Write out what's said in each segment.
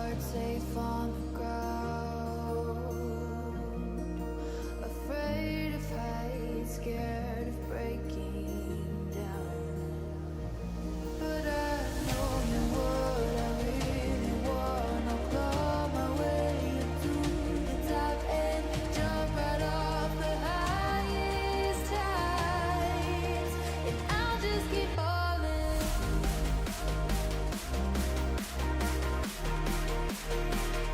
heart safe on the ground. Afraid of heights, scared of breaking down. But I know you what I really want. I'll claw my way up to the top and jump right off the highest heights. And I'll just keep falling.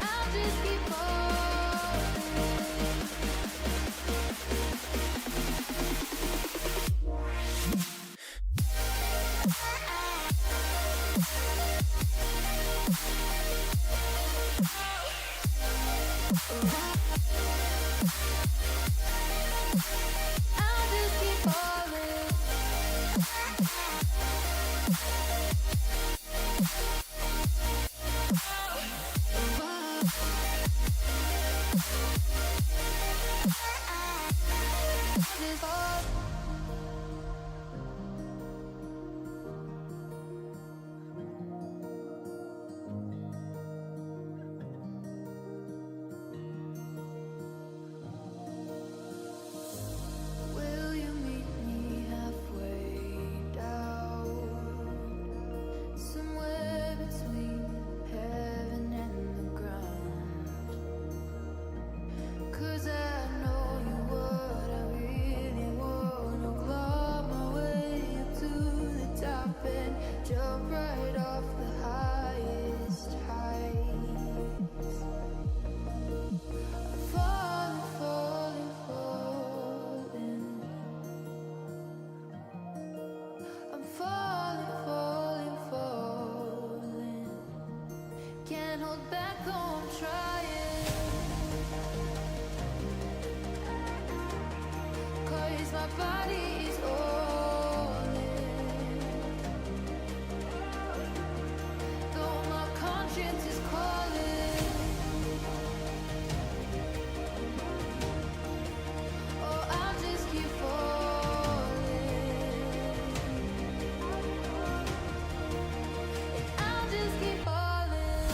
I'll just keep Will you meet me halfway down? Somewhere between heaven and the ground. 'Cause I know you what I really want. I'll claw my way up to the top and jump right off the highest heights. Falling, falling, falling. I'm falling, falling, falling. Can't hold back, though I'm trying. 'Cause my body's all in. Though my conscience is calling. Oh, I'll just keep falling. I'll just keep falling.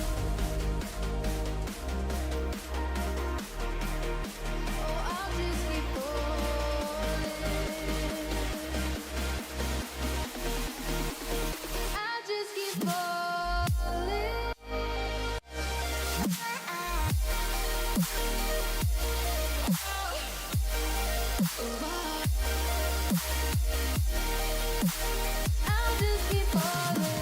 Oh, I'll just keep falling. I'll just keep falling. I'll just keep falling. I'll just keep falling.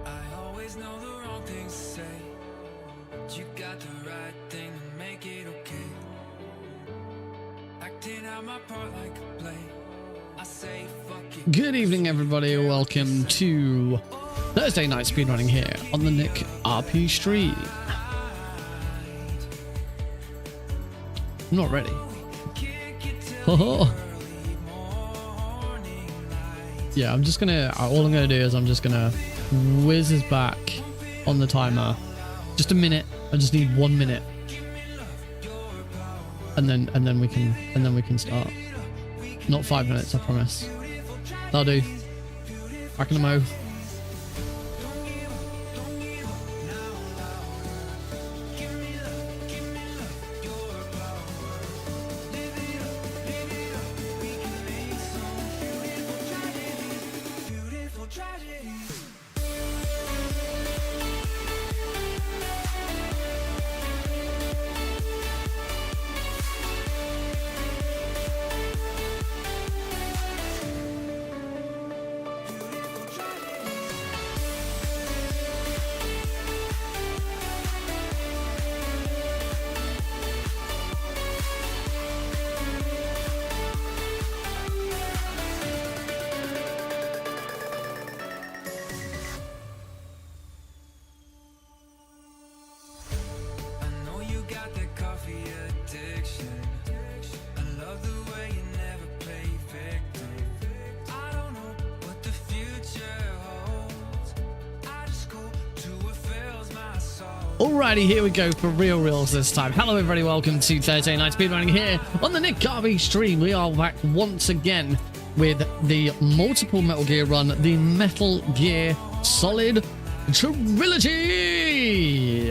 I always know the wrong things to say, but you got the right thing to make it okay. Acting out my part like a play. I say fuck it. Good evening, everybody. Welcome to Thursday night speedrunning here on the Nick RP stream. I'm not ready. Yeah, I'm just gonna. All I'm gonna do is I'm just gonna whiz us back on the timer. Just a minute. I just need 1 minute, and then we can start. Not 5 minutes, I promise. That'll do. Back in the mo. Alrighty, here we go for reals this time. Hello everybody, welcome to Thursday Night Speedrunning here on the Nick Garvey stream. We are back once again with the multiple Metal Gear run, the Metal Gear Solid Trilogy.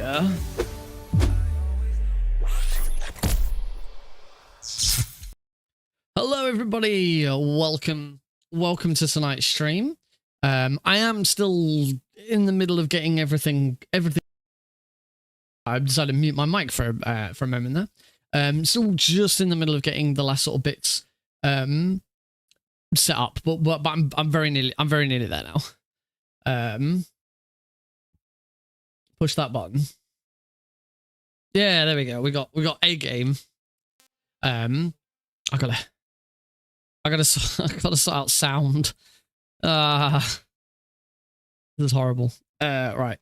Hello everybody, welcome to tonight's stream. I am still in the middle of getting everything. I decided to mute my mic for a moment there. Still just in the middle of getting the last sort of bits set up, but I'm very nearly there now. Push that button. Yeah, there we go. We got a game. I gotta sort out sound. This is horrible. Right.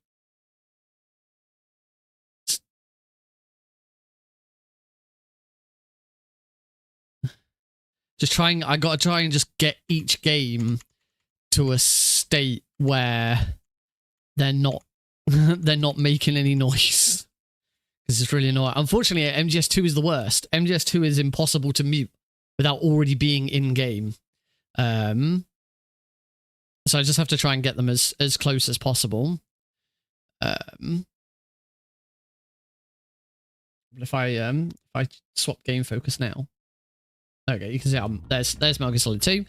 I gotta try and just get each game to a state where they're not making any noise. Because it's really annoying. Unfortunately, MGS2 is the worst. MGS2 is impossible to mute without already being in game. So I just have to try and get them as close as possible. But if I swap game focus now. Okay, you can see there's Metal Gear Solid 2.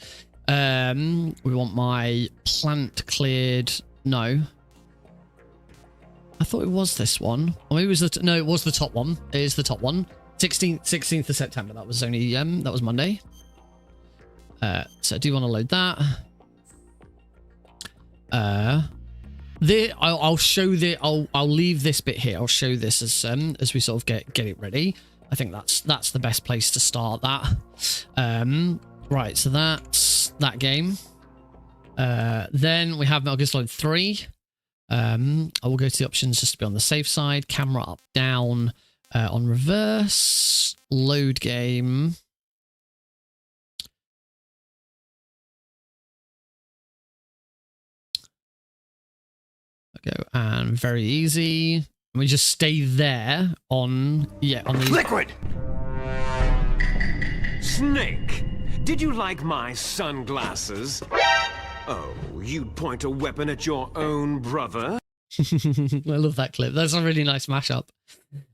We want my plant cleared. No. I thought it was this one. Or maybe it was no, it was the top one. It is the top one. 16th of September. That was only that was Monday. So I do want to load that. I'll show I'll leave this bit here. I'll show this as we sort of get it ready. I think that's the best place to start that. Right, so that's that game. Then we have Metal Gear Solid 3. I will go to the options just to be on the safe side. Camera up, down, on reverse, load game. Go and very easy. We just stay there on the liquid. Snake, did you like my sunglasses? Oh, you'd point a weapon at your own brother? I love that clip. That's a really nice mashup.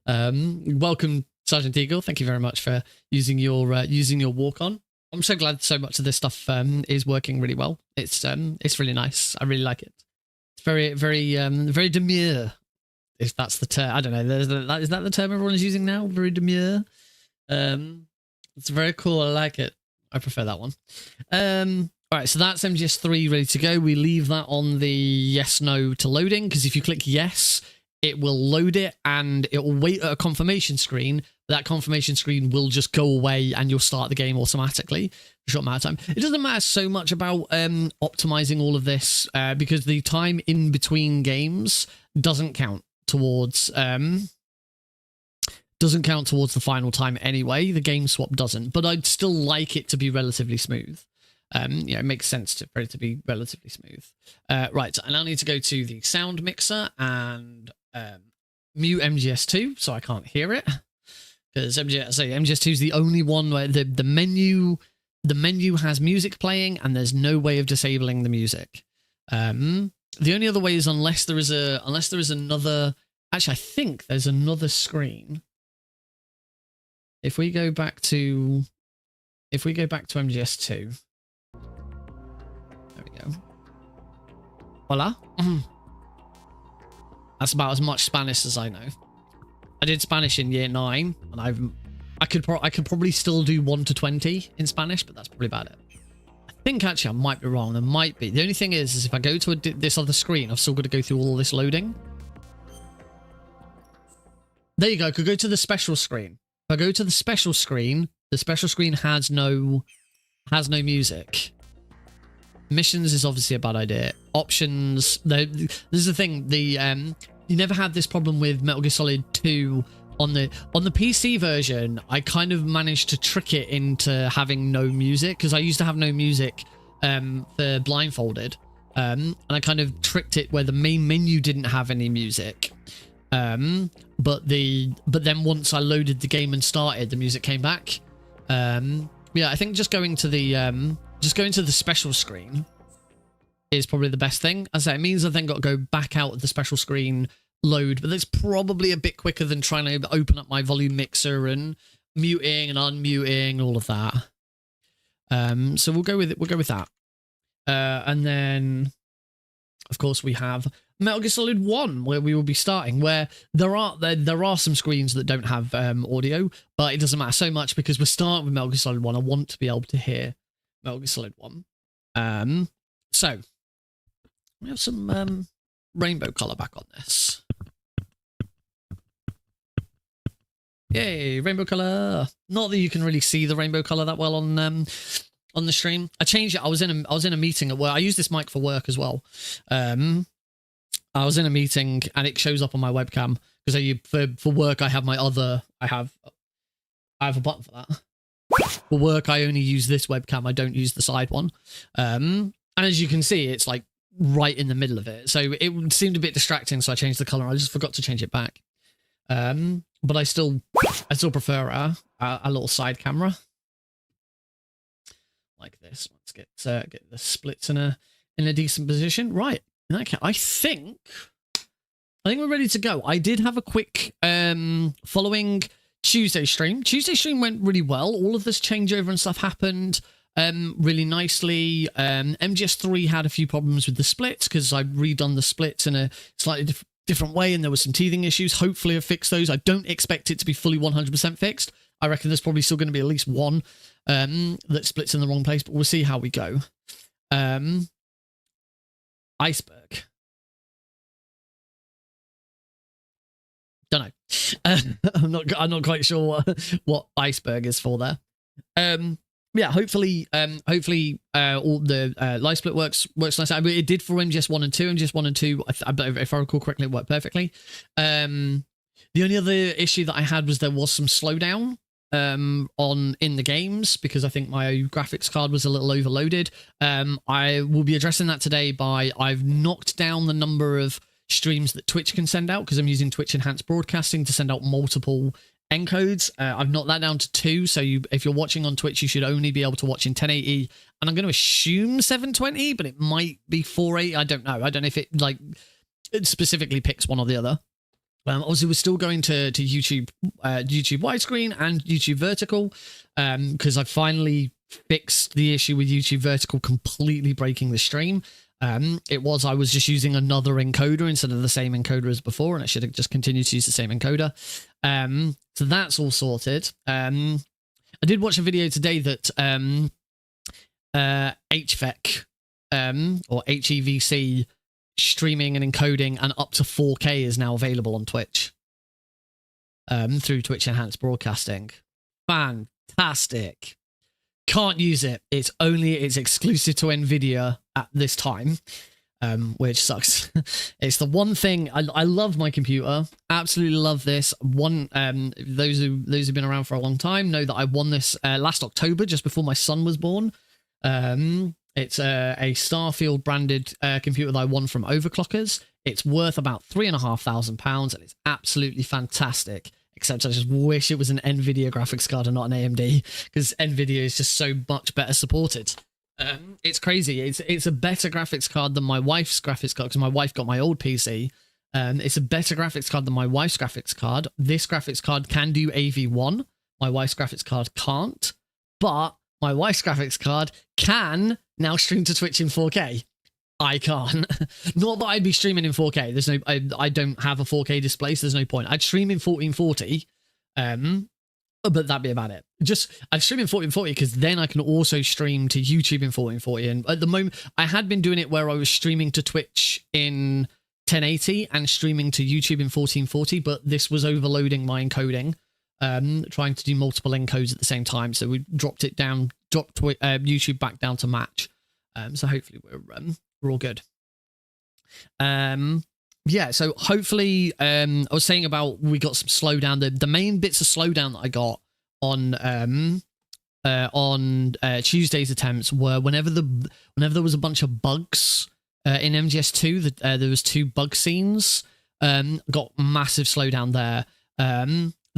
Welcome, Sergeant Eagle. Thank you very much for using your walk on. I'm so glad so much of this stuff is working really well. It's really nice. I really like it. It's very demure. If that's the term, I don't know. Is that the term everyone is using now? Very demure. It's very cool. I like it. I prefer that one. All right, so that's MGS3 ready to go. We leave that on the yes, no to loading, because if you click yes, it will load it and it will wait at a confirmation screen. That confirmation screen will just go away and you'll start the game automatically for a short amount of time. It doesn't matter so much about optimizing all of this because the time in between games doesn't count towards the final time anyway. The game swap doesn't, but I'd still like it to be relatively smooth. It makes sense for it to be relatively smooth. Right, I now need to go to the sound mixer and mute MGS2 so I can't hear it, because MGS2 is the only one where the menu has music playing and there's no way of disabling the music. The only other way is unless there is another. Actually, I think there's another screen. If we go back to MGS2, there we go. Hola. That's about as much Spanish as I know. I did Spanish in year 9, and I could probably still do 1 to 20 in Spanish, but that's probably about it. I think actually I might be wrong. There might be. The only thing is if I go to this other screen, I've still got to go through all this loading. There you go. I could go to the special screen. If I go to the special screen has no music. Missions is obviously a bad idea. Options. This is the thing. You never had this problem with Metal Gear Solid 2 on the PC version. I kind of managed to trick it into having no music, because I used to have no music for Blindfolded, and I kind of tricked it where the main menu didn't have any music. But then once I loaded the game and started, the music came back. Yeah, I think just going to the special screen is probably the best thing. As I say, it means I then got to go back out of the special screen, load, but that's probably a bit quicker than trying to open up my volume mixer and muting and unmuting, all of that. So we'll go with it. We'll go with that. And then, of course, we have Metal Gear Solid 1, where we will be starting, where there are some screens that don't have audio, but it doesn't matter so much because we're starting with Metal Gear Solid 1. I want to be able to hear Metal Gear Solid 1. So we have some rainbow color back on this. Yay, rainbow color. Not that you can really see the rainbow color that well on the stream. I changed it. I was in a meeting at work. I use this mic for work as well. I was in a meeting and it shows up on my webcam because for work I have I have a button for that. For work I only use this webcam. I don't use the side one. And as you can see, it's like right in the middle of it. So it seemed a bit distracting, so I changed the color. I just forgot to change it back. But I still prefer a little side camera like this. Let's get the splits in a decent position. Right. In that case, I think we're ready to go. I did have a quick following Tuesday stream. Tuesday stream went really well. All of this changeover and stuff happened really nicely. MGS3 had a few problems with the splits because I'd redone the splits in a slightly different way and there was some teething issues. Hopefully I've fixed those. I don't expect it to be fully 100% fixed. I reckon there's probably still going to be at least one that splits in the wrong place, but we'll see how we go. Iceberg. Don't know. I'm not quite sure what iceberg is for there. Yeah, hopefully all the light split works nice. I mean, it did for MGS1 and 2. MGS1 and 2, if I recall correctly, it worked perfectly. The only other issue that I had was there was some slowdown in the games because I think my graphics card was a little overloaded. I will be addressing that today by I've knocked down the number of streams that Twitch can send out because I'm using Twitch Enhanced Broadcasting to send out multiple encodes. I've knocked that down to 2, so if you're watching on Twitch, you should only be able to watch in 1080, and I'm going to assume 720, but it might be 480. I don't know. I don't know if it it specifically picks one or the other. Obviously, we're still going to YouTube widescreen and YouTube vertical because I finally fixed the issue with YouTube vertical completely breaking the stream. I was just using another encoder instead of the same encoder as before, and I should have just continued to use the same encoder. So that's all sorted. I did watch a video today that HVEC or HEVC streaming and encoding and up to 4K is now available on Twitch through Twitch Enhanced Broadcasting. Fantastic. Can't use it. It's exclusive to Nvidia at this time, which sucks. It's the one thing I love my computer. Absolutely love this one. Those who've been around for a long time know that I won this last October, just before my son was born. It's a Starfield branded computer that I won from Overclockers. It's worth about £3,500 and it's absolutely fantastic. Except I just wish it was an NVIDIA graphics card and not an AMD, because NVIDIA is just so much better supported. It's crazy. It's a better graphics card than my wife's graphics card, because my wife got my old PC. It's a better graphics card than my wife's graphics card. This graphics card can do AV1. My wife's graphics card can't. But my wife's graphics card can now stream to Twitch in 4K. I can't. Not that I'd be streaming in 4K. There's no, I don't have a 4K display, so there's no point. I'd stream in 1440, but that'd be about it. I'd stream in 1440 because then I can also stream to YouTube in 1440. And at the moment, I had been doing it where I was streaming to Twitch in 1080 and streaming to YouTube in 1440, but this was overloading my encoding, trying to do multiple encodes at the same time. So we dropped YouTube back down to match. So hopefully we're all good. Yeah, so hopefully I was saying about we got some slowdown. The main bits of slowdown that I got on Tuesday's attempts were whenever there was a bunch of bugs in MGS2. There was 2 bug scenes got massive slowdown there.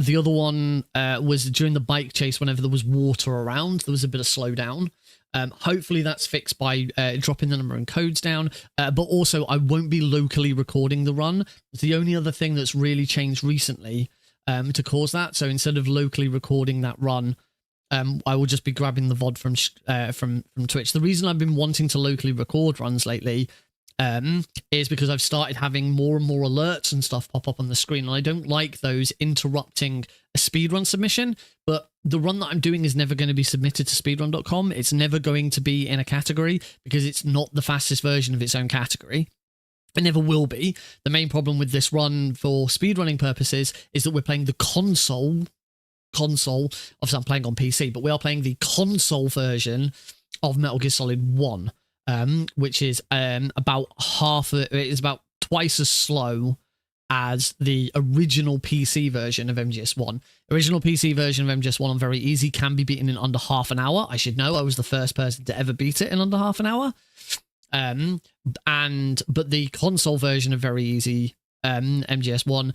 The other one was during the bike chase. Whenever there was water around, there was a bit of slowdown. Hopefully that's fixed by dropping the number and codes down, but also I won't be locally recording the run. It's the only other thing that's really changed recently to cause that. So instead of locally recording that run, I will just be grabbing the VOD from Twitch. The reason I've been wanting to locally record runs lately is because I've started having more and more alerts and stuff pop up on the screen, and I don't like those interrupting a speedrun submission. But the run that I'm doing is never going to be submitted to speedrun.com. It's never going to be in a category because it's not the fastest version of its own category. It never will be. The main problem with this run for speedrunning purposes is that we're playing the console. Obviously I'm playing on PC, but we are playing the console version of Metal Gear Solid 1. Which is about twice as slow as the original PC version of MGS1. Original PC version of MGS1 on very easy can be beaten in under half an hour. I should know. I was the first person to ever beat it in under half an hour. But the console version of very easy MGS1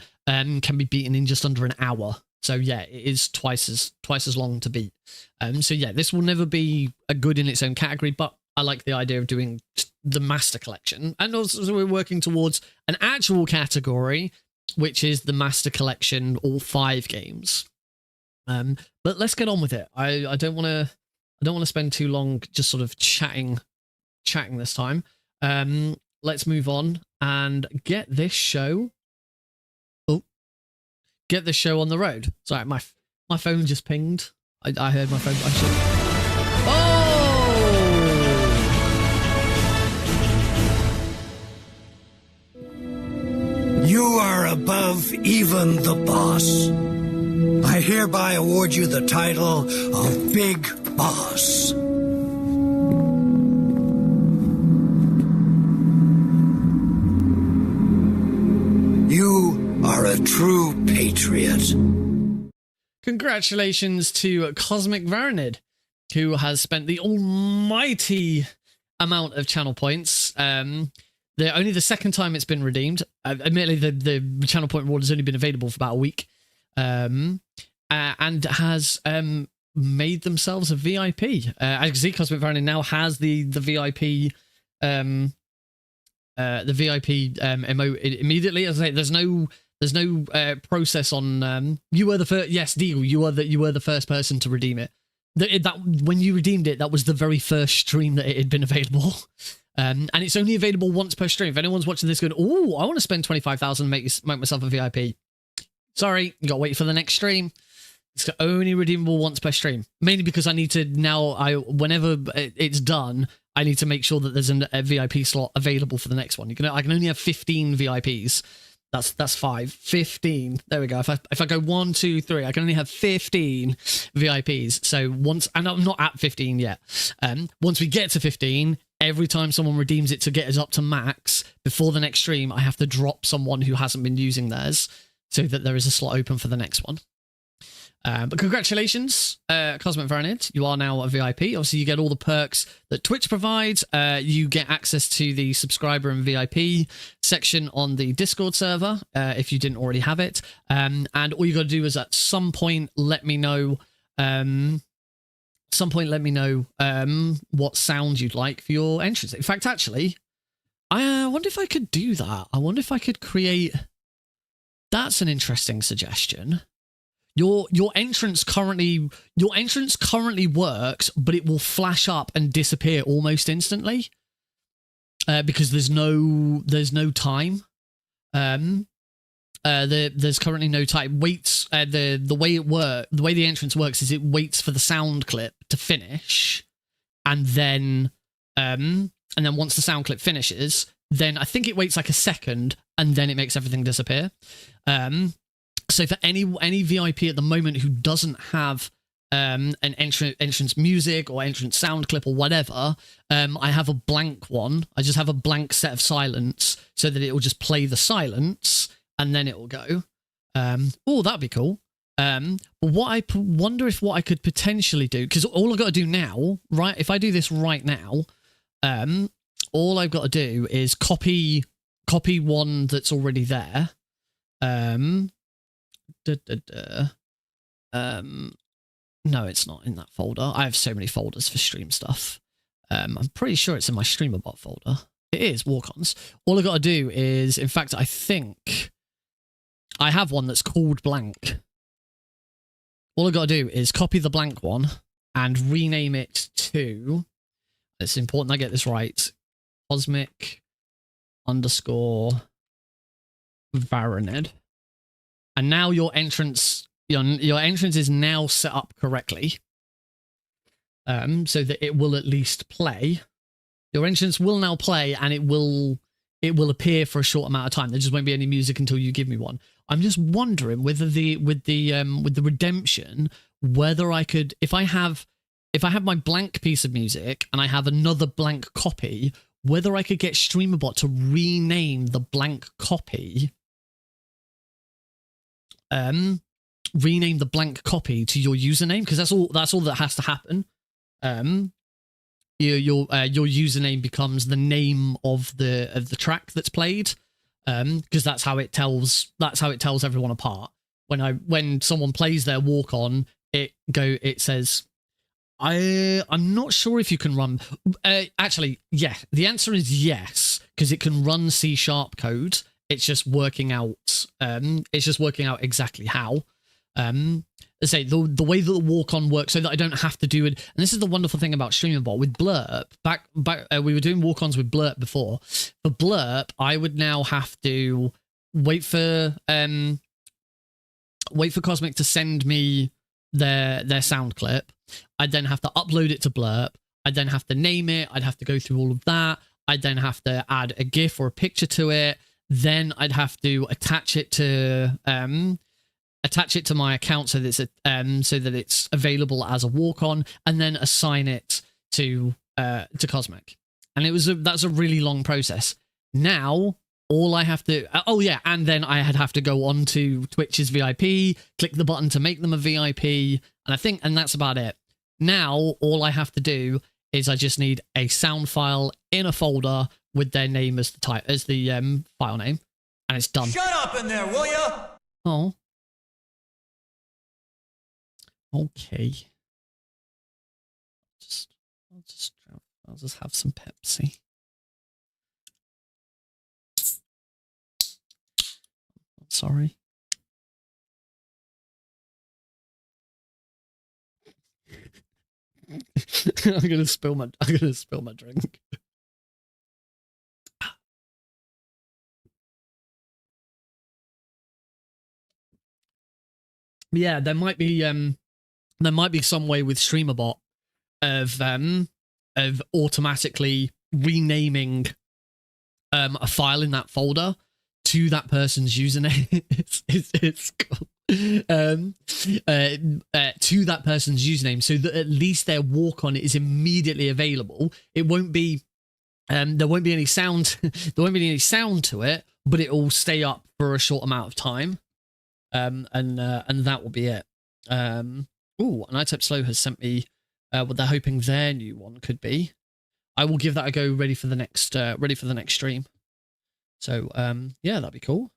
can be beaten in just under an hour. So yeah, it is twice as long to beat. So yeah, this will never be a good in its own category, but I like the idea of doing the Master Collection. And also we're working towards an actual category, which is the Master Collection, all 5 games. But let's get on with it. I don't want to spend too long just sort of chatting this time. Let's move on and get this show on the road. Sorry, my phone just pinged. I heard my phone. Oh! You are above even the boss. I hereby award you the title of Big Boss. You are a true patriot. Congratulations to Cosmic Varanid, who has spent the almighty amount of channel points. Only the second time it's been redeemed. Admittedly, the channel point reward has only been available for about a week, and has made themselves a VIP. As you can see, Cosmic Varanid now has the VIP emote immediately. As I say, there's no process on. You were the first. Yes, Deagle, you were the first person to redeem it. That when you redeemed it, that was the very first stream that it had been available. And it's only available once per stream. If anyone's watching this going, oh, I want to spend 25,000 and make myself a VIP. Sorry, you got to wait for the next stream. It's only redeemable once per stream. Mainly because I need to whenever it's done, I need to make sure that there's a VIP slot available for the next one. I can only have 15 VIPs. That's 5. 15. There we go. If I go 1, 2, 3, I can only have 15 VIPs. So and I'm not at 15 yet. Once we get to 15, every time someone redeems it to get us up to max, before the next stream, I have to drop someone who hasn't been using theirs so that there is a slot open for the next one. But congratulations, Cosmic Varanid. You are now a VIP. Obviously, you get all the perks that Twitch provides. You get access to the subscriber and VIP section on the Discord server if you didn't already have it. And all you got to do is at some point let me know. What sound you'd like for your entrance. In fact, actually, I wonder if I could do that. I wonder if I could create. That's an interesting suggestion. Your entrance currently works, but it will flash up and disappear almost instantly because there's no time. There's currently no time. Waits. The way the entrance works is it waits for the sound clip to finish, and then once the sound clip finishes, then I think it waits like a second, and then it makes everything disappear. So for any VIP at the moment who doesn't have an entrance music or entrance sound clip or whatever, I have a blank one. I just have a blank set of silence so that it will just play the silence and then it will go. Oh, that'd be cool. But wonder if what I could potentially do, because all I've got to do now, right? If I do this right now, all I've got to do is copy copy one that's already there. No, it's not in that folder. I have so many folders for stream stuff. I'm pretty sure it's in my StreamerBot folder. It is walk-ons. All I got to do is, in fact, I think I have one that's called blank. All I got to do is copy the blank one and rename it to, it's important I get this right, Cosmic _ Varaned. And now your entrance is now set up correctly. So that it will at least play. Your entrance will now play, and it will appear for a short amount of time. There just won't be any music until you give me one. I'm just wondering whether with the redemption, whether I could, if I have my blank piece of music and I have another blank copy, whether I could get StreamerBot to rename the blank copy, rename the blank copy to your username, because that's all that has to happen. Your username becomes the name of the track that's played, because that's how it tells everyone apart. When someone plays their walk on, it says, I'm not sure if you can run. Actually, yeah, the answer is yes, because it can run C# code. It's just working out. It's just working out exactly how. Let's say the way that the walk-on works, so that I don't have to do it. And this is the wonderful thing about StreamerBot with Blurp. Back we were doing walk-ons with Blurp before. For Blurp, I would now have to wait for Cosmic to send me their sound clip. I'd then have to upload it to Blurp. I'd then have to name it. I'd have to go through all of that. I'd then have to add a GIF or a picture to it. Then I'd have to attach it to my account so that it's available as a walk-on, and then assign it to Cosmic. And that's a really long process. Now all I have to and then I'd have to go on to Twitch's VIP, click the button to make them a VIP, and that's about it. Now all I have to do is I just need a sound file in a folder with their name as the file name, and it's done. Shut up in there, will ya? Oh. Okay. I'll just have some Pepsi. I'm sorry. I'm gonna spill my drink. Yeah, there might be some way with StreamerBot of automatically renaming a file in that folder to that person's username. it's cool. To that person's username, so that at least their walk-on is immediately available. It won't be there won't be any sound there won't be any sound to it, but it will stay up for a short amount of time. And that will be it. Ooh, and iType Slow has sent me what they're hoping their new one could be. I will give that a go, ready for the next stream. So yeah, that'd be cool.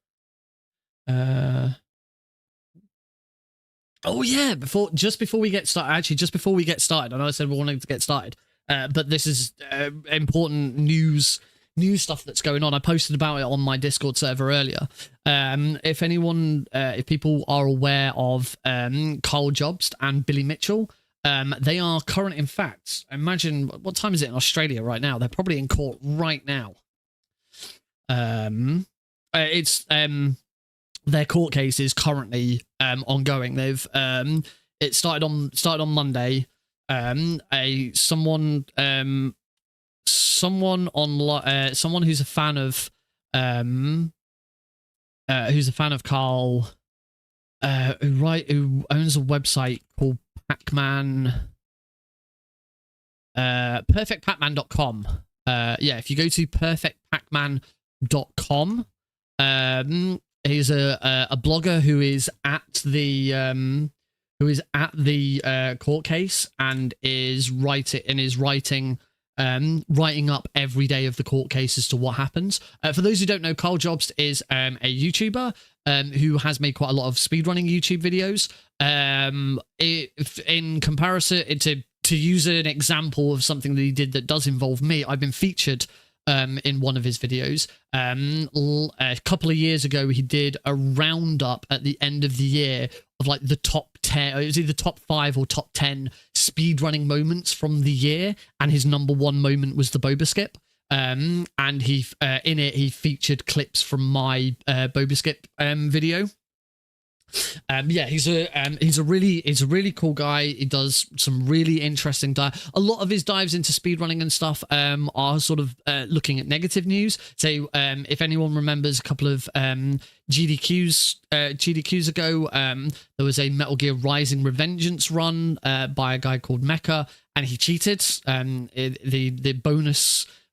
Oh yeah, just before we get started, I know I said we wanted to get started, but this is important news stuff that's going on. I posted about it on my Discord server earlier. If people are aware of Carl Jobst and Billy Mitchell, they are current. In fact, imagine, what time is it in Australia right now? They're probably in court right now. Their court case is currently ongoing. They've it started on Monday. Someone who's a fan of Carl, who owns a website called Pacman, perfectpacman.com. Yeah, if you go to perfectpacman.com, he's a blogger who is at the court case and is writing writing up every day of the court case as to what happens. For those who don't know, Carl Jobst is a YouTuber who has made quite a lot of speedrunning YouTube videos. In comparison, to use an example of something that he did that does involve me, I've been featured in one of his videos. A couple of years ago, he did a roundup at the end of the year of like the top 10, it was either top 5 or top 10 speedrunning moments from the year, and his number one moment was the boba skip. And he in it he featured clips from my boba skip video. Yeah, he's a really cool guy. He does some really interesting a lot of his dives into speedrunning and stuff are sort of looking at negative news. So if anyone remembers a couple of GDQs ago, there was a Metal Gear Rising Revengeance run by a guy called Mecha, and he cheated. The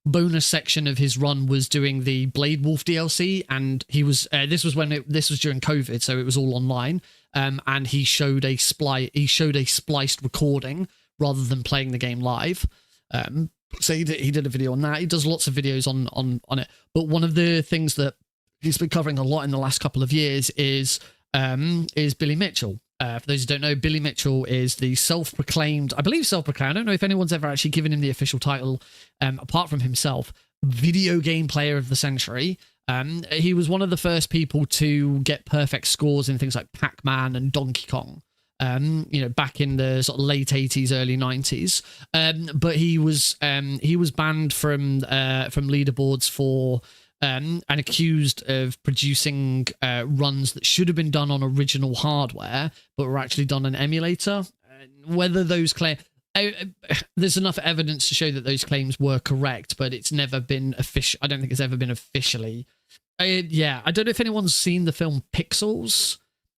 bonus section of his run was doing the Blade Wolf DLC, and he was this was during COVID, so it was all online, and he showed a spliced recording rather than playing the game live. So he did a video on that. He does lots of videos on it, but one of the things that he's been covering a lot in the last couple of years is Billy Mitchell. For those who don't know, Billy Mitchell is the self-proclaimed, I don't know if anyone's ever actually given him the official title, apart from himself, video game player of the century. He was one of the first people to get perfect scores in things like Pac-Man and Donkey Kong, back in the sort of late 80s, early 90s. But he was banned from leaderboards for and accused of producing runs that should have been done on original hardware, but were actually done on emulator. Whether those claims, there's enough evidence to show that those claims were correct, but it's never been official. I don't think it's ever been officially. I don't know if anyone's seen the film Pixels.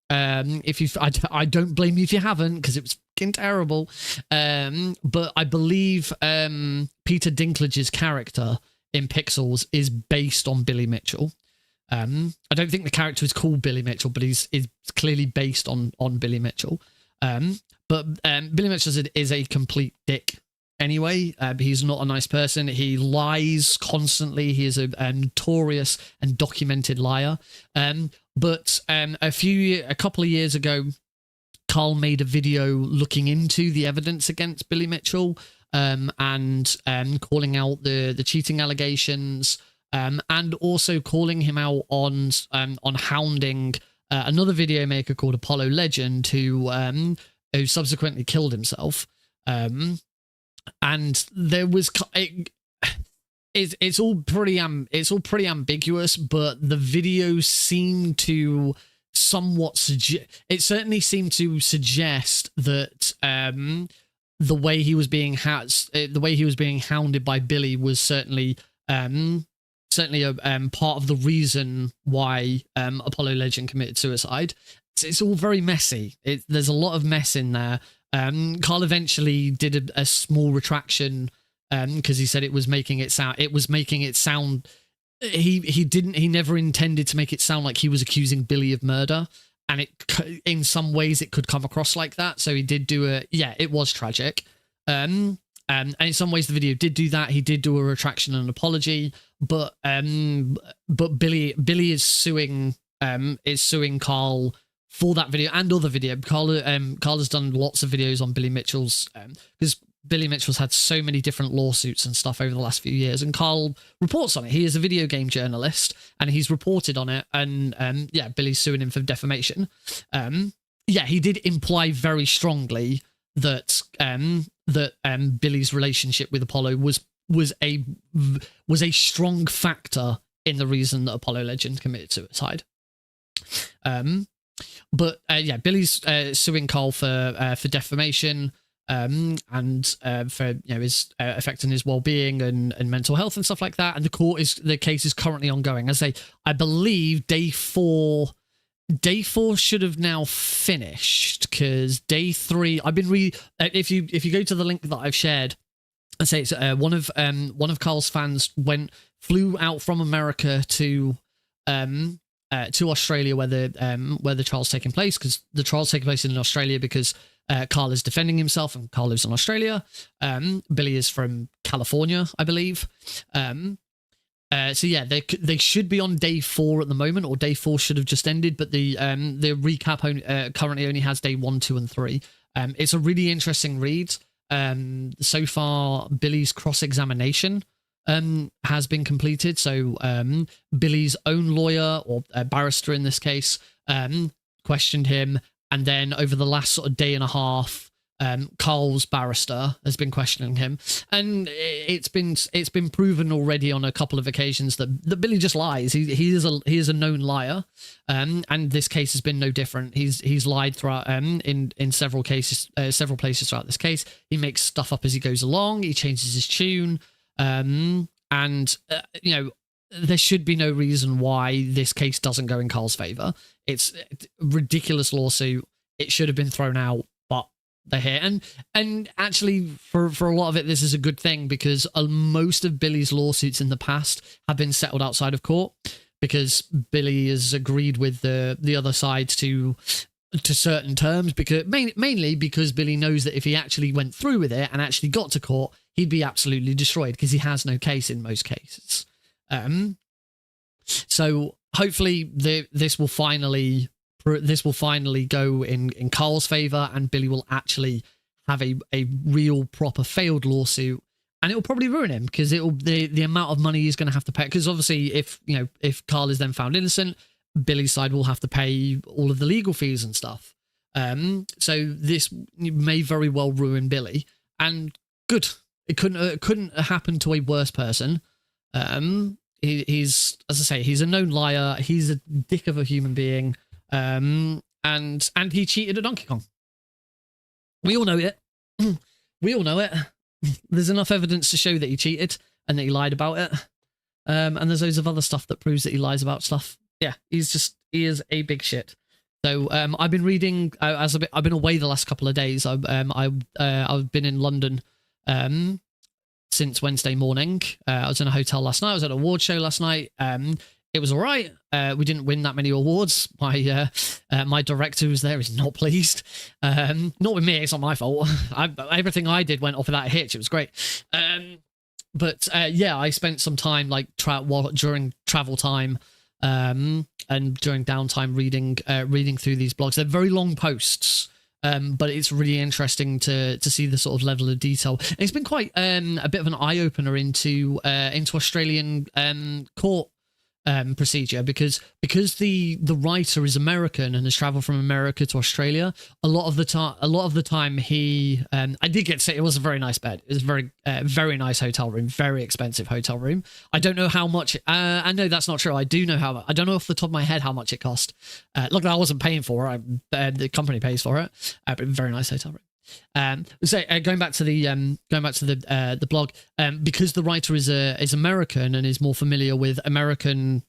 If you, I don't blame you if you haven't, because it was fucking terrible. But I believe Peter Dinklage's character in Pixels is based on Billy Mitchell. I don't think the character is called Billy Mitchell, but is clearly based on Billy Mitchell. But Billy Mitchell is a complete dick anyway. He's not a nice person. He lies constantly. He is a notorious and documented liar. But a couple of years ago, Carl made a video looking into the evidence against Billy Mitchell, and calling out the cheating allegations, and also calling him out on hounding another video maker called Apollo Legend, who subsequently killed himself. And there was it's all pretty ambiguous, but the video seemed to somewhat certainly seemed to suggest that the way he was being hounded by Billy was certainly a part of the reason why Apollo Legend committed suicide. It's all very messy. There's a lot of mess in there. Carl eventually did a small retraction because he said it was making it sound. He never intended to make it sound like he was accusing Billy of murder. And in some ways it could come across like that. So he did do it was tragic. And in some ways the video did do that. He did do a retraction and an apology, but Billy is suing Carl for that video and other video. Carl has done lots of videos on Billy Mitchell's, because Billy Mitchell's had so many different lawsuits and stuff over the last few years, and Carl reports on it. He is a video game journalist, and he's reported on it, and Billy's suing him for defamation. He did imply very strongly that Billy's relationship with Apollo was a strong factor in the reason that Apollo Legend committed suicide. Billy's suing Carl for defamation. And for his affecting his well-being and mental health and stuff like that, and the case is currently ongoing. I believe day four should have now finished, because day 3, I've been if you go to the link that I've shared, I say it's one of Carl's fans flew out from America to Australia where the trial's taking place, because the trial's taking place in Australia because Carl is defending himself, and Carl lives in Australia. Billy is from California, I believe. So yeah, they should be on day 4 at the moment, or day 4 should have just ended, but the recap currently only has day 1, 2, and 3. It's a really interesting read. So far, Billy's cross-examination has been completed. So Billy's own lawyer, or barrister in this case, questioned him, and then over the last sort of day and a half, Carl's barrister has been questioning him, and it's been proven already on a couple of occasions that Billy just lies. He is a known liar, and this case has been no different. He's lied throughout in several cases, several places throughout this case. He makes stuff up as he goes along. He changes his tune, and there should be no reason why this case doesn't go in Carl's favor. It's a ridiculous lawsuit. It should have been thrown out. They're here, and actually for a lot of it, this is a good thing, because most of Billy's lawsuits in the past have been settled outside of court, because Billy has agreed with the other side to certain terms, because mainly because Billy knows that if he actually went through with it and actually got to court, he'd be absolutely destroyed, because he has no case in most cases. So hopefully this will finally go in Carl's favor, and Billy will actually have a real proper failed lawsuit, and it will probably ruin him, because the amount of money he's going to have to pay, because obviously if Carl is then found innocent, Billy's side will have to pay all of the legal fees and stuff. So this may very well ruin Billy, and good. It couldn't happen to a worse person. He's, as I say, he's a known liar. He's a dick of a human being. And he cheated at Donkey Kong. We all know it. We all know it. There's enough evidence to show that he cheated and that he lied about it. And there's loads of other stuff that proves that he lies about stuff. Yeah, he is a big shit. So I've been reading I've been away the last couple of days. I've been in London since Wednesday morning. I was in a hotel last night. I was at an award show last night. It was all right. We didn't win that many awards. My director who's there is not pleased. Not with me. It's not my fault. Everything I did went off without a hitch. It was great. But I spent some time during travel time and during downtime reading through these blogs. They're very long posts. But it's really interesting to see the sort of level of detail. And it's been quite a bit of an eye opener into Australian court procedure, because the writer is American and has traveled from America to Australia. A lot of the time he I did get to say it was a very nice bed. It was a very nice hotel room, very expensive hotel room. I don't know how much. I know that's not true. I do know how. I don't know off the top of my head how much it cost. Look, I wasn't paying for it. The company pays for it. But very nice hotel room. So going back to the blog, because the writer is American and is more familiar with American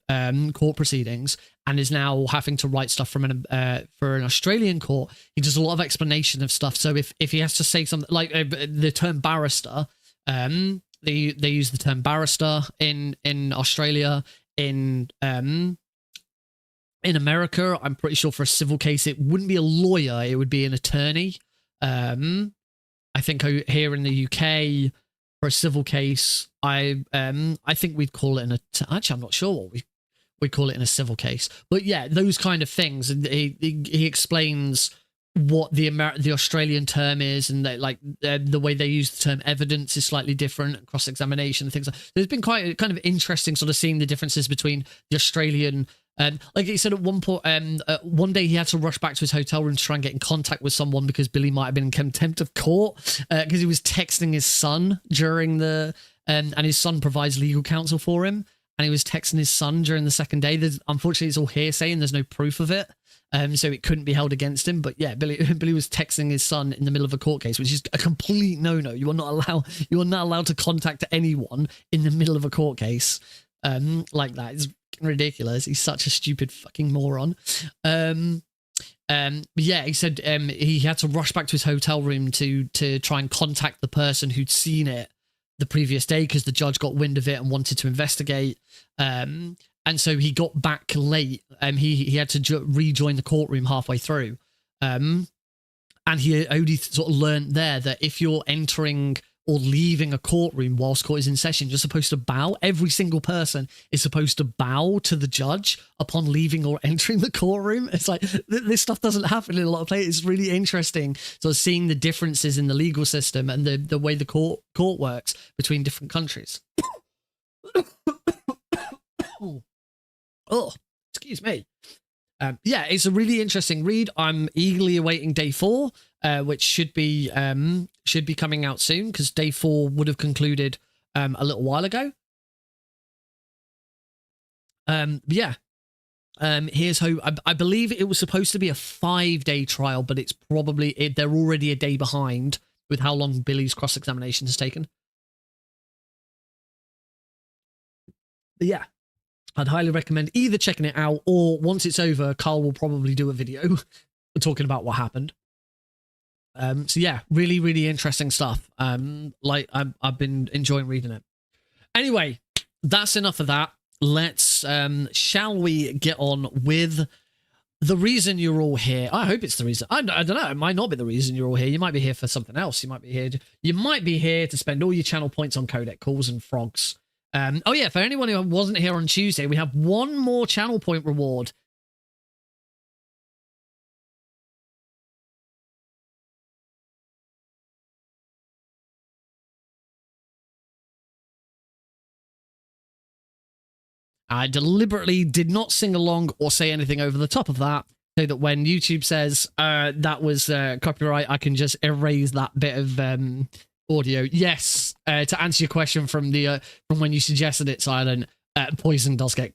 court proceedings, and is now having to write stuff for an Australian court, he does a lot of explanation of stuff. So if he has to say something like the term barrister, they use the term barrister in Australia. In America, I'm pretty sure for a civil case it wouldn't be a lawyer, it would be an attorney. I think here in the UK for a civil case, I think we'd call it actually I'm not sure what we call it in a civil case, but yeah, those kind of things. And he explains what the Australian term is, and the way they use the term evidence is slightly different, cross-examination, things like that. There's been quite kind of interesting sort of seeing the differences between the Australian. Like he said at one point, one day he had to rush back to his hotel room to try and get in contact with someone because Billy might have been in contempt of court because he was texting his son during and his son provides legal counsel for him, and he was texting his son during the second day. Unfortunately, it's all hearsay and there's no proof of it, so it couldn't be held against him. But yeah, Billy was texting his son in the middle of a court case, which is a complete no-no. You are not allowed to contact anyone in the middle of a court case like that. It's ridiculous. He's such a stupid fucking moron. Yeah, he said he had to rush back to his hotel room to try and contact the person who'd seen it the previous day because the judge got wind of it and wanted to investigate. And so he got back late. He had to rejoin the courtroom halfway through. And And he only sort of learned there that if you're entering or leaving a courtroom whilst court is in session, you're supposed to bow. Every single person is supposed to bow to the judge upon leaving or entering the courtroom. It's like, this stuff doesn't happen in a lot of places. It's really interesting sort of seeing the differences in the legal system and the way the court works between different countries. Oh, excuse me. Yeah, it's a really interesting read. I'm eagerly awaiting day 4, which should be coming out soon, because day 4 would have concluded a little while ago. Yeah. Here's hope. I believe it was supposed to be a 5-day trial, but it's probably they're already a day behind with how long Billy's cross-examination has taken. But yeah. I'd highly recommend either checking it out, or once it's over, Carl will probably do a video talking about what happened. So yeah, really, really interesting stuff. Like I've been enjoying reading it. Anyway, that's enough of that. Let's, shall we get on with the reason you're all here? I hope it's the reason. I don't know. It might not be the reason you're all here. You might be here for something else. You might be here to spend all your channel points on codec calls and frogs. Oh yeah, for anyone who wasn't here on Tuesday, we have one more channel point reward. I deliberately did not sing along or say anything over the top of that, so that when YouTube says that was copyright, I can just erase that bit of audio. Yes, to answer your question from when you suggested it, Silent, poison does get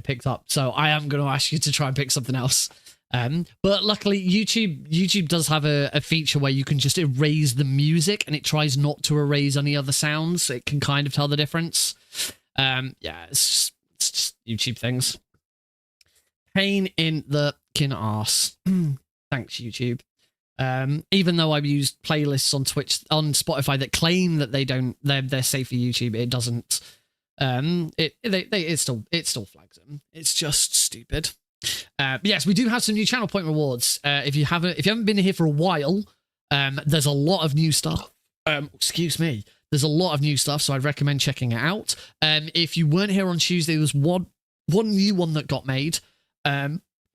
picked up, so I am going to ask you to try and pick something else. But luckily YouTube does have a feature where you can just erase the music, and it tries not to erase any other sounds. It can kind of tell the difference. Yeah, it's just YouTube things. Pain in the kin arse. Thanks, YouTube. Even though I've used playlists on Spotify that claim that they're safe for YouTube, it doesn't. It still flags them. It's just stupid. Yes, we do have some new channel point rewards. If you haven't been here for a while, there's a lot of new stuff. Excuse me. There's a lot of new stuff, so I'd recommend checking it out. If you weren't here on Tuesday, there's one new one that got made,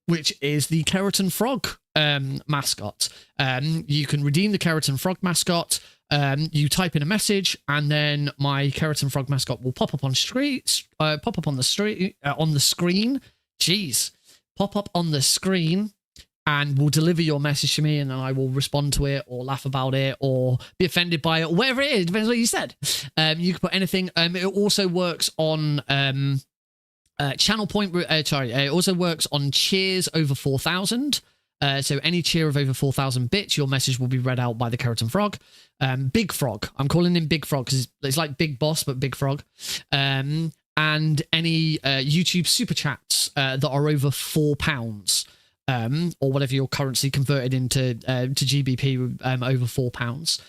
which is the Keratin Frog mascot. You can redeem the Keratin Frog mascot. You type in a message, and then my Keratin Frog mascot will pop up on screen. Pop up on the screen. Jeez, pop up on the screen, and will deliver your message to me, and then I will respond to it, or laugh about it, or be offended by it, or whatever it is. Depends what you said. You can put anything. It also works on channel point. It also works on cheers over 4,000. So any cheer of over 4,000 bits, your message will be read out by the Keratin Frog. Big Frog. I'm calling him Big Frog because it's like Big Boss, but Big Frog. And any YouTube super chats that are over £4, or whatever your currency converted into to GBP, over £4,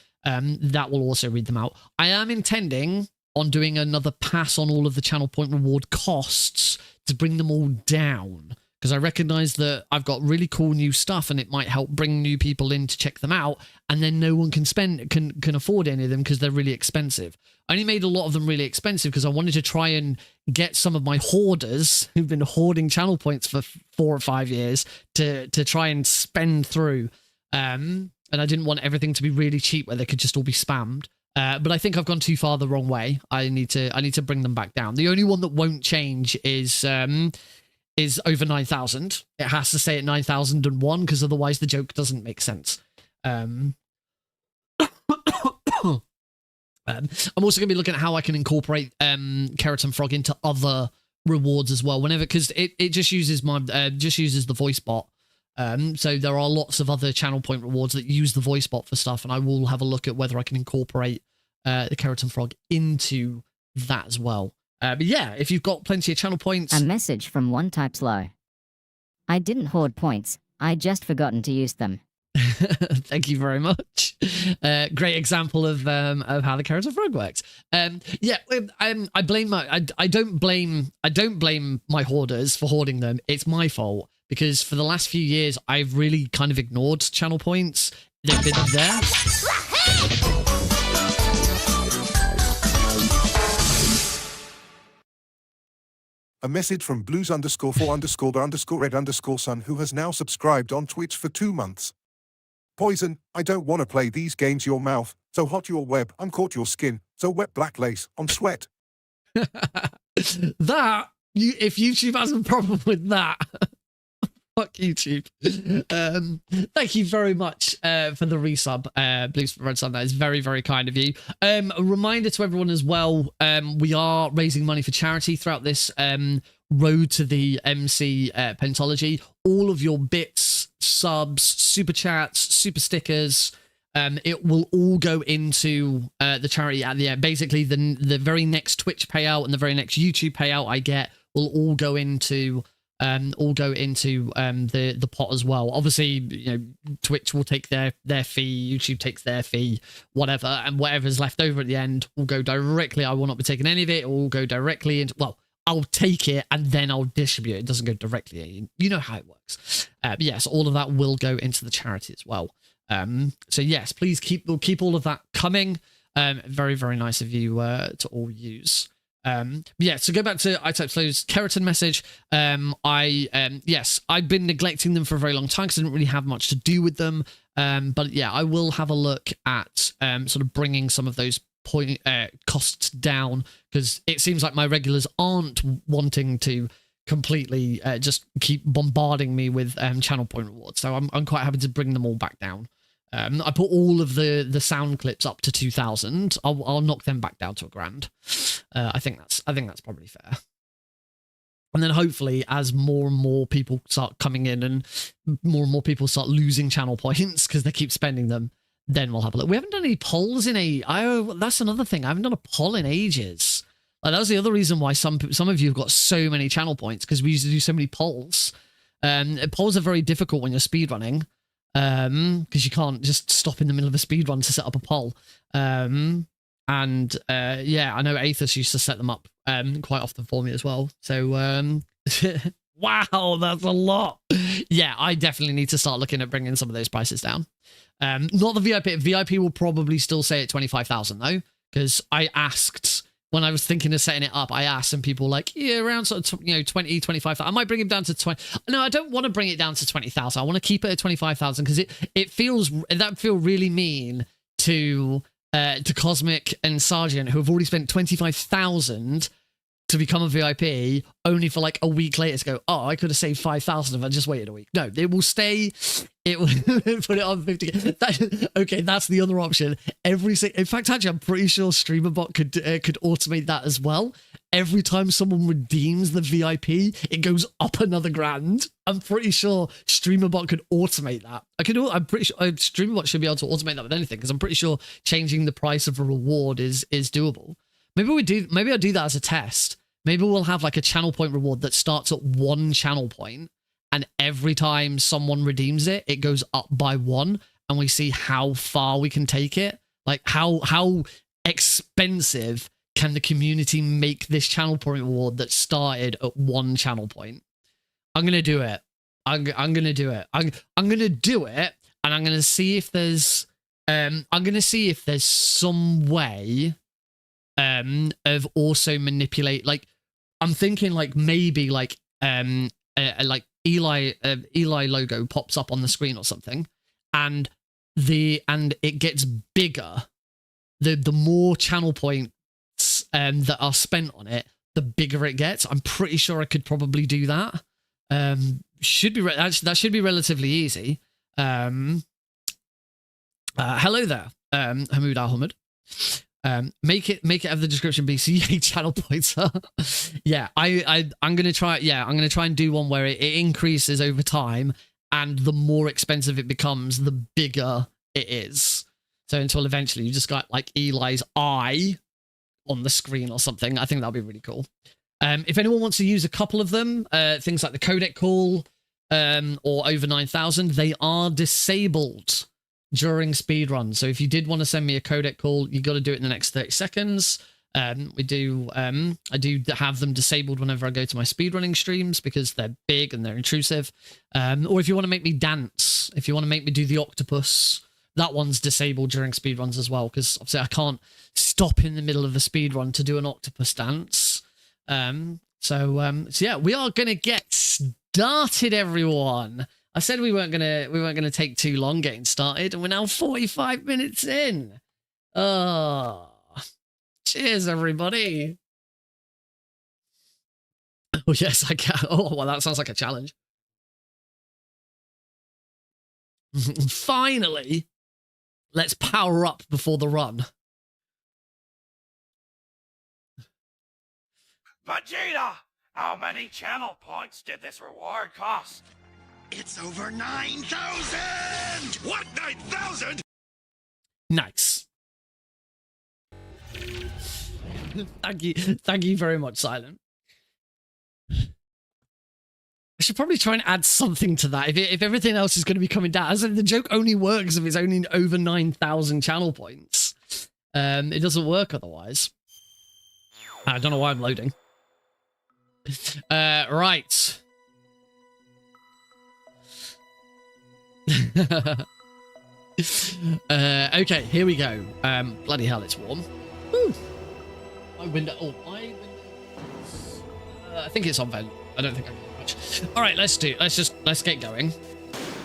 that will also read them out. I am intending on doing another pass on all of the channel point reward costs to bring them all down, because I recognize that I've got really cool new stuff, and it might help bring new people in to check them out, and then no one can afford any of them because they're really expensive. I only made a lot of them really expensive because I wanted to try and get some of my hoarders who've been hoarding channel points for 4 or 5 years to try and spend through. And I didn't want everything to be really cheap where they could just all be spammed. But I think I've gone too far the wrong way. I need to bring them back down. The only one that won't change is over 9,000. It has to stay at 9,001 because otherwise the joke doesn't make sense. I'm also going to be looking at how I can incorporate Keratin Frog into other rewards as well. Because it just uses the voice bot. So there are lots of other channel point rewards that use the voice bot for stuff, and I will have a look at whether I can incorporate the Keratin Frog into that as well. But yeah, if you've got plenty of channel points... A message from One Types Low. I didn't hoard points. I just forgotten to use them. Thank you very much. Great example of how the Keratin Frog works. Yeah, I don't blame my hoarders for hoarding them. It's my fault because for the last few years, I've really kind of ignored channel points. They've been there. A message from blues_4_red_son who has now subscribed on Twitch for 2 months. Poison, I don't want to play these games your mouth, so hot your web, uncaught your skin, so wet black lace, on sweat. That, if YouTube has a problem with that, fuck YouTube. Thank you very much for the resub, Blues for Red Sun. That is very, very kind of you. A reminder to everyone as well, we are raising money for charity throughout this road to the MC Pentalogy. All of your bits, subs, super chats, super stickers, it will all go into the charity at the end. Basically, the very next Twitch payout and the very next YouTube payout I get will all go into the pot as well. Obviously, you know, Twitch will take their fee, YouTube takes their fee, whatever, and whatever's left over at the end will go directly. I will not be taking any of it. It will go directly into, well, I'll take it and then I'll distribute it. It doesn't go directly. You know how it works. But yes, all of that will go into the charity as well. So yes, please keep all of that coming. Very, very nice of you to all use. Yeah, so go back to iTypeSlow's keratin message. Yes, I've been neglecting them for a very long time because I didn't really have much to do with them. But yeah, I will have a look at sort of bringing some of those costs down, because it seems like my regulars aren't wanting to completely just keep bombarding me with channel point rewards. So I'm quite happy to bring them all back down. I put all of the sound clips up to 2,000. I'll knock them back down to $1,000. I think that's probably fair. And then hopefully, as more and more people start coming in and more and more people start losing channel points because they keep spending them, then we'll have a look. We haven't done any polls in that's another thing. I haven't done a poll in ages. Like, that was the other reason why some of you have got so many channel points, because we used to do so many polls. Polls are very difficult when you're speedrunning, because you can't just stop in the middle of a speedrun to set up a poll. Yeah, I know Aethos used to set them up quite often for me as well. So wow, that's a lot. Yeah, I definitely need to start looking at bringing some of those prices down. Not the VIP. VIP will probably still say at 25,000 though, because I asked when I was thinking of setting it up. I asked some people like, yeah, around sort of 20, 25,000. I might bring it down to 20. No, I don't want to bring it down to 20,000. I want to keep it at 25,000 because it feels really mean to Cosmic and Sergeant, who have already spent 25,000 to become a VIP, only for like a week later to go, oh, I could have saved 5,000 if I just waited a week. No, it will stay. It will put it on 50. Okay, that's the other option. In fact, actually, I'm pretty sure StreamerBot could automate that as well. Every time someone redeems the VIP, it goes up another $1,000. I'm pretty sure StreamerBot could automate that. I'm pretty sure StreamerBot should be able to automate that with anything, because I'm pretty sure changing the price of a reward is doable. Maybe I'll do that as a test. Maybe we'll have like a channel point reward that starts at 1 channel point, and every time someone redeems it, it goes up by 1, and we see how far we can take it. Like how expensive can the community make this channel point reward that started at 1 channel point? I'm gonna do it. I'm gonna do it. I'm gonna do it, and I'm gonna see if there's some way of also manipulate, like, I'm thinking like maybe like like Eli logo pops up on the screen or something, and it gets bigger. The more channel points that are spent on it, the bigger it gets. I'm pretty sure I could probably do that. That should be relatively easy. Hello there, Hamoud Ahmed. Make it have the description be CA channel points. Yeah, I'm gonna try. Yeah, I'm gonna try and do one where it increases over time, and the more expensive it becomes, the bigger it is. So until eventually you just got like Eli's eye on the screen or something. I think that'll be really cool. If anyone wants to use a couple of them, things like the codec call or over 9,000, they are disabled during speedrun. So if you did want to send me a codec call, you got to do it in the next 30 seconds. I do have them disabled whenever I go to my speedrunning streams because they're big and they're intrusive. Or if you want to make me dance, if you want to make me do the octopus, that one's disabled during speedruns as well, because obviously I can't stop in the middle of a speedrun to do an octopus dance. So yeah, we are gonna get started, everyone. I said we weren't gonna take too long getting started, and we're now 45 minutes in. Oh, cheers, everybody. Oh yes, I can. Oh well, that sounds like a challenge. Finally, let's power up before the run. Vegeta, how many channel points did this reward cost? It's over 9,000! What, 9,000? Nice. Thank you very much, Silent. I should probably try and add something to that. If everything else is going to be coming down, I said the joke only works if it's only over 9,000 channel points. It doesn't work otherwise. I don't know why I'm loading. Right. Okay, here we go. Bloody hell, it's warm. Woo. My window. Oh, my window. I think it's on vent. I don't think I can do much. All right, let's get going.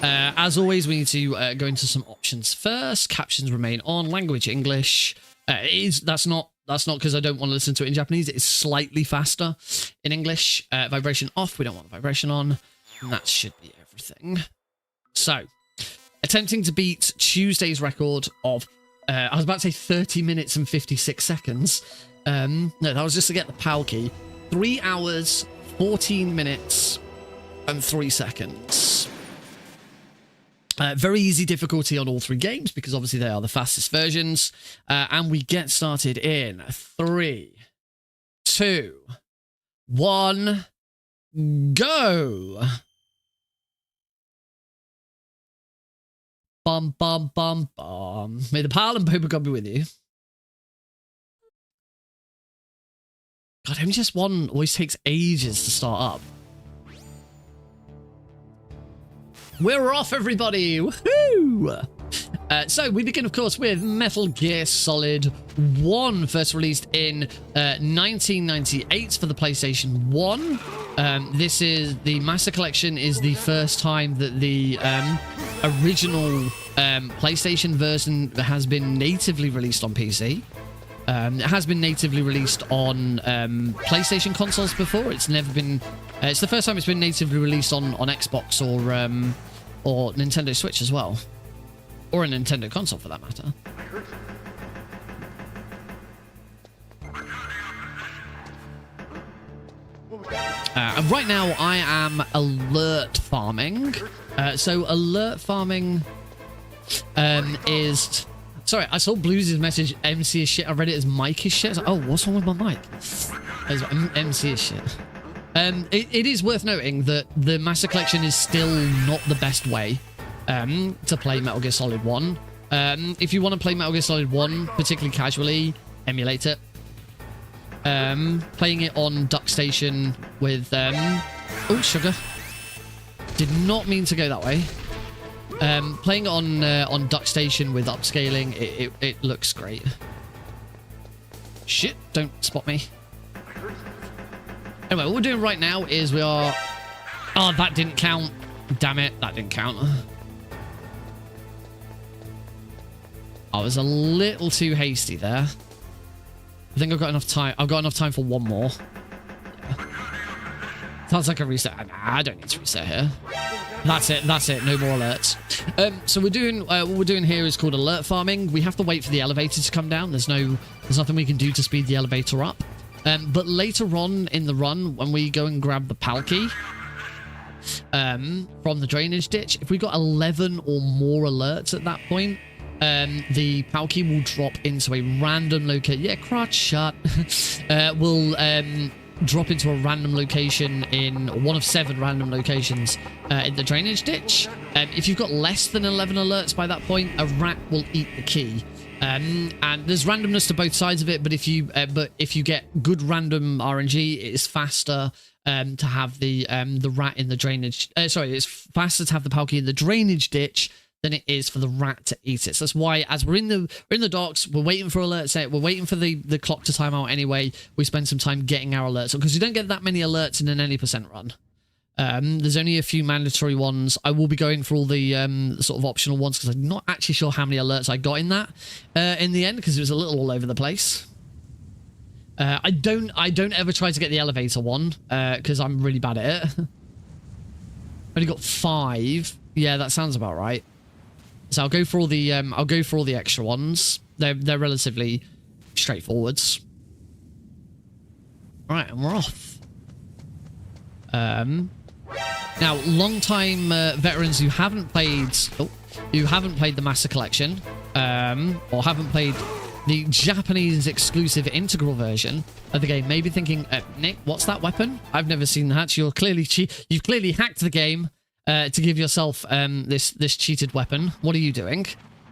As always, we need to go into some options first. Captions remain on. Language English. That's not because I don't want to listen to it in Japanese. It is slightly faster in English. Vibration off. We don't want vibration on. And that should be everything. So, attempting to beat Tuesday's record of, I was about to say 30 minutes and 56 seconds. No, that was just to get the PAL key. 3 hours, 14 minutes, and 3 seconds. Very easy difficulty on all 3 games because obviously they are the fastest versions. And we get started in 3, 2, 1, go! Bum, bum, bum, bum. May the PAL and Boba God be with you. God, MGS1 always takes ages to start up. We're off, everybody! Woohoo! So we begin, of course, with Metal Gear Solid 1, first released in 1998 for the PlayStation 1. This is the Master Collection. Is the first time that the original PlayStation version has been natively released on PC. It has been natively released on PlayStation consoles before. It's never been. It's the first time it's been natively released on Xbox or Nintendo Switch as well, or a Nintendo console for that matter. And right now I am alert farming. So alert farming is... Sorry, I saw Blues' message, MC is shit. I read it as Mike is shit. I was like, oh, what's wrong with my mic? As MC is shit. It is worth noting that the Master Collection is still not the best way to play Metal Gear Solid 1. If you want to play Metal Gear Solid 1, particularly casually, emulate it. Playing it on DuckStation with... oh, sugar. Did not mean to go that way. Playing it on DuckStation with upscaling, it looks great. Shit, don't spot me. Anyway, what we're doing right now is we are... Oh, that didn't count. Damn it, that didn't count. I was a little too hasty there. I think I've got enough time. I've got enough time for one more. Yeah. Sounds like a reset. Nah, I don't need to reset here. That's it. That's it. No more alerts. So we're doing what we're doing here is called alert farming. We have to wait for the elevator to come down. There's nothing we can do to speed the elevator up. But later on in the run, when we go and grab the PAL key from the drainage ditch, if we got 11 or more alerts at that point, the PAL key will drop into a random location. Yeah, crotch shut. Will drop into a random location in one of 7 random locations in the drainage ditch. If you've got less than 11 alerts by that point, a rat will eat the key. And there's randomness to both sides of it, but if you get good random RNG, it is faster to have the rat in the drainage. It's faster to have the Palkia in the drainage ditch than it is for the rat to eat it. So that's why, as we're in the docks, we're waiting for alerts. We're waiting for the clock to time out anyway. We spend some time getting our alerts, because you don't get that many alerts in an any % run. There's only a few mandatory ones. I will be going for all the sort of optional ones, because I'm not actually sure how many alerts I got in that in the end, because it was a little all over the place. I don't ever try to get the elevator one because I'm really bad at it. Only got 5. Yeah, that sounds about right. So I'll go for all the extra ones. They're relatively straightforwards. All right, and we're off. Now, long-time veterans who haven't played the Master Collection, or haven't played the Japanese exclusive integral version of the game, may be thinking, Nick, what's that weapon? I've never seen that. You've clearly hacked the game to give yourself this cheated weapon. What are you doing?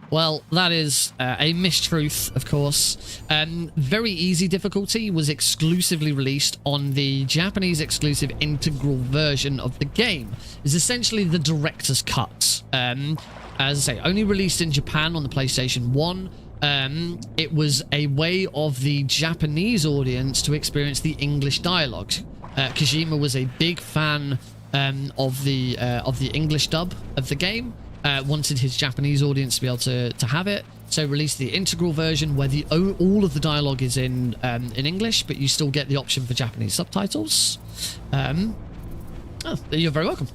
Well, that is a mistruth, of course. Very easy difficulty was exclusively released on the Japanese exclusive integral version of the game. It's essentially the director's cut. As I say, only released in Japan on the PlayStation 1. It was a way of the Japanese audience to experience the English dialogue. Kojima was a big fan of the English dub of the game. Wanted his Japanese audience to be able to have it, so released the integral version where all of the dialogue is in English, but you still get the option for Japanese subtitles. You're very welcome.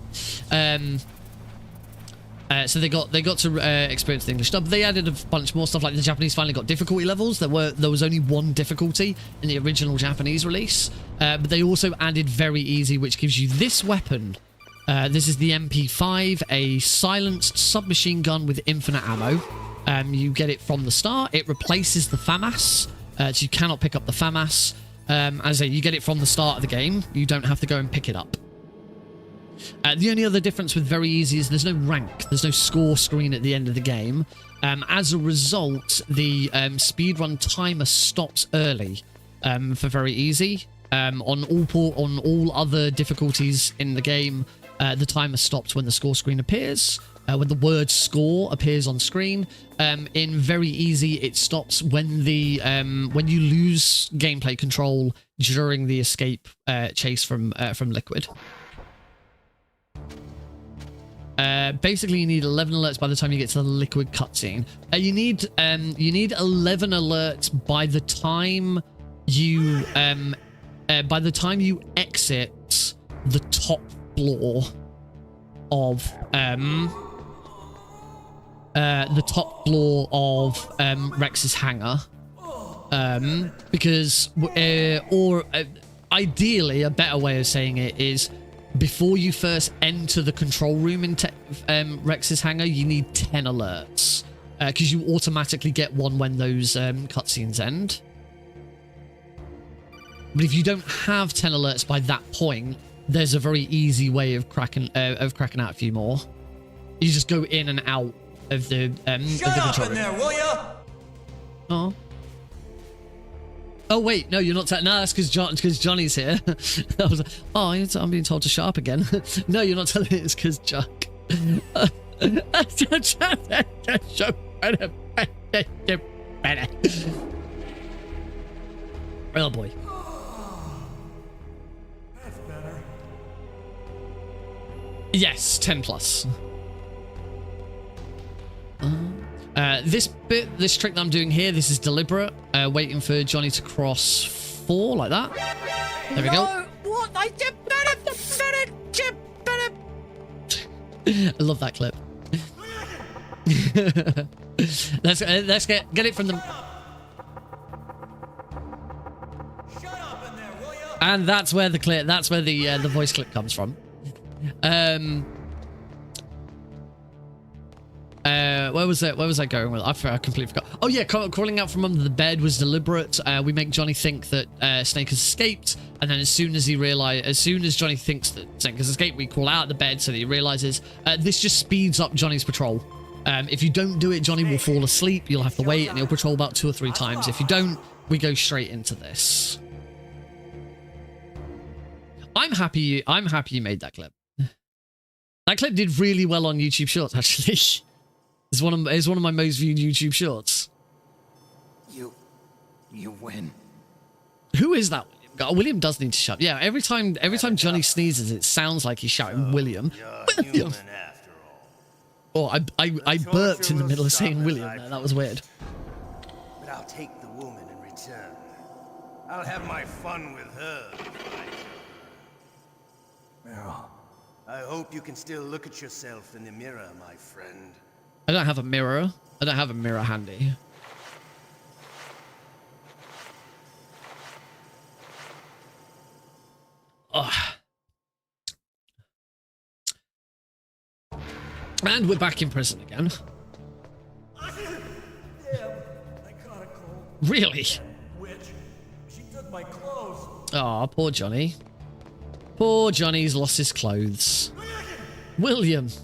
So they got to experience the English dub. They added a bunch more stuff, like the Japanese finally got difficulty levels. There was only 1 difficulty in the original Japanese release, but they also added very easy, which gives you this weapon. This is the MP5, a silenced submachine gun with infinite ammo. You get it from the start. It replaces the FAMAS, so you cannot pick up the FAMAS. As I say, you get it from the start of the game. You don't have to go and pick it up. The only other difference with very easy is there's no rank. There's no score screen at the end of the game. As a result, the speedrun timer stops early for very easy. On all other difficulties in the game, the timer stops when the score screen appears, when the word score appears on screen. In very easy, it stops when you lose gameplay control during the escape chase from Liquid. Basically, you need 11 alerts by the time you get to the Liquid cutscene. You need 11 alerts by the time you exit the top floor of Rex's hangar, because ideally a better way of saying it is before you first enter the control room in Rex's hangar, you need 10 alerts, because you automatically get one when those cutscenes end. But if you don't have 10 alerts by that point, there's a very easy way of cracking out a few more. You just go in and out of the control room. There, will ya? Oh. Oh wait, no, you're not. No, that's because Johnny's here. I was like, oh, I'm being told to shut up again. No, you're not telling me it's because Chuck. Oh boy. That's better. Yes, 10 plus. This trick that I'm doing here, this is deliberate. Waiting for Johnny to cross 4 like that. There we go. What? I love that clip. let's get it from the. And that's where the voice clip comes from. where was it? Where was I going with? I completely forgot. Oh yeah, crawling out from under the bed was deliberate. We make Johnny think that Snake has escaped, and then as soon as Johnny thinks that Snake has escaped, we crawl out of the bed so that he realizes. This just speeds up Johnny's patrol. If you don't do it, Johnny will fall asleep. You'll have to wait, and he'll patrol about 2 or 3 times. If you don't, we go straight into this. I'm happy you made that clip. That clip did really well on YouTube Shorts, actually. It's one of my most viewed YouTube Shorts. You win. Who is that? William does need to shut up. Yeah, every time Johnny sneezes, it sounds like he's shouting William. William. Oh, I burped in the middle of saying William there. That was weird. But I'll take the woman in return. I'll have my fun with her. Meryl, I hope you can still look at yourself in the mirror, my friend. I don't have a mirror. I don't have a mirror handy. Oh. And we're back in prison again. Really? She took my clothes. Oh, poor Johnny. Poor Johnny's lost his clothes. William. So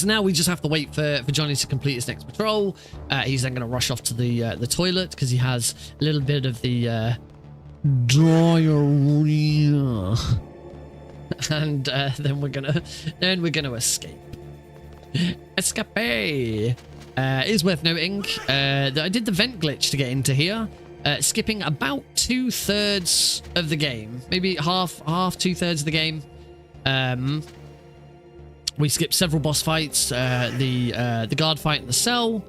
now we just have to wait for Johnny to complete his next patrol. He's then going to rush off to the toilet because he has a little bit of the diarrhea. And then we're gonna escape. Escape. It is worth noting that I did the vent glitch to get into here, skipping about 2/3 of the game, maybe half 2/3 of the game. We skipped several boss fights, the guard fight in the cell,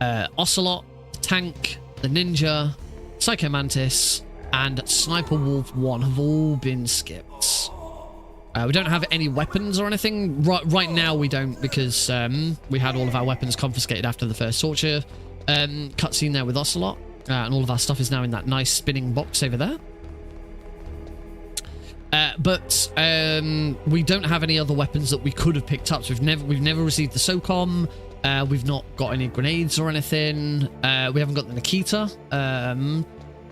Ocelot, the tank, the ninja, Psycho Mantis, and Sniper Wolf 1 have all been skipped. We don't have any weapons or anything. Right now we don't, because we had all of our weapons confiscated after the first torture cutscene there with Ocelot. And all of our stuff is now in that nice spinning box over there. But we don't have any other weapons that we could have picked up. So we've never received the SOCOM. We've not got any grenades or anything. We haven't got the Nikita.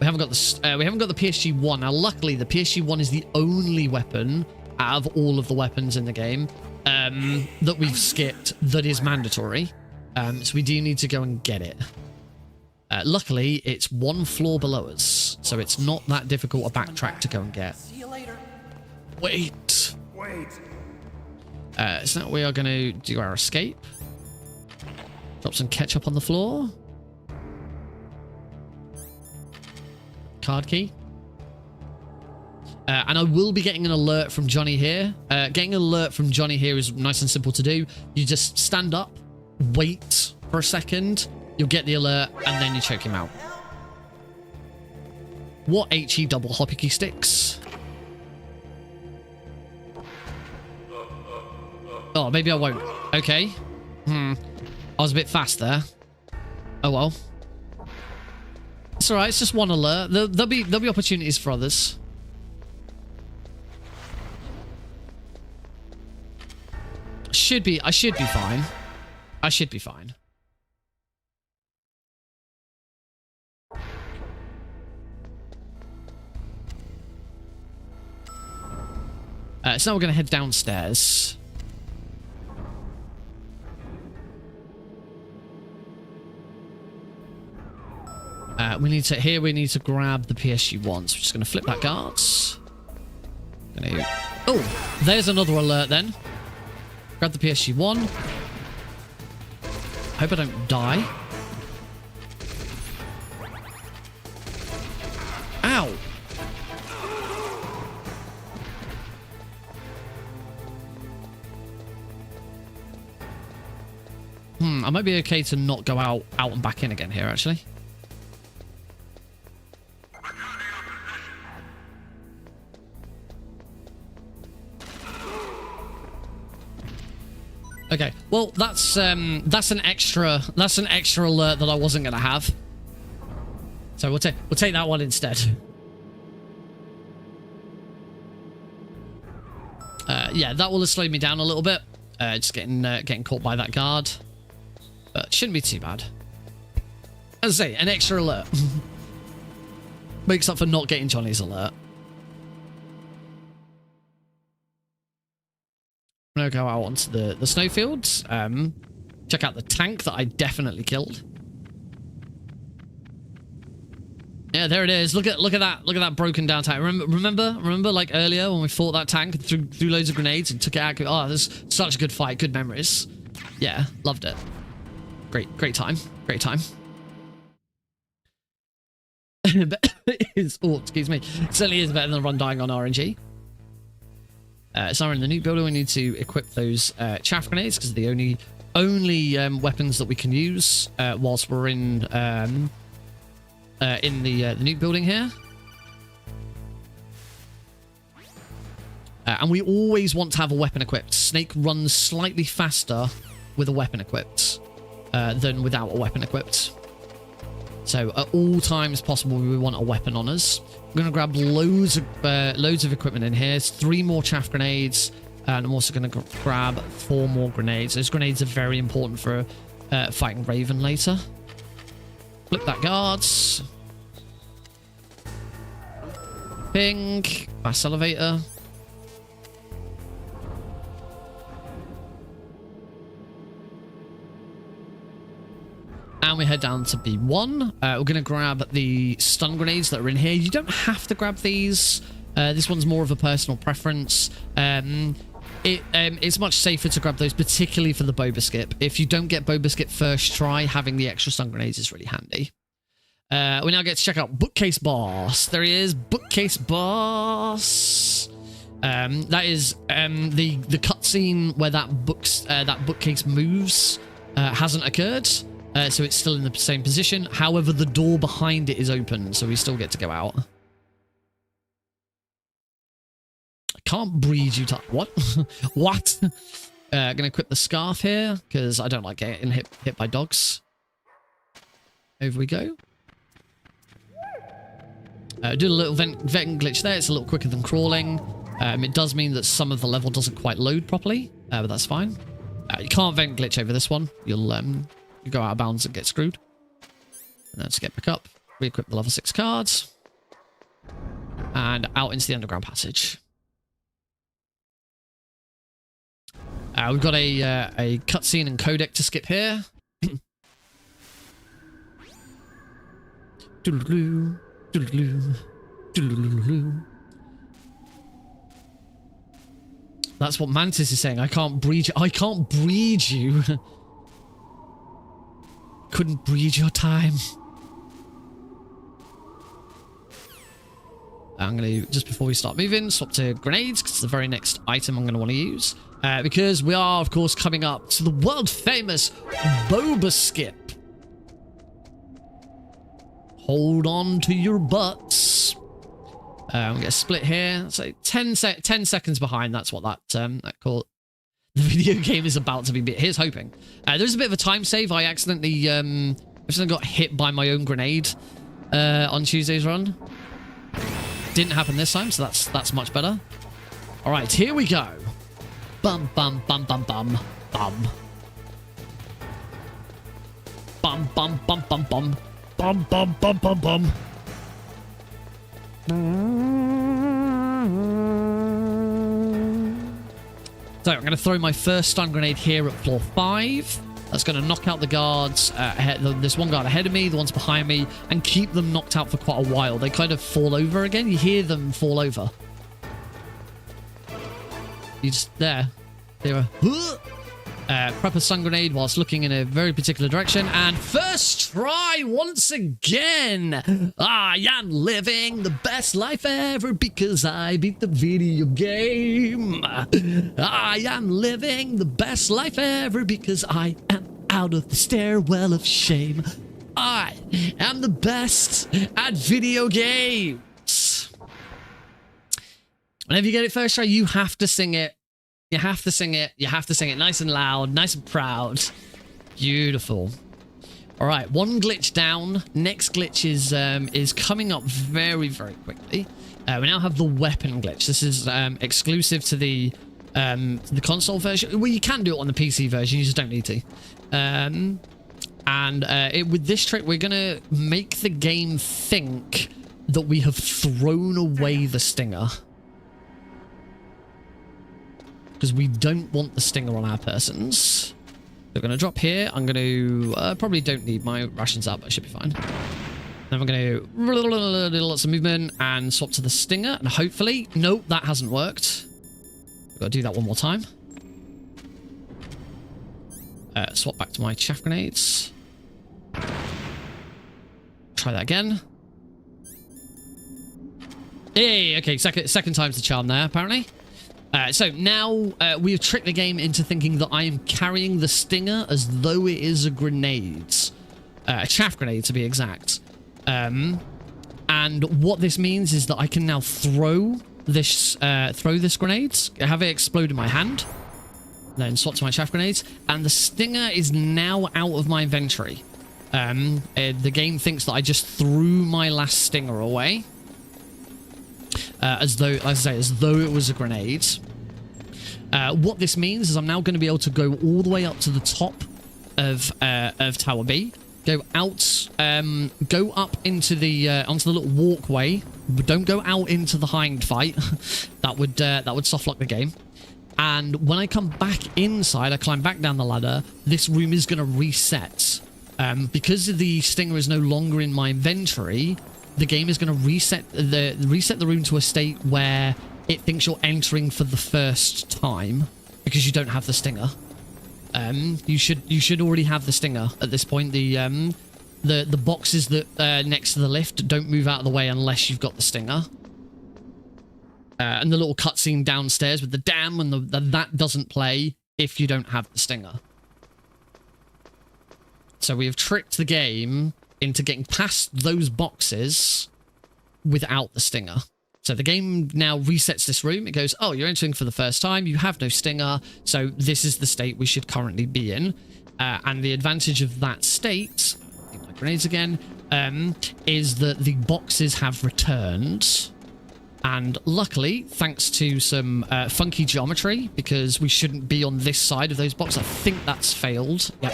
We haven't got the PSG-1. Now, luckily, the PSG-1 is the only weapon out of all of the weapons in the game that we've skipped that is mandatory. So we do need to go and get it. Luckily, it's 1 floor below us, so it's not that difficult a backtrack to go and get. See you later. Wait. So now we are going to do our escape. Drop some ketchup on the floor. Card key. And I will be getting an alert from Johnny here. Getting an alert from Johnny here is nice and simple to do. You just stand up, wait for a second, you'll get the alert, and then you choke him out. What HE double hoppy sticks? Oh, maybe I won't. Okay. I was a bit fast there. Oh well. It's alright, it's just 1 alert. There'll be opportunities for others. I should be fine. I should be fine. So now we're going to head downstairs. We need to grab the PSG-1. So we're just going to flip that guards. Oh, there's another alert then. Grab the PSG-1. Hope I don't die. Ow! I might be okay to not go out and back in again here, actually. Okay, well that's an extra alert that I wasn't gonna have. So we'll take that one instead. Yeah, that will have slowed me down a little bit. Just getting caught by that guard. But shouldn't be too bad. As I say, an extra alert. Makes up for not getting Johnny's alert. I'm going to go out onto the snowfields. Check out the tank that I definitely killed. Yeah, there it is. Look at that broken down tank. Remember like earlier when we fought that tank and threw loads of grenades and took it out. Oh, this is such a good fight. Good memories. Yeah, loved it. Great time. Great time. Oh, excuse me. It certainly is better than the run dying on RNG. So we're in the nuke builder. We need to equip those chaff grenades because they're the only weapons that we can use whilst we're in the nuke building here. And we always want to have a weapon equipped. Snake runs slightly faster with a weapon equipped than without a weapon equipped. So at all times possible, we want a weapon on us. We're going to grab loads of equipment in here. It's 3 more chaff grenades. And I'm also going to grab 4 more grenades. Those grenades are very important for fighting Raven later. Flip that guards. Ping. Fast elevator. And we head down to B1. We're going to grab the stun grenades that are in here. You don't have to grab these. This one's more of a personal preference. It's much safer to grab those, particularly for the Boba Skip. If you don't get Boba Skip first try, having the extra stun grenades is really handy. We now get to check out Bookcase Boss. There he is, Bookcase Boss. That is the cutscene where that bookcase moves hasn't occurred. So it's still in the same position. However, the door behind it is open, so we still get to go out. I can't breed you to... What? What? Gonna equip the scarf here, because I don't like getting hit by dogs. Over we go. Did a little vent glitch there. It's a little quicker than crawling. It does mean that some of the level doesn't quite load properly, but that's fine. You can't vent glitch over this one. You'll you go out of bounds and get screwed. And let's get back up. Re-equip the level 6 cards. And out into the underground passage. We've got a cutscene and codec to skip here. Doodle-doo, doodle-doo, doodle-doo. That's what Mantis is saying. I can't breed you. I can't breed you. Couldn't breed your time. I'm going to, just before we start moving, swap to grenades, because it's the very next item I'm going to want to use. Because we are, of course, coming up to the world-famous Boba Skip. Hold on to your butts. I'm going to split here. So 10 seconds behind. That's what that call. The video game is about to be... Here's hoping. There's a bit of a time save. I accidentally got hit by my own grenade on Tuesday's run. Didn't happen this time, so that's much better. All right, here we go. Bum, bum, bum, bum, bum, bum. Bum, bum, bum, bum, bum. Bum, bum, bum, bum, bum. So I'm going to throw my first stun grenade here at floor 5. That's going to knock out the guards. There's one guard ahead of me, the one's behind me, and keep them knocked out for quite a while. They kind of fall over again. You hear them fall over. You just there. They're prep a stun grenade whilst looking in a very particular direction. And first try once again. I am living the best life ever because I beat the video game. I am living the best life ever because I am out of the stairwell of shame. I am the best at video games. Whenever you get it first try, you have to sing it. You have to sing it. You have to sing it nice and loud, nice and proud. Beautiful. All right, one glitch down. Next glitch is coming up very, very quickly. We now have the weapon glitch. This is exclusive to the the console version. Well, you can do it on the PC version, you just don't need to. With this trick, we're going to make the game think that we have thrown away the stinger. Because we don't want the stinger on our persons. We're going to drop here. I'm going to... probably don't need my rations up. I should be fine. Then we're going to do lots of movement and swap to the stinger. And hopefully... Nope, that hasn't worked. We've got to do that one more time. Swap back to my chaff grenades. Try that again. Hey, okay, second time's the charm there, apparently. So now we've tricked the game into thinking that I am carrying the stinger as though it is a grenade. A chaff grenade, to be exact. And what this means is that I can now throw this grenade, have it explode in my hand, then swap to my chaff grenades, and the stinger is now out of my inventory. The game thinks that I just threw my last stinger away. As though it was a grenade. What this means is I'm now going to be able to go all the way up to the top of Tower B, go out, go up into the onto the little walkway. But don't go out into the hind fight. that would softlock the game. And when I come back inside, I climb back down the ladder. This room is going to reset because the stinger is no longer in my inventory. The game is going to reset the room to a state where it thinks you're entering for the first time because you don't have the stinger. You should already have the stinger at this point. The boxes that next to the lift don't move out of the way unless you've got the stinger. And the little cutscene downstairs with the dam and that doesn't play if you don't have the stinger. So we have tricked the game into getting past those boxes without the stinger. So the game now resets this room. It goes, oh, you're entering for the first time. You have no stinger. So this is the state we should currently be in. And the advantage of that state, I think my grenades again, is that the boxes have returned. And luckily, thanks to some funky geometry, because we shouldn't be on this side of those boxes. I think that's failed. Yep.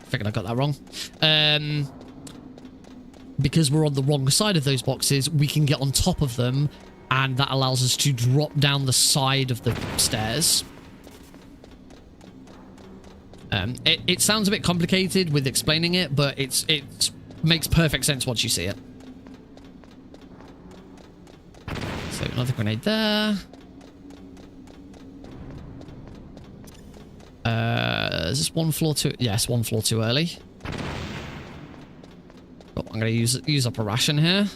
Figured I got that wrong. Because we're on the wrong side of those boxes, we can get on top of them, and that allows us to drop down the side of the stairs. It sounds a bit complicated with explaining it, but it makes perfect sense once you see it. So another grenade there. Is this one floor too? Yes, one floor too early. Oh, I'm going to use up a ration here.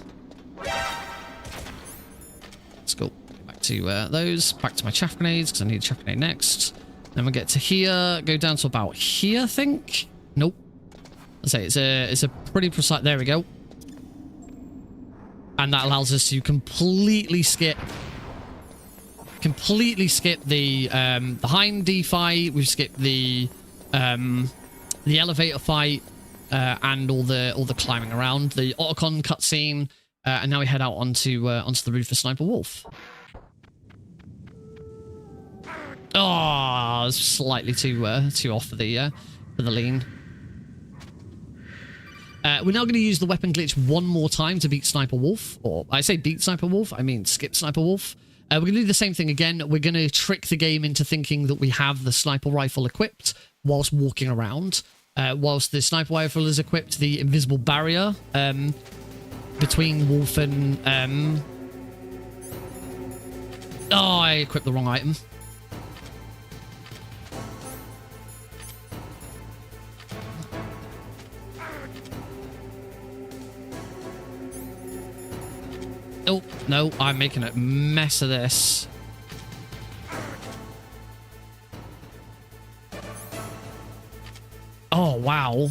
Let's go back to those. Back to my chaff grenades because I need a chaff grenade next. Then we get to here. Go down to about here, I think. Nope. Let's say it's a pretty precise. There we go. And that allows us to completely skip the hind D fight. We've skipped the elevator fight and all the climbing around, the Otacon cutscene, and now we head out onto the roof for Sniper Wolf. Oh, slightly too off for the lean. We're now going to use the weapon glitch one more time to beat Sniper Wolf. Or I say beat Sniper Wolf, I mean skip Sniper Wolf. We're going to do the same thing again. We're going to trick the game into thinking that we have the sniper rifle equipped whilst walking around. Whilst the sniper rifle is equipped, the invisible barrier between Wolf and... Oh, I equipped the wrong item. Oh, no, I'm making a mess of this. Oh, wow.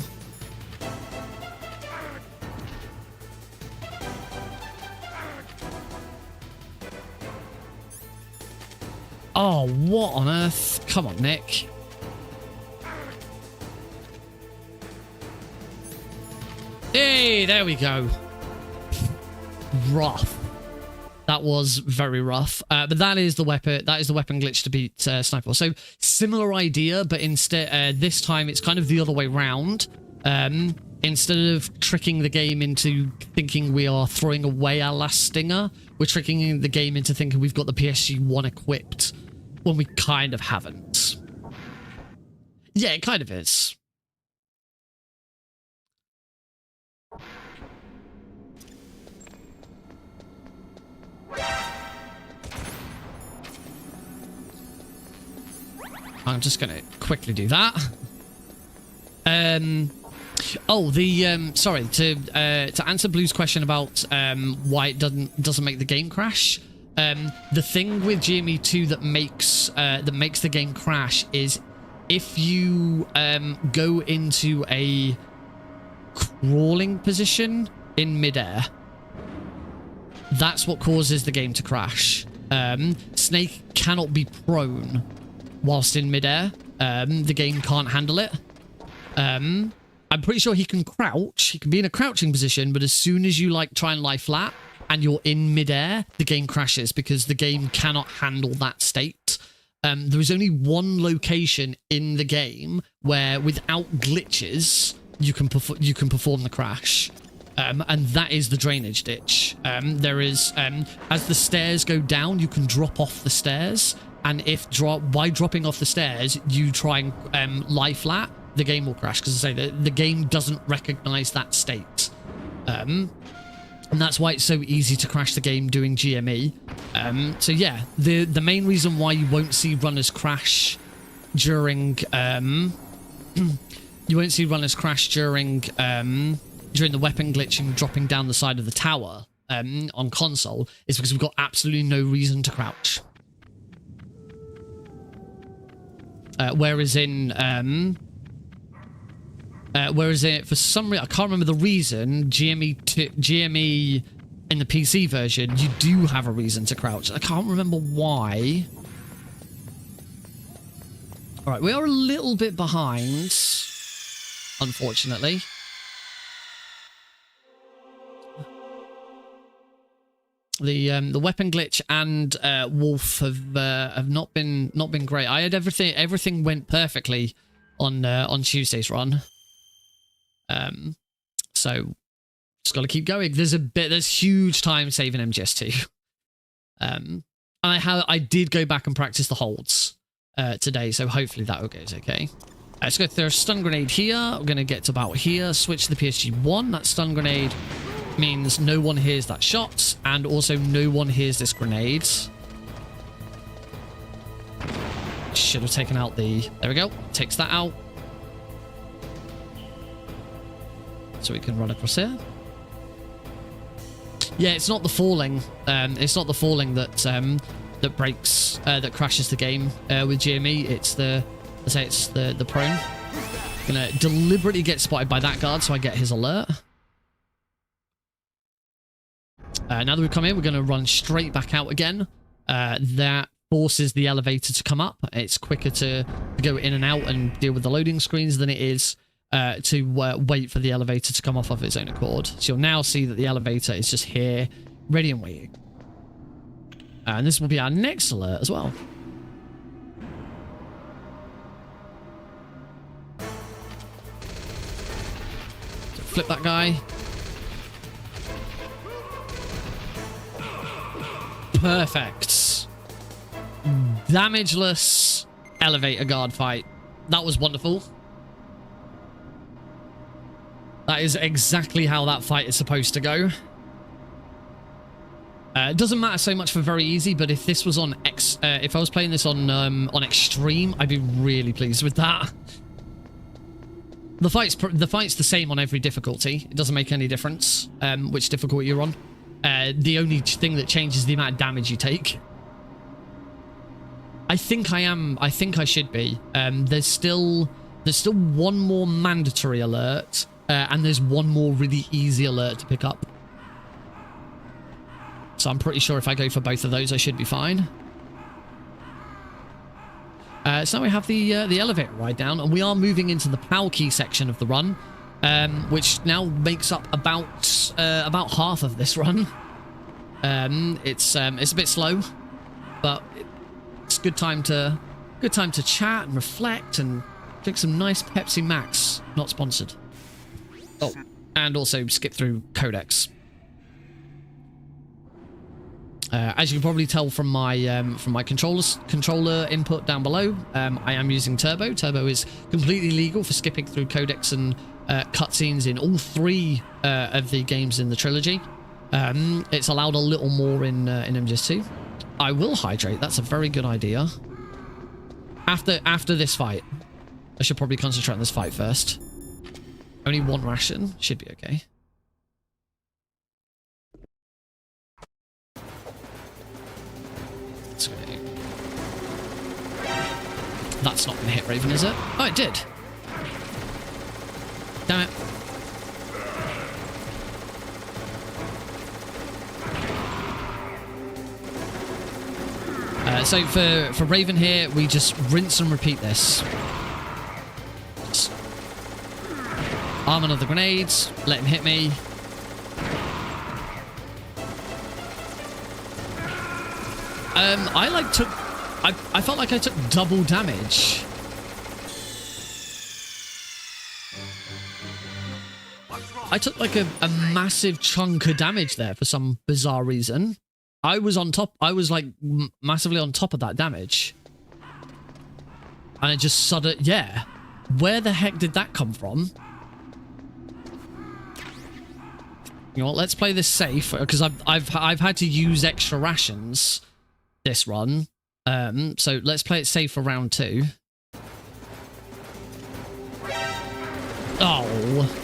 Oh, what on earth? Come on, Nick. Hey, there we go. Rough. That was very rough. But that is the weapon. That is the weapon glitch to beat Sniper. So similar idea, but instead this time it's kind of the other way round. Instead of tricking the game into thinking we are throwing away our last stinger, we're tricking the game into thinking we've got the PSG1 equipped when we kind of haven't. Yeah, it kind of is. I'm just going to quickly do that. Oh, sorry, to answer Blue's question about why it doesn't make the game crash. The thing with GME2 that makes the game crash is if you go into a crawling position in midair. That's what causes the game to crash. Snake cannot be prone whilst in midair. The game can't handle it. I'm pretty sure he can crouch. He can be in a crouching position, but as soon as you like try and lie flat and you're in midair, the game crashes because the game cannot handle that state. There is only one location in the game where, without glitches, you can perform the crash. And that is the drainage ditch. There is, as the stairs go down, you can drop off the stairs. And if by dropping off the stairs, you try and lie flat, the game will crash. Because I say the game doesn't recognize that state. And that's why it's so easy to crash the game doing GME. So yeah, the main reason why you won't see runners crash during you won't see runners crash during the weapon glitching dropping down the side of the tower on console is because we've got absolutely no reason to crouch. Whereas for some reason, I can't remember the reason, GME in the PC version, you do have a reason to crouch. I can't remember why. All right, we are a little bit behind, unfortunately. The weapon glitch and Wolf have not been great. I had everything went perfectly on Tuesday's run. So just got to keep going. There's huge time saving MGS2. I did go back and practice the holds today, so hopefully that goes okay. Let's go through a stun grenade here. I'm going to get to about here. Switch to the PSG1. That stun grenade means no one hears that shot, and also no one hears this grenade. Should have taken out the... There we go. Takes that out. So we can run across here. Yeah, it's not the falling. It's not the falling that that breaks, that crashes the game with GME. It's the prone. Gonna deliberately get spotted by that guard, so I get his alert. Now that we've come in, we're going to run straight back out again. That forces the elevator to come up. It's quicker to go in and out and deal with the loading screens than it is to wait for the elevator to come off of its own accord. So you'll now see that the elevator is just here, ready and waiting. And this will be our next alert as well. So flip that guy. Perfect. Damageless elevator guard fight. That was wonderful. That is exactly how that fight is supposed to go. It doesn't matter so much for very easy, but if this was on if I was playing this on extreme, I'd be really pleased with that. The fight's the same on every difficulty. It doesn't make any difference which difficulty you're on. The only thing that changes is the amount of damage you take. I think I should be. There's still one more mandatory alert, and there's one more really easy alert to pick up. So I'm pretty sure if I go for both of those, I should be fine. So now we have the elevator ride down, and we are moving into the plow key section of the run, which now makes up about half of this run. It's a bit slow, but it's good time to chat and reflect and drink some nice Pepsi Max. Not sponsored. Oh, and also skip through codecs. As you can probably tell from my controller input down below, I am using Turbo. Turbo is completely legal for skipping through codecs and cutscenes in all 3 of the games in the trilogy. It's allowed a little more in MGS2. I will hydrate. That's a very good idea. After this fight, I should probably concentrate on this fight first. Only 1 ration should be okay. That's not going to hit Raven, is it? Oh, it did. Damn it. So for Raven here, we just rinse and repeat this. Just arm another grenades, let him hit me. I felt like I took double damage. I took like a massive chunk of damage there for some bizarre reason. I was on top. I was like massively on top of that damage. And it just suddenly, yeah. Where the heck did that come from? You know what? Let's play this safe because I've had to use extra rations this run. So let's play it safe for round 2. Oh.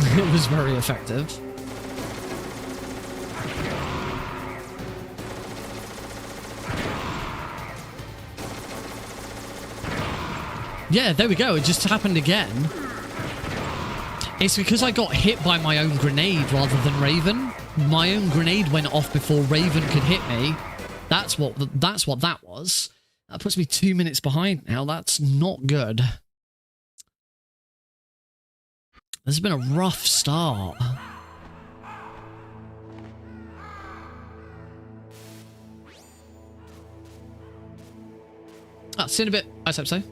It was very effective. Yeah, there we go. It just happened again. It's because I got hit by my own grenade rather than Raven. My own grenade went off before Raven could hit me. That's what that was. That puts me 2 minutes behind now. That's not good. This has been a rough start. See you in a bit. I hope so.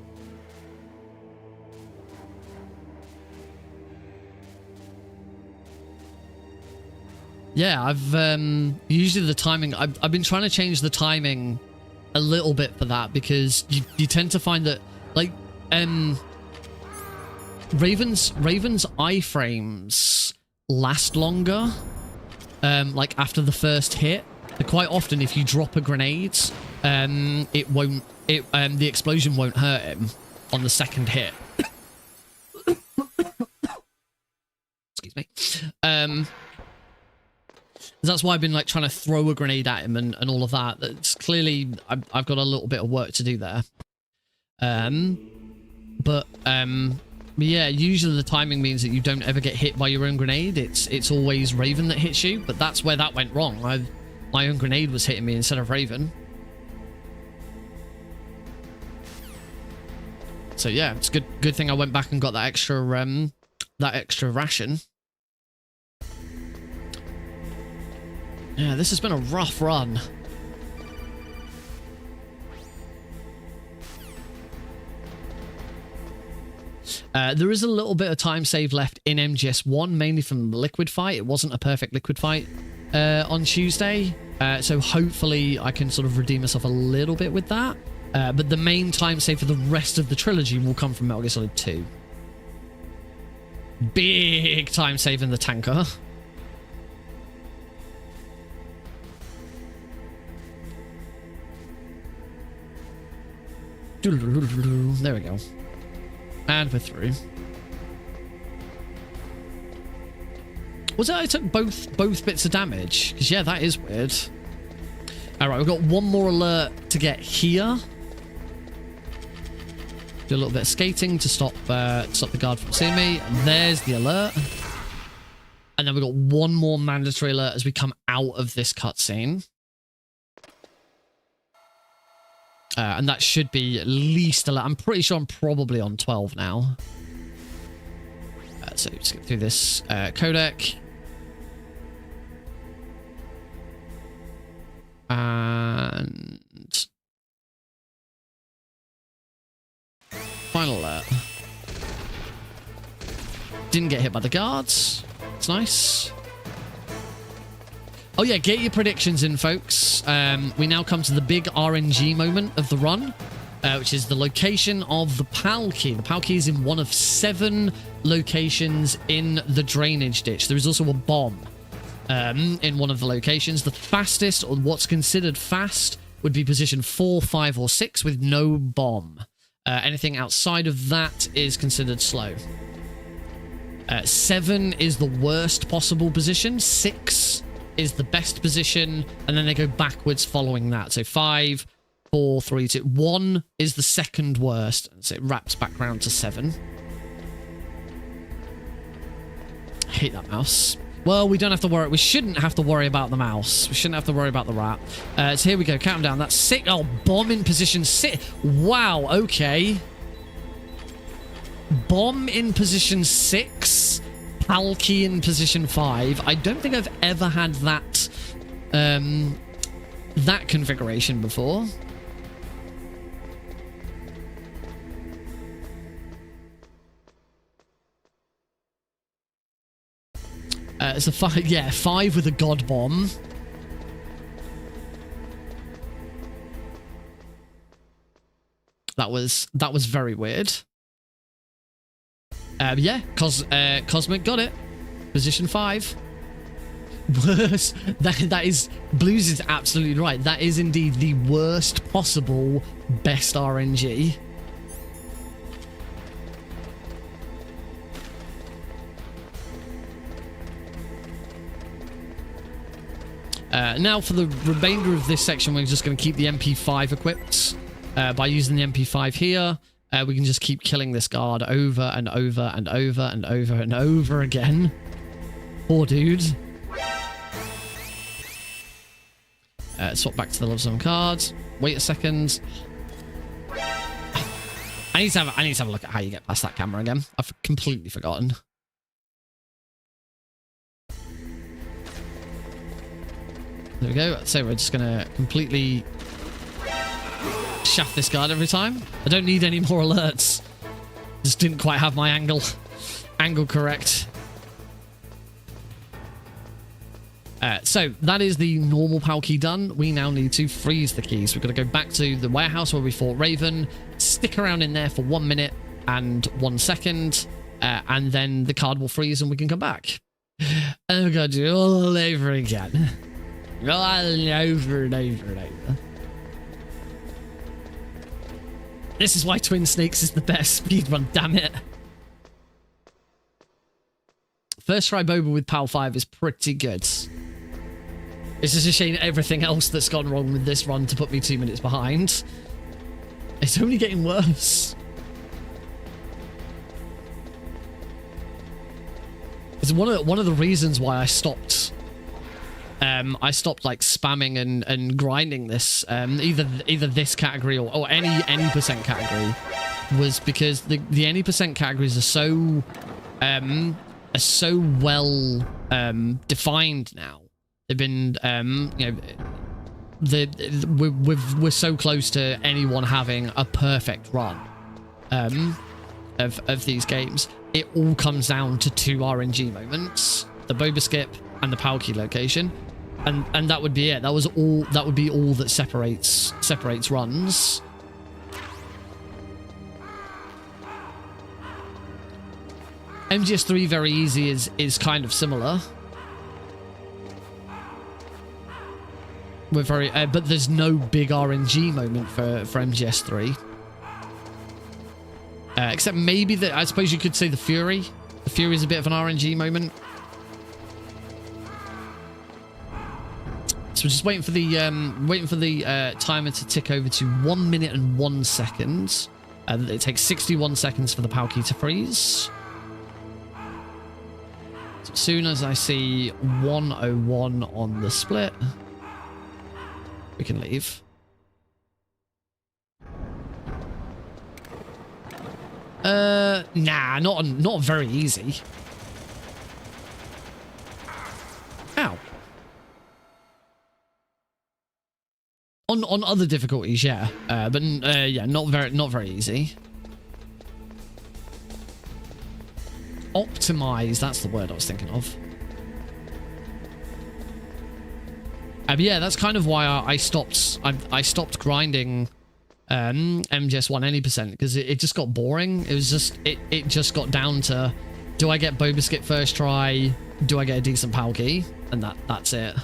Yeah, I've usually the timing. I've been trying to change the timing a little bit for that because you tend to find that like Raven's iframes last longer. Like after the first hit, but quite often if you drop a grenade, the explosion won't hurt him on the second hit. Excuse me. That's why I've been like trying to throw a grenade at him and all of that. That's clearly I've got a little bit of work to do there. But yeah, usually the timing means that you don't ever get hit by your own grenade. It's always Raven that hits you, but that's where that went wrong. My own grenade was hitting me instead of Raven. So yeah, it's good thing I went back and got that extra ration. Yeah, this has been a rough run. There is a little bit of time save left in MGS1, mainly from the liquid fight. It wasn't a perfect liquid fight on Tuesday, so hopefully I can sort of redeem myself a little bit with that. But the main time save for the rest of the trilogy will come from Metal Gear Solid 2. Big time save in the tanker. There we go. And we're through. Was it I took both bits of damage? Because yeah, that is weird. Alright, we've got one more alert to get here. Do a little bit of skating to stop the guard from seeing me. And there's the alert. And then we've got one more mandatory alert as we come out of this cutscene. And that should be at least 11. I'm pretty sure I'm probably on 12 now. So let's get through this codec. And final alert. Didn't get hit by the guards. It's nice. Oh yeah, get your predictions in, folks. We now come to the big RNG moment of the run, which is the location of the PAL key. The PAL key is in one of 7 locations in the drainage ditch. There is also a bomb in one of the locations. The fastest, or what's considered fast, would be position 4, 5, or 6 with no bomb. Anything outside of that is considered slow. 7 is the worst possible position. 6 is the best position, and then they go backwards following that. So 5, 4, 3, 2, 1 is the second worst. So it wraps back round to 7. I hate that mouse. Well, we don't have to worry. We shouldn't have to worry about the mouse. We shouldn't have to worry about the rat. So here we go. Count them down. That's 6. Oh, bomb in position 6. Wow. Okay. Bomb in position 6. PAL key in position 5. I don't think I've ever had that that configuration before. It's a 5. Yeah, 5 with a god bomb. That was very weird. Yeah, Cosmic got it. Position 5. Worst. That is... Blues is absolutely right. That is indeed the worst possible best RNG. Now for the remainder of this section, we're just going to keep the MP5 equipped. By using the MP5 here, we can just keep killing this guard over and over and over and over and over again. Poor dude. Swap back to the Love Zone cards. Wait a second. I need to have a look at how you get past that camera again. I've completely forgotten. There we go. So we're just going to completely shaft this guard every time. I don't need any more alerts. Just didn't quite have my angle correct. So that is the normal PAL key done. We now need to freeze the keys. We've got to go back to the warehouse where we fought Raven, stick around in there for 1 minute and 1 second, and then the card will freeze and we can come back. And we've got to do it all over again. All over and over and over. This is why Twin Snakes is the best speedrun, damn it. First try Boba with PAL 5 is pretty good. It's just a shame everything else that's gone wrong with this run to put me 2 minutes behind. It's only getting worse. It's one of the reasons why I stopped like spamming and grinding this either this category or any percent category, was because the any percent categories are so well defined now. They've been we're so close to anyone having a perfect run of these games. It all comes down to 2 RNG moments: the Boba skip and the PAL key location. And that would be it. That would be all that separates runs. MGS3 very easy is kind of similar. We're very but there's no big RNG moment for MGS3. Except maybe I suppose you could say the Fury. The Fury is a bit of an RNG moment. So we're just waiting for the timer to tick over to 1 minute and 1 second. It takes 61 seconds for the PAL key to freeze. So as soon as I see 101 on the split, we can leave. Nah, not very easy. Ow. On other difficulties, yeah. But yeah, not very easy. Optimize, that's the word I was thinking of. Yeah, that's kind of why I stopped grinding MGS1 any percent, because it just got boring. It was just it just got down to, do I get Boba Skip first try? Do I get a decent PAL key? And that's it.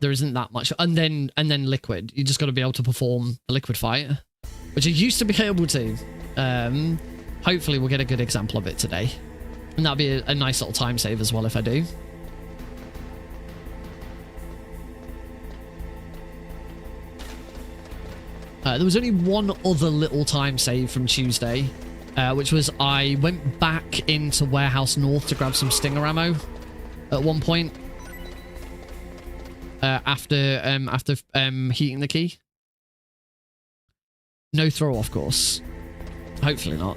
There isn't that much. And then liquid. You just got to be able to perform a liquid fight, which I used to be able to. Hopefully we'll get a good example of it today. And that'll be a nice little time save as well if I do. There was only one other little time save from Tuesday, which was I went back into Warehouse North to grab some Stinger ammo at one point. After heating the key. No throw, of course. Hopefully not.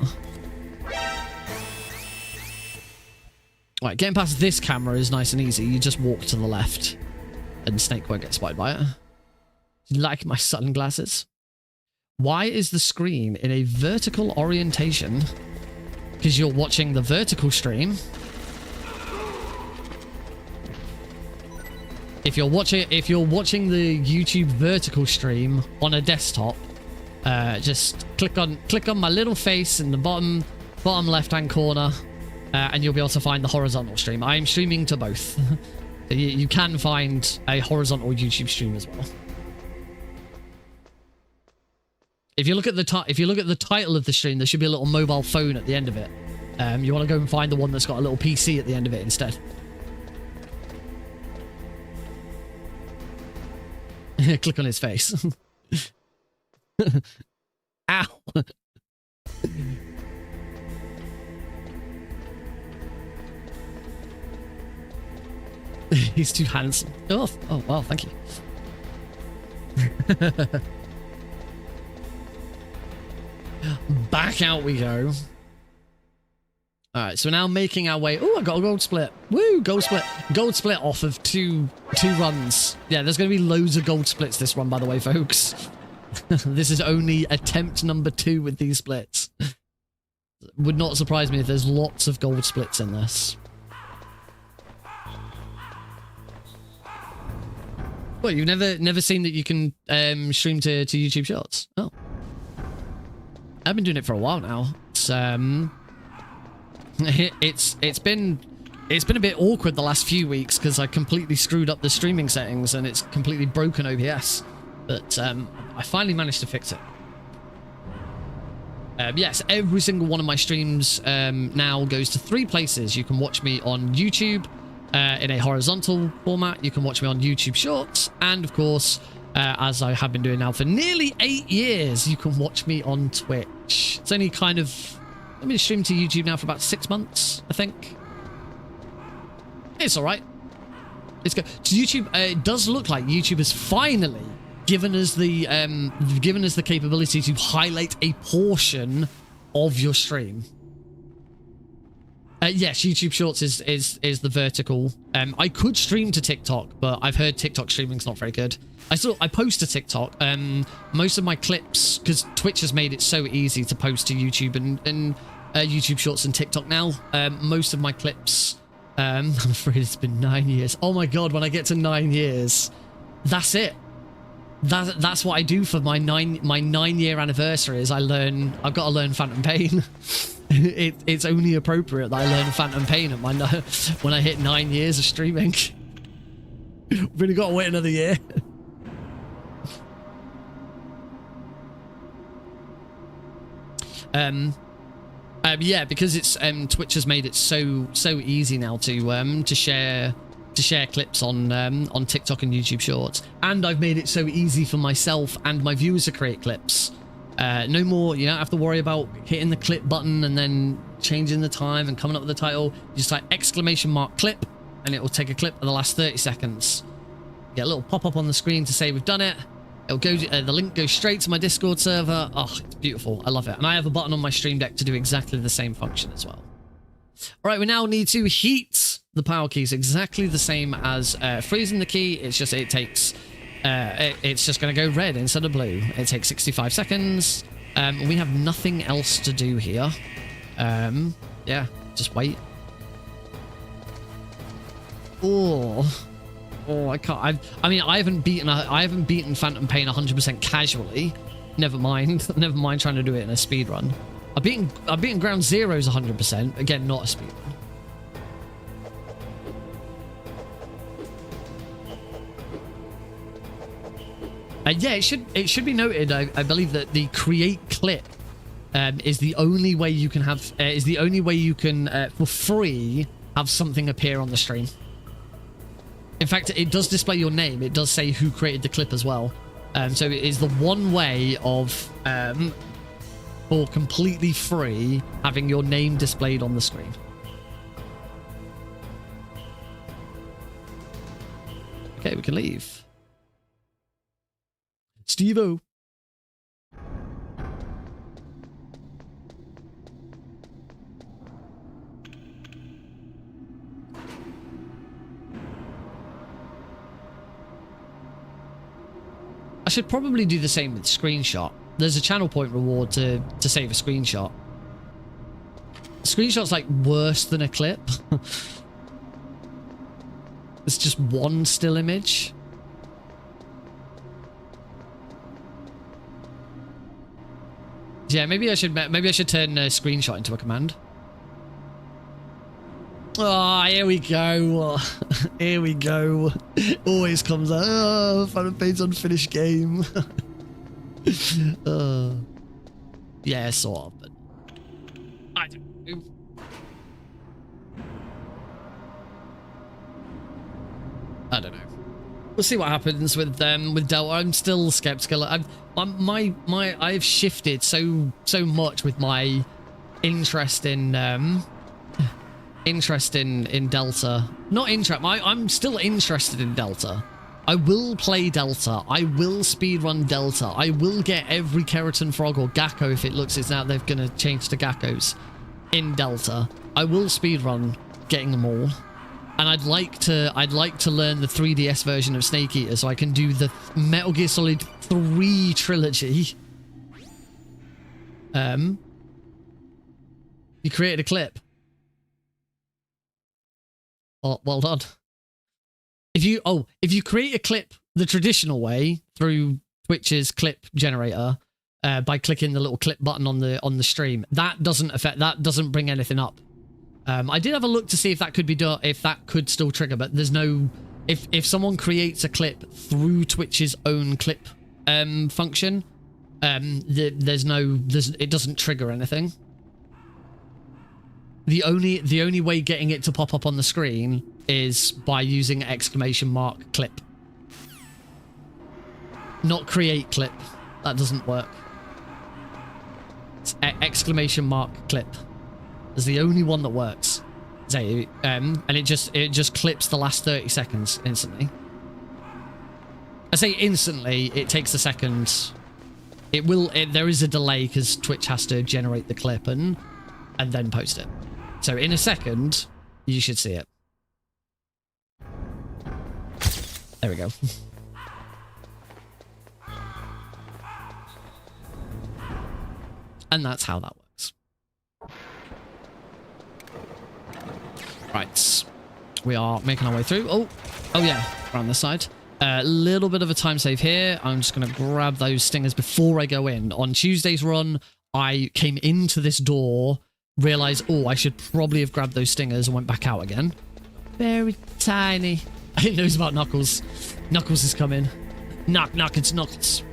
Right, getting past this camera is nice and easy. You just walk to the left and Snake won't get spotted by it. You like my sunglasses? Why is the screen in a vertical orientation? Because you're watching the vertical stream. If you're watching the YouTube vertical stream on a desktop, just click on my little face in the bottom left-hand corner, and you'll be able to find the horizontal stream. I am streaming to both. You can find a horizontal YouTube stream as well. If you look at the title of the stream, there should be a little mobile phone at the end of it. You want to go and find the one that's got a little PC at the end of it instead. Click on his face. Ow. He's too handsome. Oh, well, thank you. Back out we go. All right, so we're now making our way. Oh, I got a gold split. Woo, gold split. Gold split off of two runs. Yeah, there's going to be loads of gold splits this run, by the way, folks. This is only attempt number 2 with these splits. Would not surprise me if there's lots of gold splits in this. What, you've never seen that you can stream to YouTube Shorts? Oh. I've been doing it for a while now. It's been a bit awkward the last few weeks because I completely screwed up the streaming settings and it's completely broken OBS. But I finally managed to fix it. Yes, every single one of my streams now goes to 3 places. You can watch me on YouTube in a horizontal format. You can watch me on YouTube Shorts, and of course, as I have been doing now for nearly 8 years, you can watch me on Twitch. It's only kind of... I've been streaming to YouTube now for about 6 months, I think. It's all right. It's good. YouTube, it does look like YouTube has finally given us the capability to highlight a portion of your stream. Yes, YouTube Shorts is the vertical. I could stream to TikTok, but I've heard TikTok streaming's not very good. I post to TikTok. Most of my clips, because Twitch has made it so easy to post to YouTube and YouTube Shorts and TikTok now. Most of my clips, I'm afraid it's been 9 years. Oh my god, when I get to 9 years, that's it. That's what I do for my 9-year anniversary. Is I've got to learn Phantom Pain. It's only appropriate that I learn Phantom Pain at when I hit 9 years of streaming. We've really got to wait another year. Yeah, because it's Twitch has made it so easy now to share clips on TikTok and YouTube Shorts, and I've made it so easy for myself and my viewers to create clips. No more, you don't have to worry about hitting the clip button and then changing the time and coming up with the title. You just type !clip and it will take a clip of the last 30 seconds. Get a little pop-up on the screen to say we've done it, It'll go. The link goes straight to my Discord server. Oh, it's beautiful. I love it. And I have a button on my Stream Deck to do exactly the same function as well. All right, we now need to heat the power keys exactly the same as freezing the key. It's just it takes. It's just going to go red instead of blue. It takes 65 seconds. We have nothing else to do here. Yeah, just wait. Oh, I can't. I mean, I haven't beaten Phantom Pain 100% casually. Never mind trying to do it in a speed run. I've beaten Ground Zeroes 100%. Again, not a speed run. Yeah, it should be noted. I believe that the create clip is the only way you can have for free have something appear on the stream. In fact, it does display your name. It does say who created the clip as well. So it is the one way of for completely free having your name displayed on the screen. Okay, we can leave. Steve-O. I should probably do the same with screenshot. There's a channel point reward to save a screenshot. A screenshot's like worse than a clip. It's just one still image. Yeah, maybe I should turn a screenshot into a command. Oh, here we go. Here we go. Always comes out. Oh, Phantom Pain's unfinished game. Yeah, sort of, but I don't know. I don't know. We'll see what happens with Delta. I'm still skeptical. I've shifted so much with my interest in Delta. Not interest. I'm still interested in Delta. I will play Delta. I will speedrun Delta. I will get every Keratin Frog or Gakko if it looks as now they're going to change to Gakkos in Delta. I will speedrun getting them all. And I'd like to learn the 3DS version of Snake Eater so I can do the Metal Gear Solid 3 trilogy. You created a clip. Oh, well done. If you create a clip the traditional way through Twitch's clip generator by clicking the little clip button on the stream, that doesn't bring anything up. I did have a look to see if that could be done, if that could still trigger, but there's no. If someone creates a clip through Twitch's own clip function, it doesn't trigger anything. The only way getting it to pop up on the screen is by using ! Clip. Not create clip. That doesn't work. It's ! Clip. Is the only one that works. And it just clips the last 30 seconds instantly. I say instantly, it takes a second. There is a delay because Twitch has to generate the clip and then post it. So in a second, you should see it. There we go. And that's how that works. Right, we are making our way through. Oh yeah, around this side. A little bit of a time save here. I'm just going to grab those stingers before I go in. On Tuesday's run, I came into this door, realized, oh, I should probably have grabbed those stingers and went back out again. Very tiny. I didn't know it was about Knuckles. Knuckles is coming. Knock, it's Knuckles.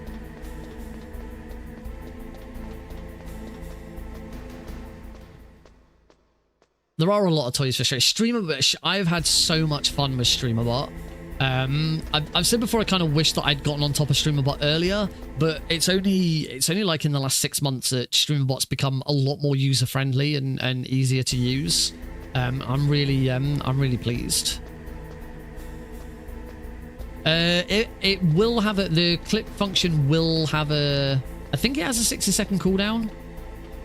There are a lot of toys for StreamerBot. I've had so much fun with StreamerBot. I've said before I kind of wish that I'd gotten on top of StreamerBot earlier, but it's only like in the last 6 months that StreamerBot's become a lot more user friendly and easier to use. I'm really pleased. It will have the clip function will have I think it has a 60-second cooldown.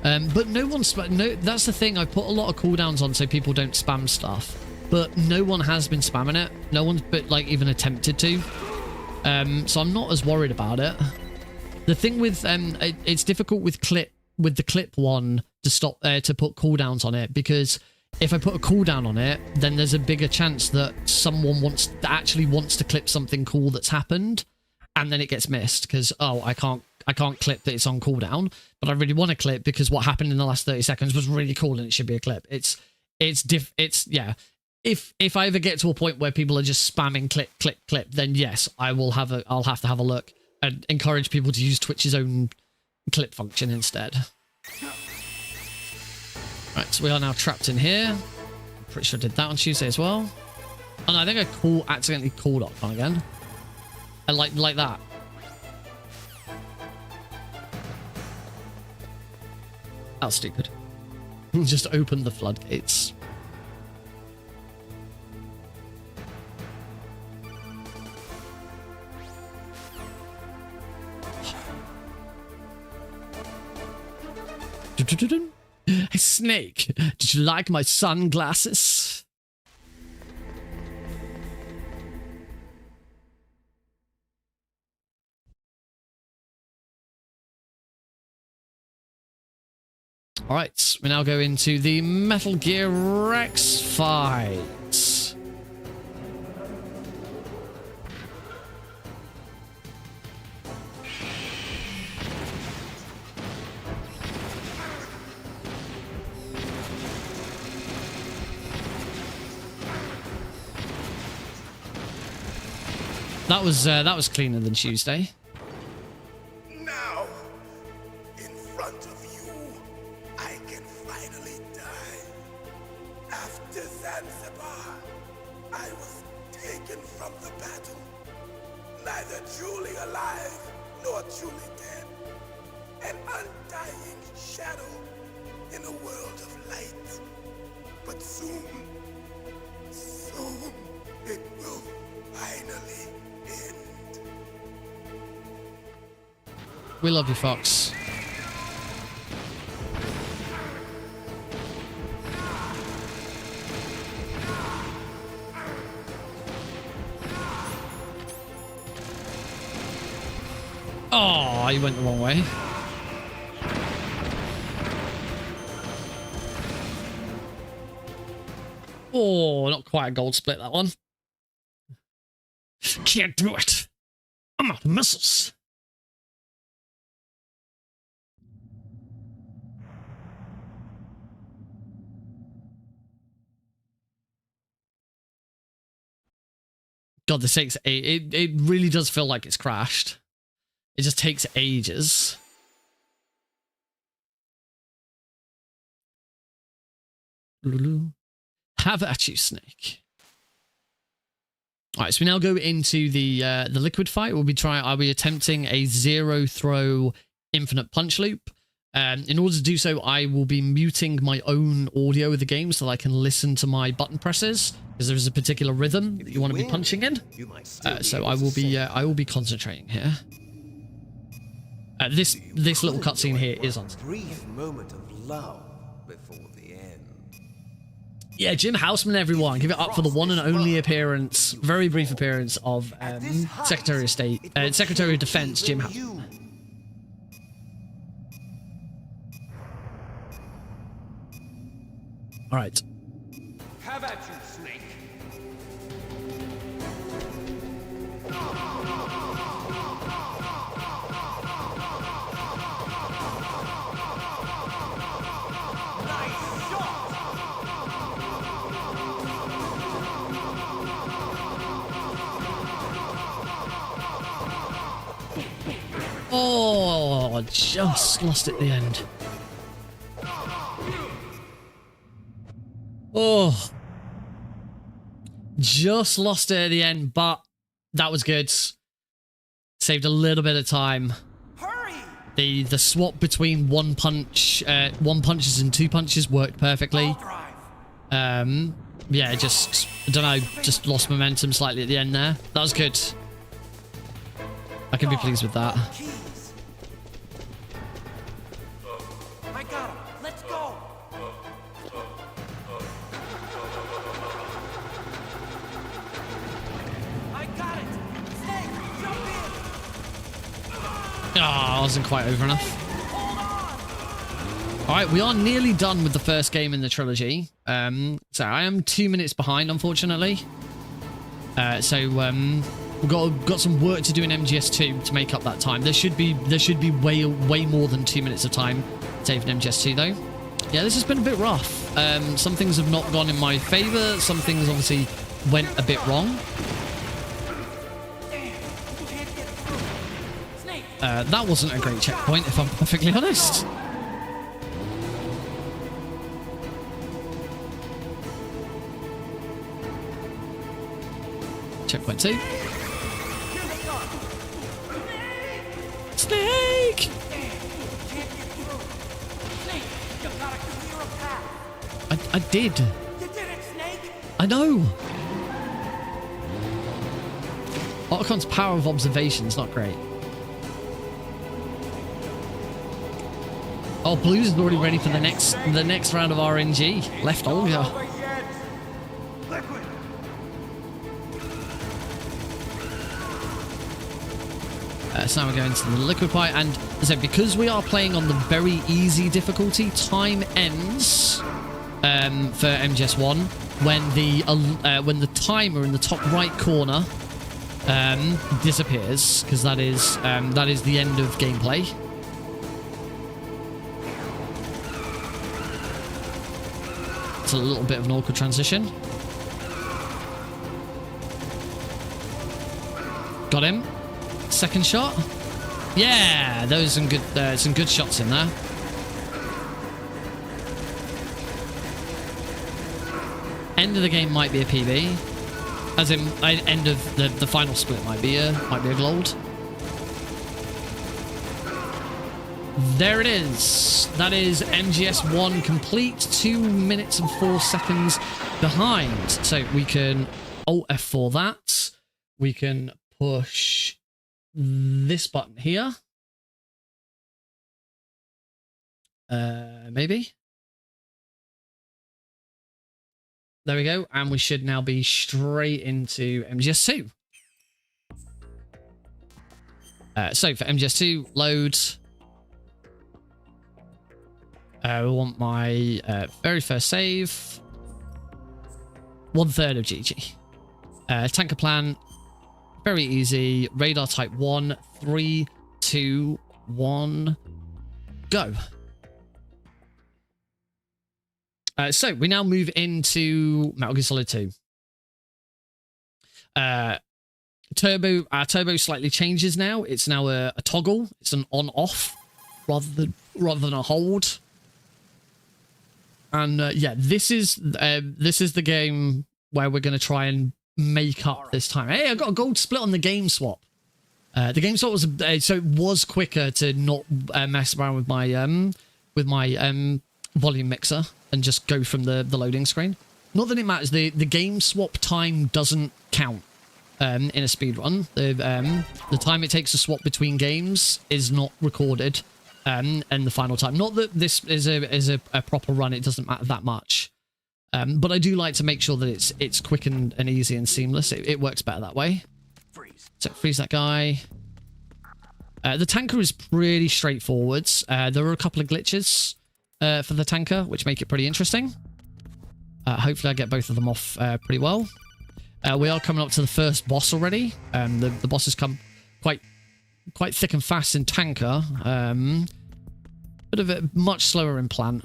But no one's that's the thing. I put a lot of cooldowns on so people don't spam stuff, but no one has been spamming it. No one's even attempted to. So I'm not as worried about it. The thing with it's difficult with the clip one to stop to put cooldowns on it, because if I put a cooldown on it, then there's a bigger chance that someone actually wants to clip something cool that's happened, and then it gets missed because, oh, I can't clip that it's on cooldown, but I really want to clip because what happened in the last 30 seconds was really cool and it should be a clip. Yeah. If I ever get to a point where people are just spamming clip, then yes, I'll have to have a look and encourage people to use Twitch's own clip function instead. Right, so we are now trapped in here. I'm pretty sure I did that on Tuesday as well. Oh no, I think I accidentally called up on again. I like that. That was stupid. Just open the floodgates. Hey, Snake, did you like my sunglasses? All right, we now go into the Metal Gear Rex fight. That was cleaner than Tuesday. Now, in front of you, I can finally die. After Zanzibar, I was taken from the battle, neither truly alive nor truly dead. An undying shadow in a world of light. But soon it will finally end. We love you, Fox. Oh, you went the wrong way. Oh, not quite a gold split, that one. Can't do it. I'm out of missiles. God, this takes it really does feel like it's crashed. It just takes ages. Have at you, Snake. All right, so we now go into the liquid fight. I'll be attempting a 0-throw infinite punch loop. In order to do so, I will be muting my own audio of the game so that I can listen to my button presses, because there is a particular rhythm that you want to be punching in. So I will be concentrating here. This little cutscene here is on. Brief moment of love before the end. Yeah, Jim Houseman, everyone. Give it up for the one and only appearance, very brief appearance of Secretary of State, Secretary of Defense, Jim Houseman. All right. Have at you, Snake. Oh, just lost it at the end. Oh, just lost it at the end, but that was good. Saved a little bit of time. Hurry! The swap between one punches and two punches worked perfectly. Yeah, just I don't know, just lost momentum slightly at the end there. That was good. I can be pleased with that. Keys. I got him. Let's go. I got it. Snake, jump in. I wasn't quite over enough. All right, we are nearly done with the first game in the trilogy. So I am 2 minutes behind, unfortunately. We've got some work to do in MGS2 to make up that time. There should be way more than 2 minutes of time saved in MGS2 though. Yeah, this has been a bit rough. Some things have not gone in my favor. Some things obviously went a bit wrong. That wasn't a great checkpoint, if I'm perfectly honest. Checkpoint 2. Snake! I did. You did it, Snake. I know. Ottocon's power of observation is not great. Oh, Blues is already ready for the next round of RNG. Left Olga. Liquid. So now we're going to the liquid pie, and so because we are playing on the very easy difficulty, time ends for MGS1 when the timer in the top right corner disappears, because that is the end of gameplay. It's a little bit of an awkward transition. Got him. Second shot. Yeah, those are some good shots in there. End of the game might be a PB, as in end of the final split might be a gold. There it is. That is MGS1 complete. 2 minutes and 4 seconds behind. So we can Alt F4 that. We can push this button here. Maybe. There we go. And we should now be straight into MGS2. So for MGS2, load. We want my very first save. 1/3 of GG. Tanker plan. Very easy. Radar type 1. 3, 2, 1. Go. So we now move into Metal Gear Solid 2. Our turbo slightly changes now. It's now a toggle. It's an on-off rather than a hold. And yeah, this is the game where we're going to try and make up this time. Hey, I got a gold split on the game swap. The game swap was so it was quicker to not mess around with my volume mixer and just go from the loading screen. Not that it matters. The game swap time doesn't count in a speedrun. The time it takes to swap between games is not recorded. And the final time. Not that this is a proper run. It doesn't matter that much. But I do like to make sure that it's quick and easy and seamless. It works better that way. Freeze. So freeze that guy. The tanker is pretty straightforward. There are a couple of glitches for the tanker, which make it pretty interesting. Hopefully I get both of them off pretty well. We are coming up to the first boss already. The bosses come quite thick and fast in tanker. Bit of a much slower in plant.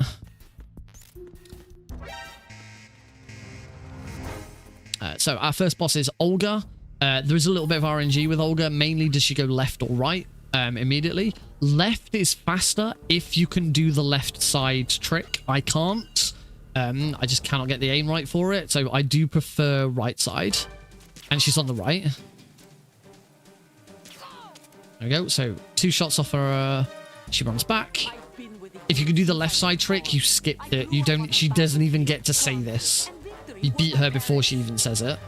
So our first boss is Olga. There is a little bit of RNG with Olga. Mainly does she go left or right immediately. Left is faster if you can do the left side trick. I can't. I just cannot get the aim right for it. So I do prefer right side. And she's on the right. There we go. So 2 shots off her. She runs back. If you can do the left side trick, you skip it. You don't. She doesn't even get to say this. You beat her before she even says it.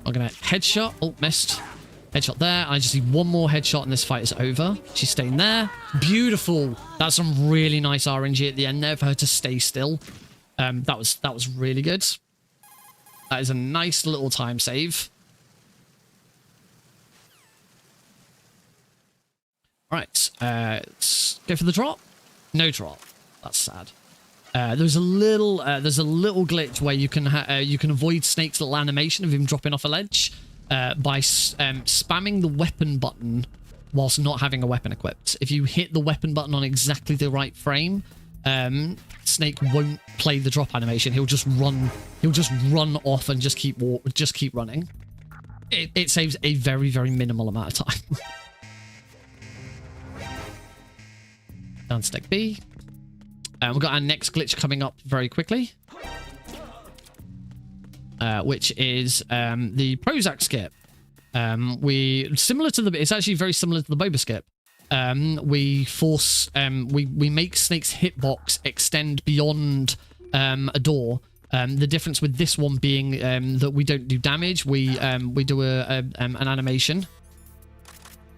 I'm gonna headshot. Oh, missed. Headshot there. I just need one more headshot and this fight is over. She's staying there. Beautiful. That's some really nice RNG at the end there for her to stay still. That was really good. That is a nice little time save. All right, let's go for the drop. No drop. That's sad. There's a little glitch where you can avoid Snake's little animation of him dropping off a ledge by spamming the weapon button whilst not having a weapon equipped. If you hit the weapon button on exactly the right frame, Snake won't play the drop animation. He'll just run off and just keep running. It saves a very, very minimal amount of time. Down stick B. We've got our next glitch coming up very quickly, which is the Prozac skip. It's actually very similar to the Boba skip. We make Snake's hitbox extend beyond a door. The difference with this one being that we don't do damage. We do an animation.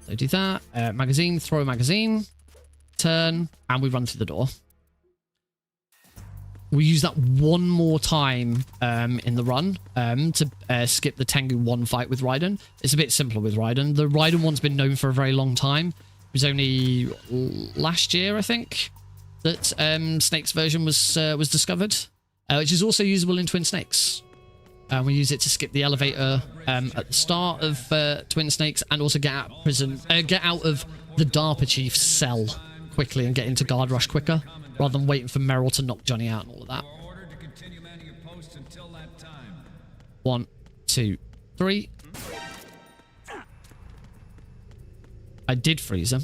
So do that. Magazine, throw a magazine, turn, and we run through the door. We use that one more time in the run to skip the Tengu 1 fight with Raiden. It's a bit simpler with Raiden. The Raiden one's been known for a very long time. It was only last year, I think, that Snake's version was discovered, which is also usable in Twin Snakes. We use it to skip the elevator at the start of Twin Snakes and also get out of prison, get out of the DARPA chief's cell quickly and get into Guard Rush quicker, rather than waiting for Meryl to knock Johnny out and all of that. 1, 2, 3. I did freeze him.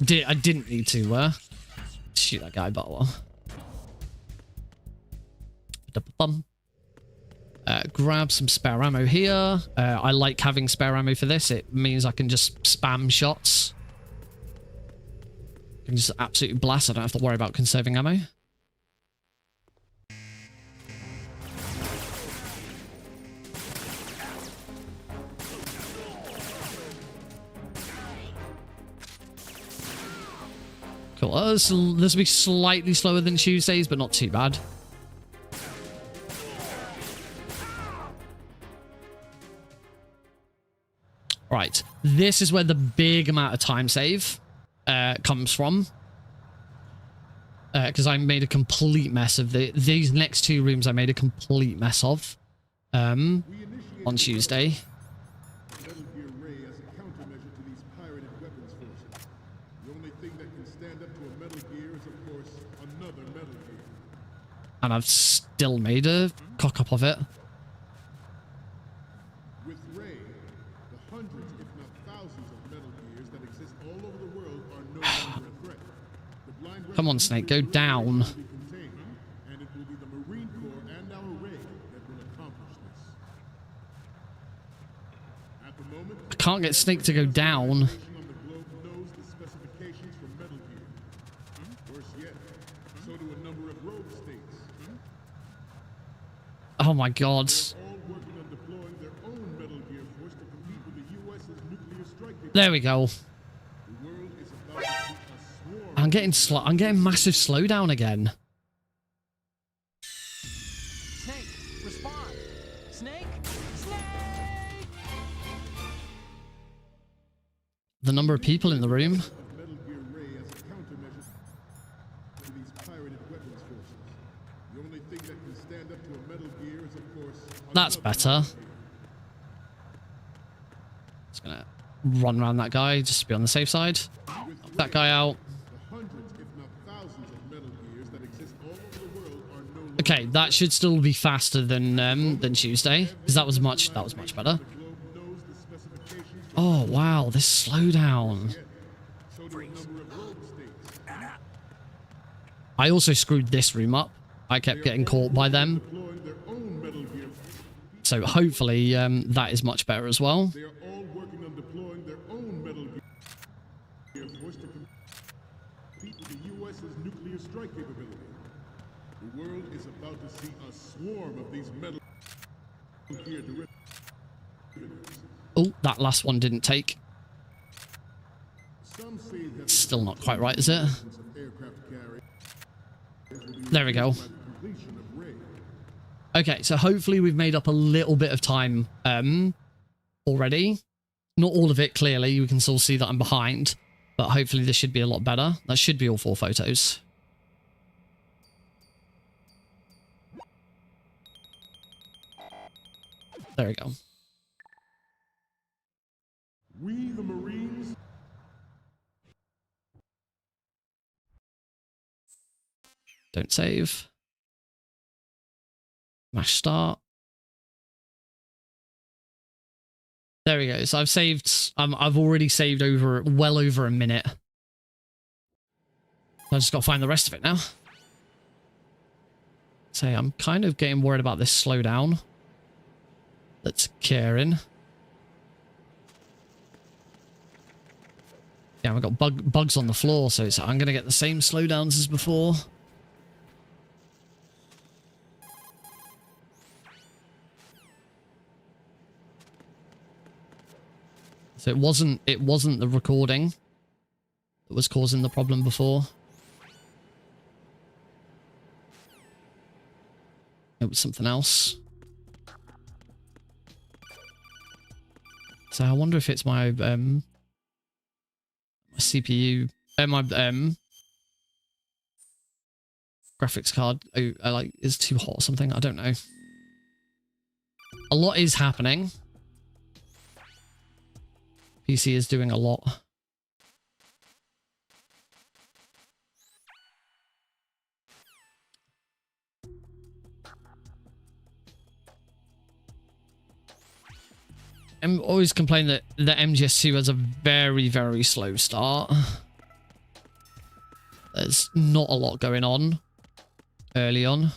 I didn't need to shoot that guy, but well. Grab some spare ammo here. I like having spare ammo for this. It means I can just spam shots. I can just absolutely blast. I don't have to worry about conserving ammo. Cool. This will be slightly slower than Tuesdays, but not too bad. Right, this is where the big amount of time save comes from. Because I made a complete mess of these next 2 rooms. I made a complete mess of on Tuesday. And I've still made a cock up of it. Come on, Snake, go down. I can't get Snake to go down. Oh my god. There we go. I'm getting massive slowdown again. Snake, respond. Snake, Snake. The number of people in the room. That's better. Just gonna run around that guy just to be on the safe side. Knock that guy out. Okay, that should still be faster than Tuesday, because that was much better. Oh wow, this slowdown. I also screwed this room up. I kept getting caught by them. So hopefully that is much better as well. Oh, that last one didn't take. Still not quite right, is it? There we go. Okay, so hopefully we've made up a little bit of time already. Not all of it, clearly. You can still see that I'm behind. But hopefully this should be a lot better. That should be all 4 photos. There we go. We the Marines. Don't save. Mash start. There we go. So I've saved. I've already saved well over a minute. I just got to find the rest of it now. So I'm kind of getting worried about this slowdown that's occurring. Yeah, we've got bugs on the floor, so I'm going to get the same slowdowns as before. So it wasn't the recording that was causing the problem before. It was something else. So I wonder if it's my CPU, my graphics card is too hot or something. I don't know. A lot is happening. PC is doing a lot. I'm always complaining that the MGS2 has a very, very slow start. There's not a lot going on early on.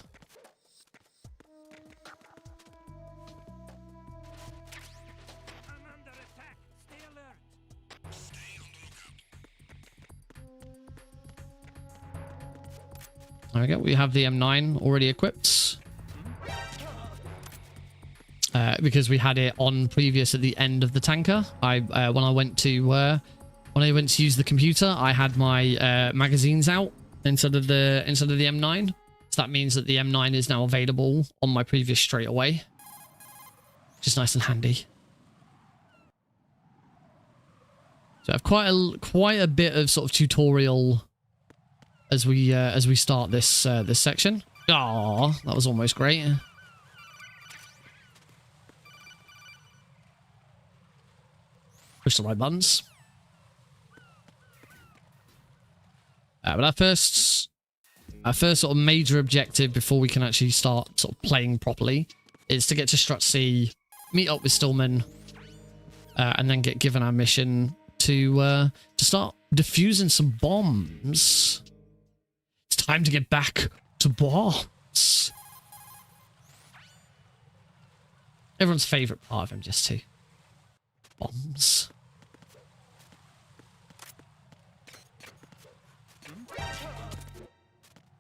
There we go. We have the M9 already equipped. Because we had it on previous at the end of the tanker. When I went to use the computer, I had my magazines out instead of the M9. So that means that the M9 is now available on my previous straight away, which is nice and handy. So I have quite a bit of sort of tutorial as we start this section. Ah, that was almost great. Push the right buttons. But our first sort of major objective before we can actually start sort of playing properly is to get to Strut C, meet up with Stillman, and then get given our mission to start defusing some bombs. It's time to get back to bombs. Everyone's favorite part of MGS2. Bombs.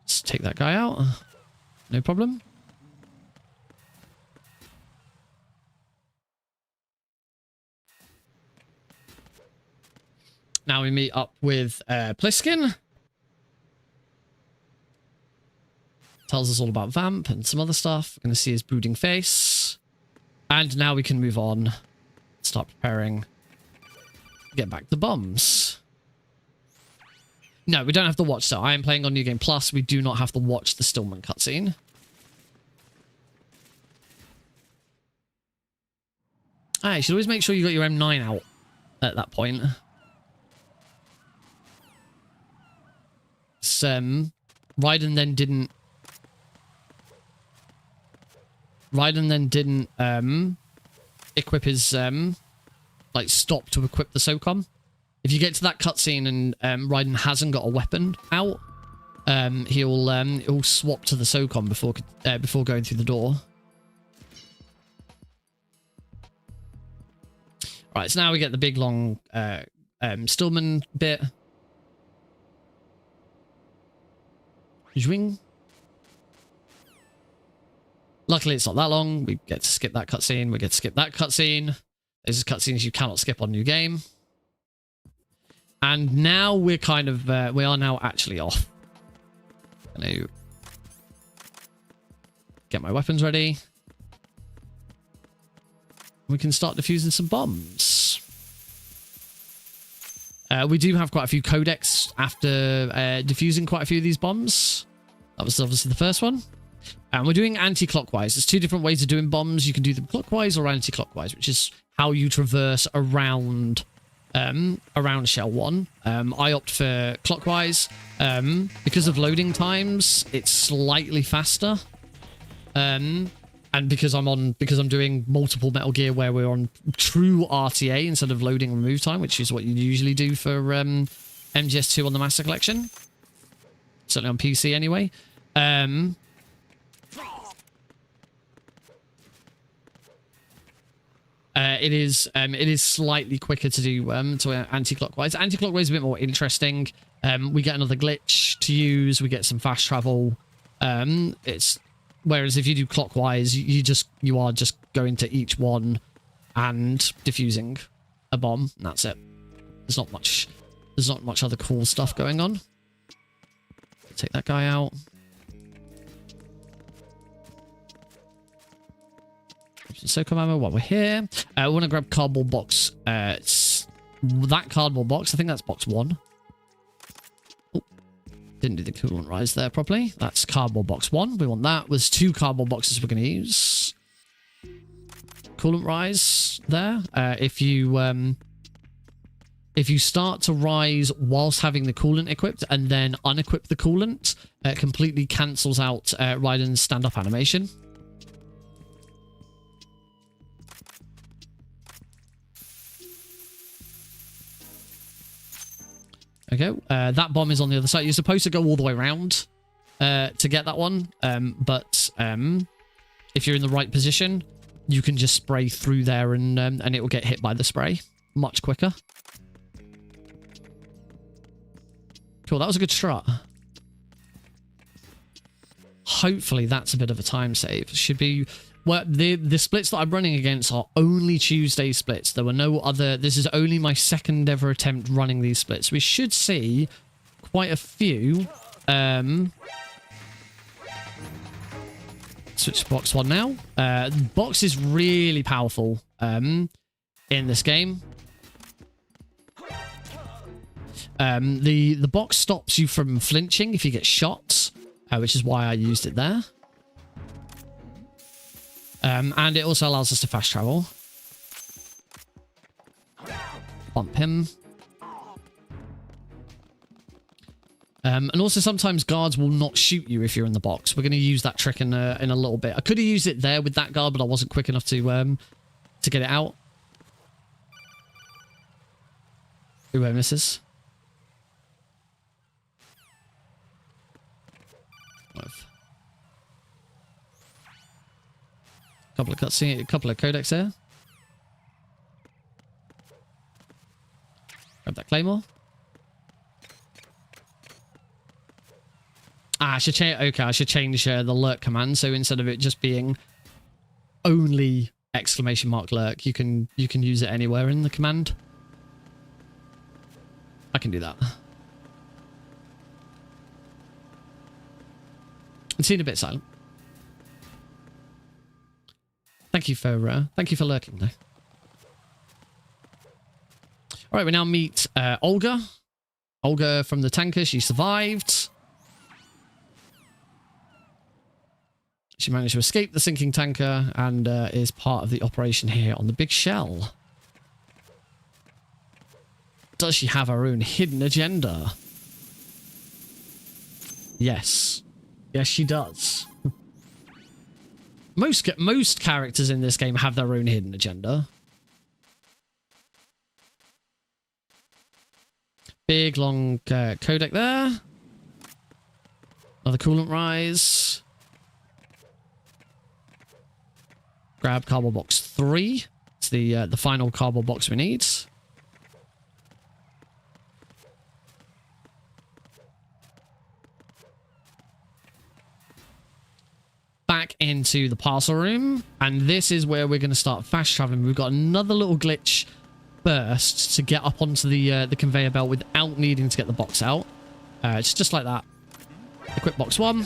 Let's take that guy out. No problem. Now we meet up with Pliskin. Tells us all about Vamp and some other stuff. We're going to see his brooding face. And now we can move on. Start preparing. Get back to bombs. No, we don't have to watch that. I am playing on New Game Plus. We do not have to watch the Stillman cutscene. You should always make sure you got your M9 out at that point. Raiden then didn't equip his like stop to equip the SOCOM. If you get to that cutscene and Raiden hasn't got a weapon out, he'll swap to the SOCOM before going through the door. Right, so now we get the big long Stillman bit. Zwing. Luckily, it's not that long. We get to skip that cutscene. We get to skip that cutscene. Those are cutscenes you cannot skip on New Game. And now we're kind of, we are now actually off. I'm going to get my weapons ready. We can start defusing some bombs. We do have quite a few codecs after defusing quite a few of these bombs. That was obviously the first one. And we're doing anti-clockwise. There's two different ways of doing bombs. You can do them clockwise or anti-clockwise, which is how you traverse around Shell 1. I opt for clockwise. Because of loading times, it's slightly faster. And because I'm doing multiple Metal Gear where we're on true RTA instead of loading and remove time, which is what you usually do for MGS2 on the Master Collection. Certainly on PC anyway. It is slightly quicker to do anti-clockwise. Anti-clockwise is a bit more interesting. We get another glitch to use. We get some fast travel. Whereas if you do clockwise, you are just going to each one and defusing a bomb. And that's it. There's not much other cool stuff going on. Take that guy out. SOCOM ammo while we're here. I want to grab cardboard box. That cardboard box. I think that's box 1. Oh, didn't do the coolant rise there properly. That's cardboard box 1. We want that. There's 2 cardboard boxes we're going to use. Coolant rise there. If you start to rise whilst having the coolant equipped and then unequip the coolant, it completely cancels out Raiden's stand-up animation. Okay, that bomb is on the other side. You're supposed to go all the way around to get that one, but if you're in the right position, you can just spray through there and it will get hit by the spray much quicker. Cool, that was a good strut. Hopefully that's a bit of a time save. Should be... Well, the splits that I'm running against are only Tuesday splits. There were no other... This is only my second ever attempt running these splits. We should see quite a few. Switch to box 1 now. Box is really powerful in this game. The box stops you from flinching if you get shot, which is why I used it there. And it also allows us to fast travel. Bump him. And also sometimes guards will not shoot you if you're in the box. We're going to use that trick in a little bit. I could have used it there with that guard, but I wasn't quick enough to get it out. Ooh, misses. Couple of cutscenes, a couple of codecs here. Grab that claymore. I should change. Okay, I should change the lurk command. So instead of it just being only !lurk, you can use it anywhere in the command. I can do that. It's seen a bit silent. Thank you for lurking though. All right, we now meet Olga. Olga from the tanker. She survived. She managed to escape the sinking tanker and is part of the operation here on the big shell. Does she have her own hidden agenda? Yes. Yes, she does. Most characters in this game have their own hidden agenda. Big, long codec there. Another coolant rise. Grab cardboard box 3. It's the final cardboard box we need. Back in into the parcel room, and this is where we're going to start fast traveling. We've got another little glitch first to get up onto the conveyor belt without needing to get the box out. It's just like that. Equip box 1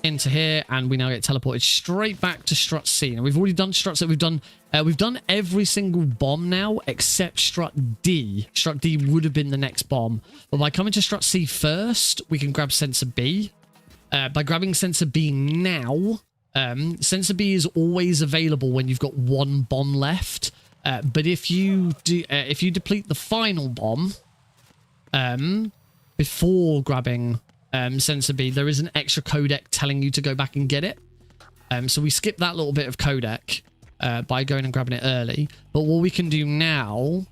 into here, and we now get teleported straight back to strut C. Now we've already done strut C. We've done every single bomb now except strut D. Strut D would have been the next bomb, but by coming to strut C first, we can grab sensor B. By grabbing sensor B now, sensor B is always available when you've got one bomb left. But if you deplete the final bomb before grabbing sensor B, there is an extra codec telling you to go back and get it. So we skip that little bit of codec by going and grabbing it early. But what we can do now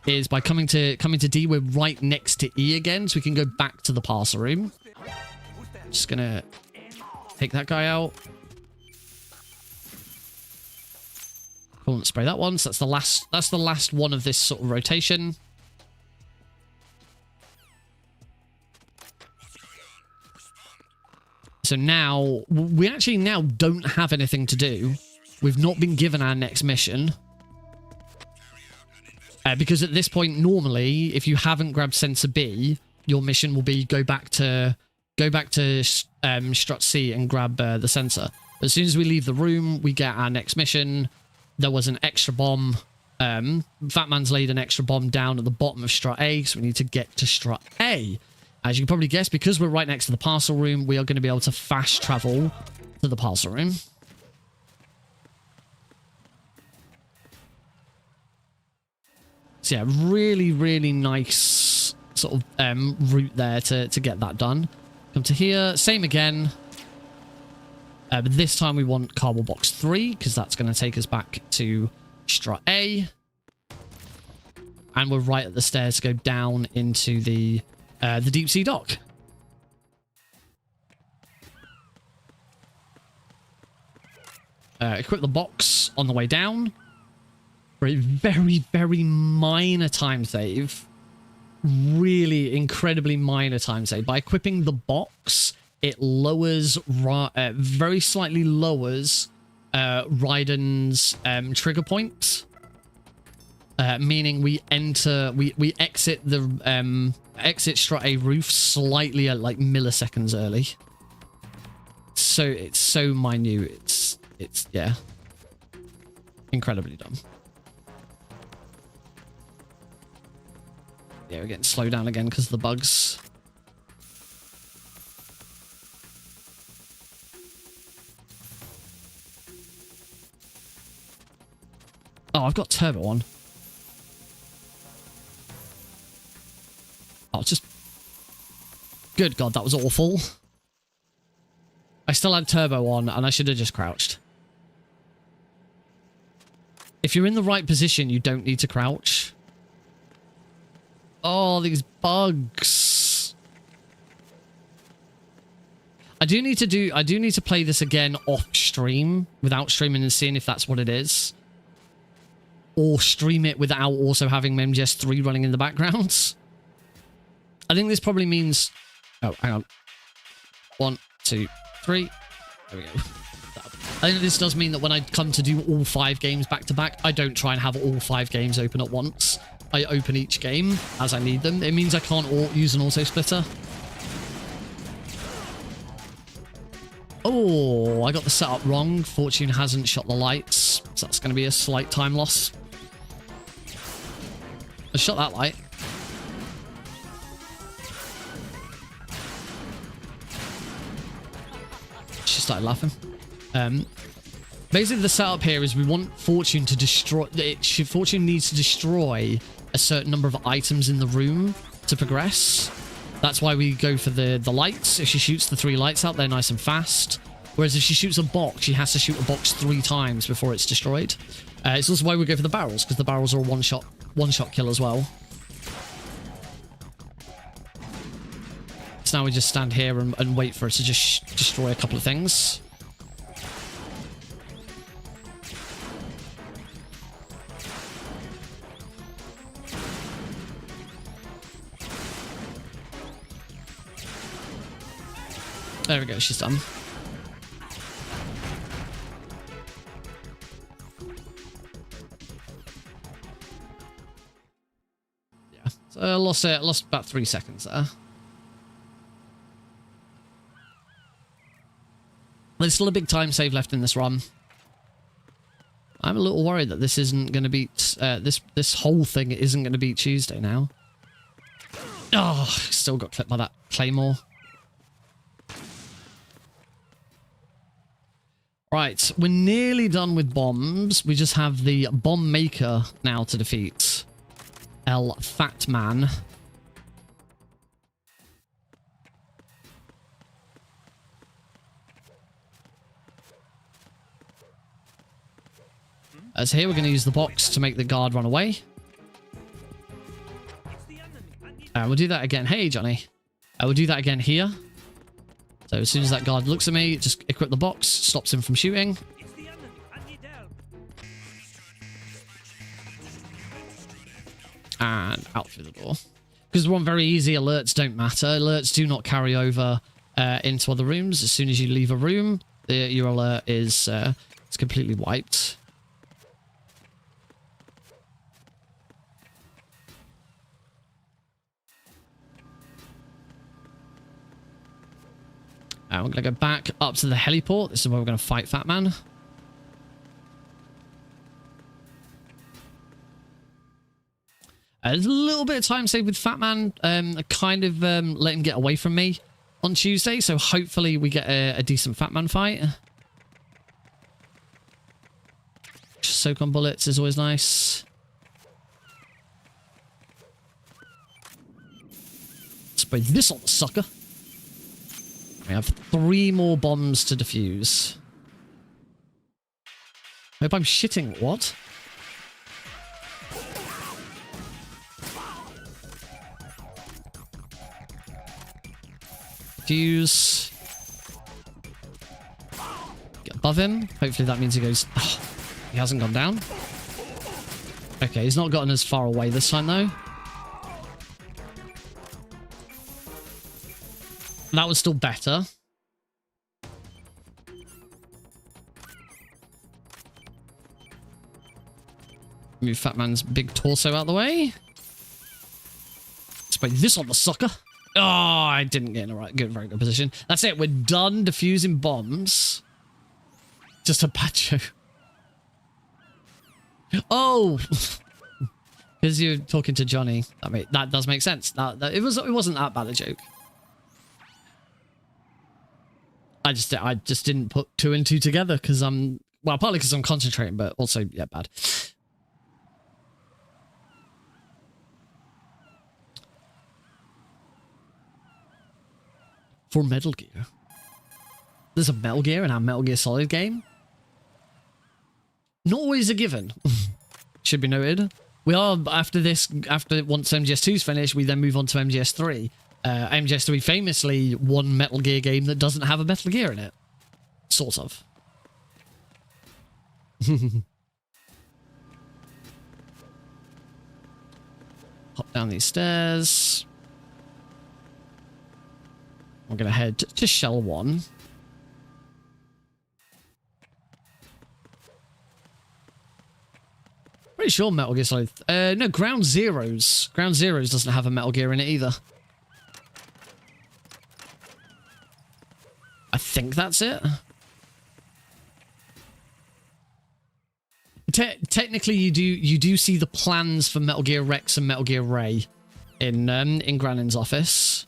is by coming to D, we're right next to E again, so we can go back to the parcel room. Just gonna take that guy out. Cool, and spray that one. So that's the last one of this sort of rotation. So now we actually now don't have anything to do. We've not been given our next mission. Because at this point, normally, if you haven't grabbed sensor B, your mission will be go back to strut C and grab the sensor. But as soon as we leave the room, we get our next mission. There was an extra bomb. Fat Man's laid an extra bomb down at the bottom of strut A, so we need to get to strut A. As you can probably guess, because we're right next to the parcel room, we are going to be able to fast travel to the parcel room. So yeah, really, really nice sort of route there to get that done. Come to here, same again. But this time we want cardboard box 3, because that's going to take us back to strut A. And we're right at the stairs to go down into the deep sea dock. Equip the box on the way down. For a very, very minor time save. Really incredibly minor time save. By equipping the box, it lowers, very slightly lowers Raiden's trigger point. Meaning we exit the exit strut A roof slightly at like milliseconds early. So it's so minute. It's yeah, incredibly dumb. Yeah, we're getting slowed down again because of the bugs. Oh, I've got turbo on. Oh, just... Good God, that was awful. I still had turbo on, and I should have just crouched. If you're in the right position, you don't need to crouch. Oh, these bugs. I do need to play this again off stream, without streaming and seeing if that's what it is. Or stream it without also having MGS3 running in the background. I think this probably means... Oh, hang on. 1, 2, 3. There we go. I think this does mean that when I come to do all 5 games back to back, I don't try and have all 5 games open at once. I open each game as I need them. It means I can't use an auto splitter. Oh, I got the setup wrong. Fortune hasn't shot the lights, so that's going to be a slight time loss. I shot that light. She started laughing. Basically, the setup here is we want Fortune to destroy... Fortune needs to destroy a certain number of items in the room to progress. That's why we go for the lights. If she shoots the 3 lights out, they're nice and fast. Whereas if she shoots a box, she has to shoot a box 3 times before it's destroyed. It's also why we go for the barrels, because the barrels are a one-shot kill as well. So now we just stand here and wait for it to just destroy a couple of things. There we go, she's done. So I lost about 3 seconds there. There's still a big time save left in this run. I'm a little worried that this isn't going to beat... this whole thing isn't going to beat Tuesday now. Oh, still got clipped by that claymore. Right, we're nearly done with bombs. We just have the bomb maker now to defeat. El Fat Man. As here, we're going to use the box to make the guard run away. We'll do that again. Hey, Johnny. We'll do that again here. So as soon as that guard looks at me, just equip the box, stops him from shooting. And out through the door. Because we're on very easy, alerts don't matter. Alerts do not carry over into other rooms. As soon as you leave a room, your alert is it's completely wiped. We're going to go back up to the heliport. This is where we're going to fight Fat Man. There's a little bit of time saved with Fat Man. I kind of let him get away from me on Tuesday, so hopefully we get a decent Fat Man fight. Soak on bullets is always nice. Spray this on the sucker. We have 3 more bombs to defuse. Hope I'm shitting. What? Defuse. Get above him. Hopefully that means he goes... Oh, he hasn't gone down. Okay, he's not gotten as far away this time though. That was still better. Move Fat Man's big torso out of the way. Spray this on the sucker. Oh, I didn't get in a very good position. That's it. We're done defusing bombs. Just a bad joke. Oh, because you're talking to Johnny. I mean, that does make sense. It wasn't that bad a joke. I just didn't put 2 and 2 together because I'm... Well, partly because I'm concentrating, but also, yeah, bad. For Metal Gear. There's a Metal Gear in our Metal Gear Solid game. Not always a given. Should be noted. We are, once MGS2 is finished, we then move on to MGS3. MGS3 famously one Metal Gear game that doesn't have a Metal Gear in it. Sort of. Hop down these stairs. I'm going to head to Shell 1. Pretty sure Metal Gear Solid... no, Ground Zeroes. Ground Zeroes doesn't have a Metal Gear in it either. I think that's it. Technically, you do see the plans for Metal Gear Rex and Metal Gear Ray in Granin's office,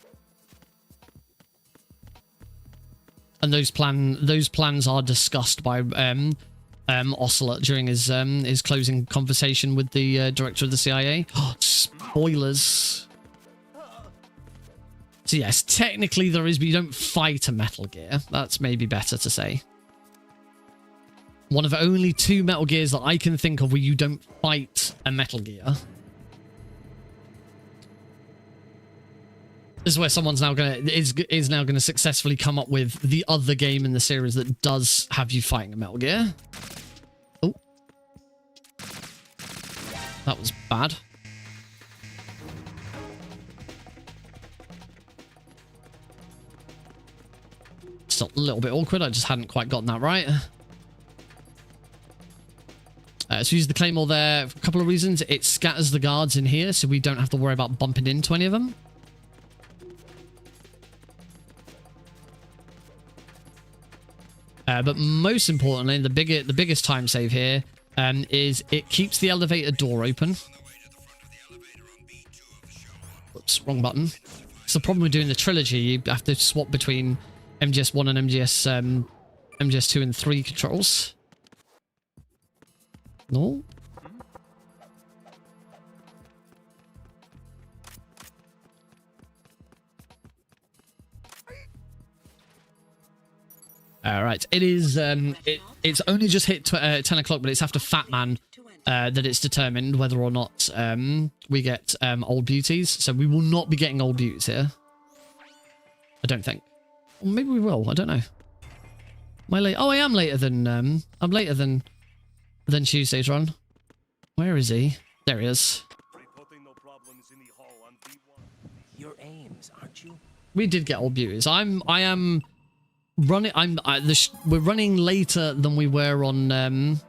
and those plans are discussed by Ocelot during his closing conversation with the director of the CIA. Spoilers. So yes, technically there is, but you don't fight a Metal Gear. That's maybe better to say. One of only 2 Metal Gears that I can think of where you don't fight a Metal Gear. This is where someone's now is now gonna successfully come up with the other game in the series that does have you fighting a Metal Gear. Oh, that was bad. Still a little bit awkward. I just hadn't quite gotten that right. So use the claymore there for a couple of reasons. It scatters the guards in here, so we don't have to worry about bumping into any of them. But most importantly, the biggest time save here is it keeps the elevator door open. Oops, wrong button. It's the problem with doing the trilogy. You have to swap between MGS1 and MGS2 and 3 controls. No. All right. It is. It's only just hit 10 o'clock, but it's after Fat Man that it's determined whether or not we get old beauties. So we will not be getting old beauties here. I don't think. Or maybe we will. I don't know. Am I late? Oh, I am later than. I'm later than Tuesday's run. Where is he? There he is. Your aims, aren't you? We did get old beauties. I am running. We're running later than we were on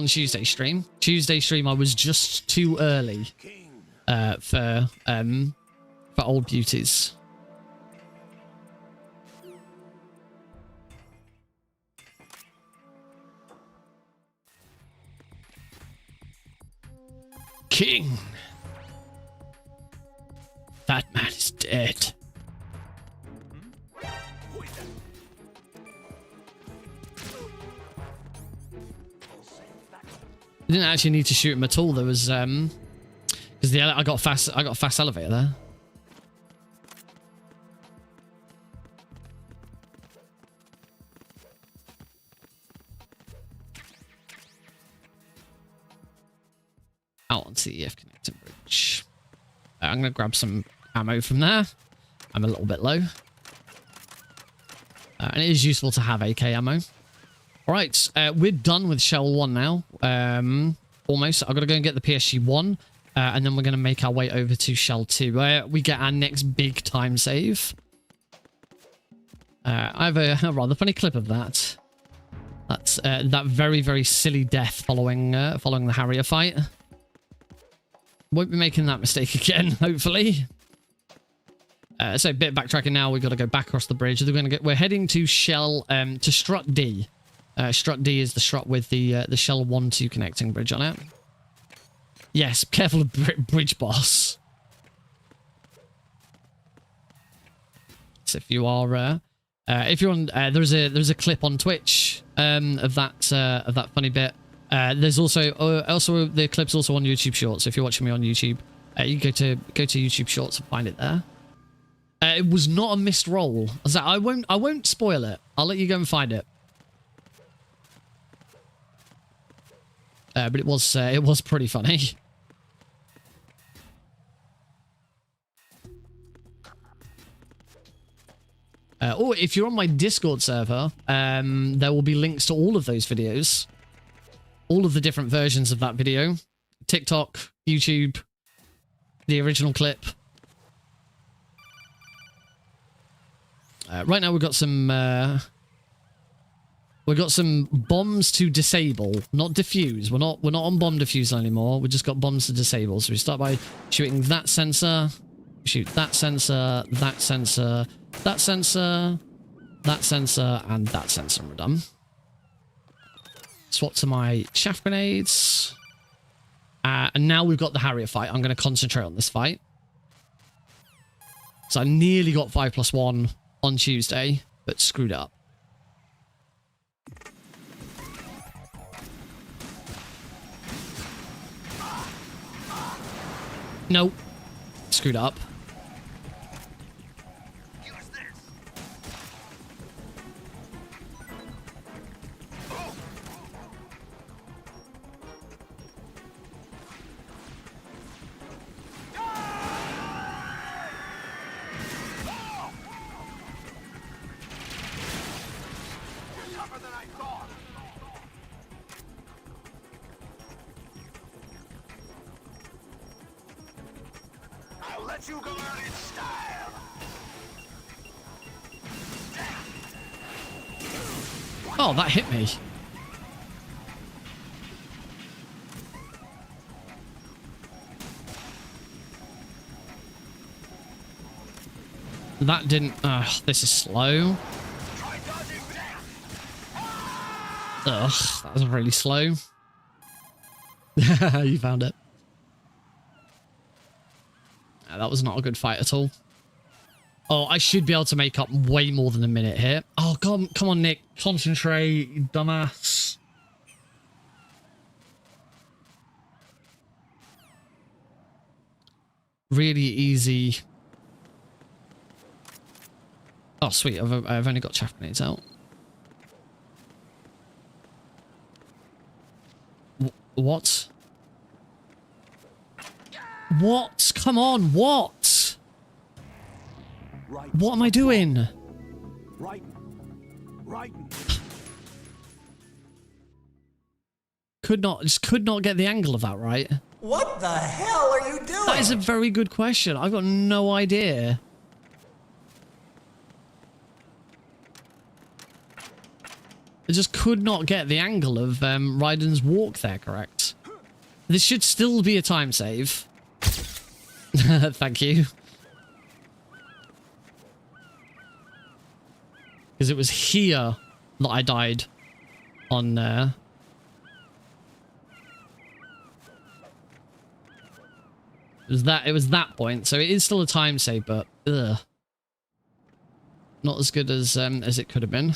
Tuesday stream. Tuesday stream I was just too early for old beauties. King. That man is dead. We didn't actually need to shoot him at all. There was because I got a fast elevator there. Out onto the EF connecting bridge. I'm gonna grab some ammo from there. I'm a little bit low, and it is useful to have AK ammo. All right, we're done with Shell 1 now. Almost. I've got to go and get the PSG-1, and then we're going to make our way over to Shell 2, where we get our next big time save. I have a rather funny clip of that. That's that very, very silly death following the Harrier fight. Won't be making that mistake again, hopefully. So a bit of backtracking now. We've got to go back across the bridge. We're heading to Shell to Strut D. Strut D is the strut with the Shell 1-2 connecting bridge on it. Yes, careful of bridge boss. So if you are, if you're on, there's a clip on Twitch of that funny bit. There's also the clip's also on YouTube Shorts. So if you're watching me on YouTube, you go to YouTube Shorts and find it there. It was not a missed roll. I won't spoil it. I'll let you go and find it. But it was pretty funny. Or if you're on my Discord server, there will be links to all of those videos. All of the different versions of that video. TikTok, YouTube, the original clip. Right now we've got some bombs to disable, not defuse. We're not on bomb defusal anymore. We just got bombs to disable. So we start by shooting that sensor, shoot that sensor, that sensor, that sensor, that sensor, and that sensor, and we're done. Swap to my chaff grenades. And now we've got the Harrier fight. I'm going to concentrate on this fight. So I nearly got 5+1 on Tuesday, but screwed up. Nope. Screwed up. You go out in style. Oh, that hit me. That didn't... this is slow. Ugh, that was really slow. You found it. That was not a good fight at all. Oh, I should be able to make up way more than a minute here. Oh, come on, Nick. Concentrate, you dumbass. Really easy. Oh, sweet. I've only got chaff grenades out. What? What? Come on, what? Right. What am I doing? Right. Could not get the angle of that right. What the hell are you doing? That is a very good question. I've got no idea. I just could not get the angle of Raiden's walk there correct. This should still be a time save. Thank you. Because it was here that I died on there. It was that point, so it is still a time save, but ugh. Not as good as it could have been.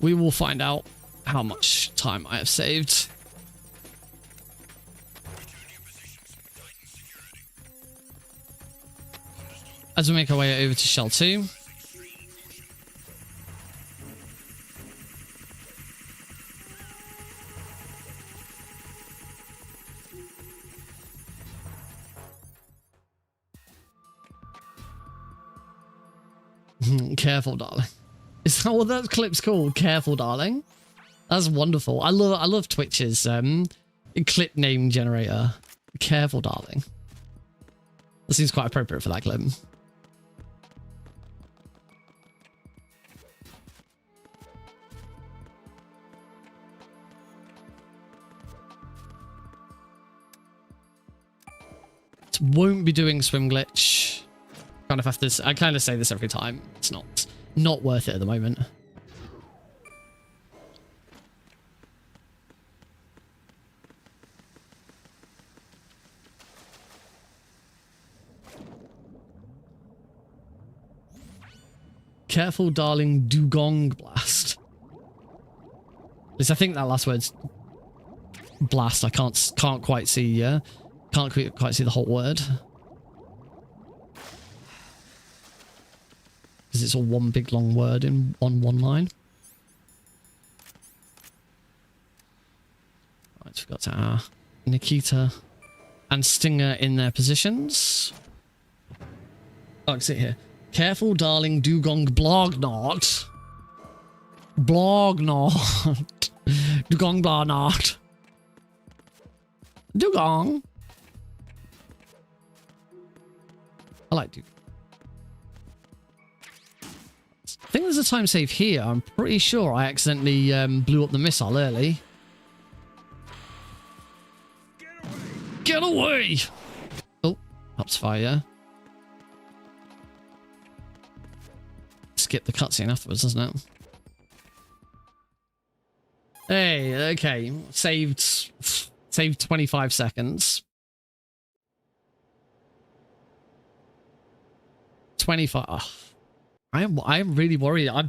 We will find out how much time I have saved. As we make our way over to Shell 2. Careful, darling. Is that what that clip's called? Careful, darling. That's wonderful. I love Twitch's clip name generator. Careful, darling. That seems quite appropriate for that clip. It won't be doing swim glitch. Kind of have to. I kind of say this every time. It's not worth it at the moment. Careful, darling, dugong blast. At least I think that last word's blast. I can't quite see. Can't quite see the whole word. Because it's all one big long word on one line. Right, we've got our Nikita and Stinger in their positions. Oh, I can see it here. Careful, darling, dugong blognot. Blognot. Dugong blognot. Dugong. I like dugong. I think there's a time save here. I'm pretty sure I accidentally blew up the missile early. Get away! Oh, helps fire. Skip the cutscene afterwards, doesn't it? Hey, okay. Saved 25 seconds. 25. Oh. I'm really worried. I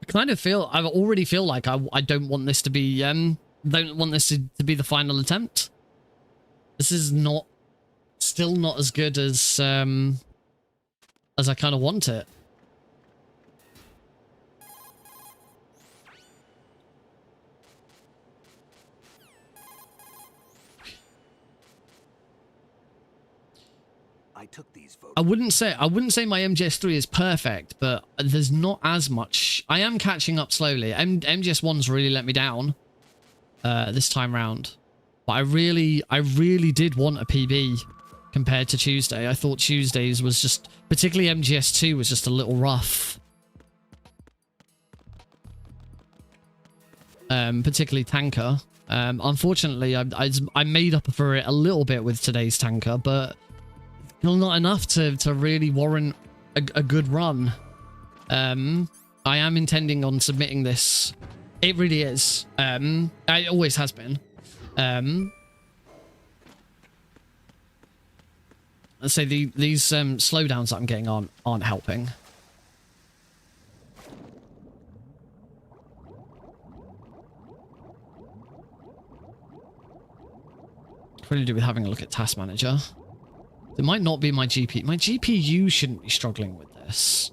already feel like I don't want this to be to be the final attempt. This is still not as good as I kind of want it. I took these photos. I wouldn't say my MGS3 is perfect, but there's not as much. I am catching up slowly. MGS1's really let me down this time round. But I really did want a PB compared to Tuesday. I thought Tuesdays was just, particularly MGS2 was just a little rough. Particularly Tanker. Unfortunately, I made up for it a little bit with today's Tanker, but not enough to really warrant a good run. I am intending on submitting this. It really is. It always has been. Let's say these slowdowns that I'm getting aren't helping. Probably to do with having a look at Task Manager. It might not be my GPU. My GPU shouldn't be struggling with this.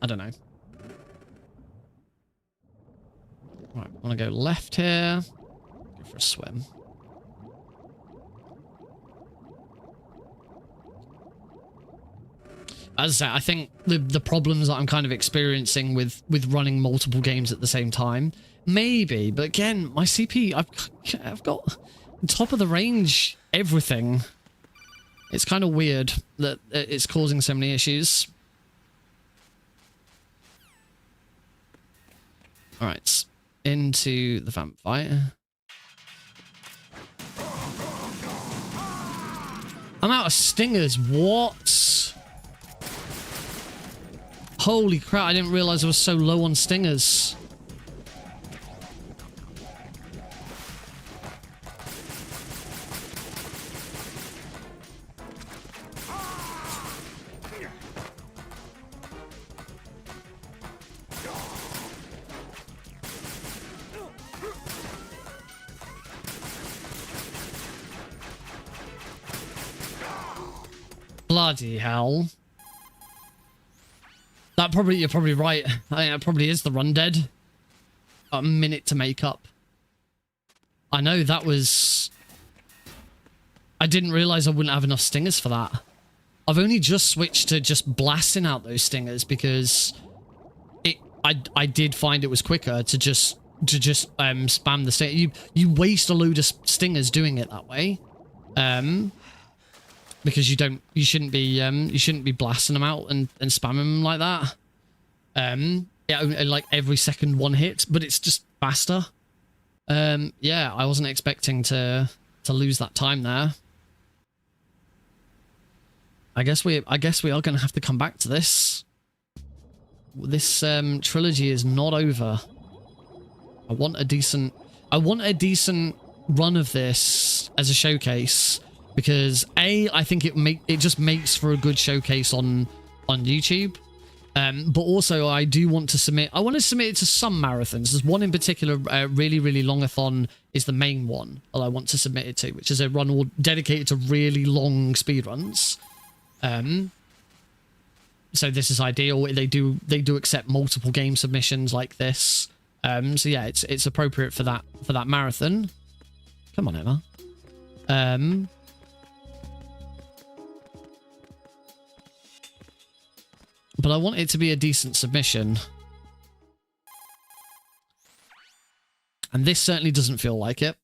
I don't know. Right, I want to go left here. Go for a swim. As I say, I think the problems that I'm kind of experiencing with running multiple games at the same time, maybe, but again, my CPU, I've got top of the range everything. It's kind of weird that it's causing so many issues. All right, into the vamp fight. I'm out of stingers. What? Holy crap, I didn't realize I was so low on stingers. Bloody hell. You're probably right. I think that probably is the run dead. A minute to make up. I know that was... I didn't realize I wouldn't have enough stingers for that. I've only just switched to just blasting out those stingers because I did find it was quicker to just spam the stinger. You waste a load of stingers doing it that way. Because you shouldn't be blasting them out and spamming them like that. Yeah, like every second one hit, but it's just faster. Yeah, I wasn't expecting to lose that time there. I guess we are going to have to come back to this. This trilogy is not over. I want a decent run of this as a showcase. Because I think it just makes for a good showcase on YouTube, but also I do want to submit. I want to submit it to some marathons. There's one in particular, really longathon is the main one that I want to submit it to, which is a run all dedicated to really long speedruns. So this is ideal. They do accept multiple game submissions like this. So yeah, it's appropriate for that marathon. Come on, Emma. But I want it to be a decent submission. And this certainly doesn't feel like it.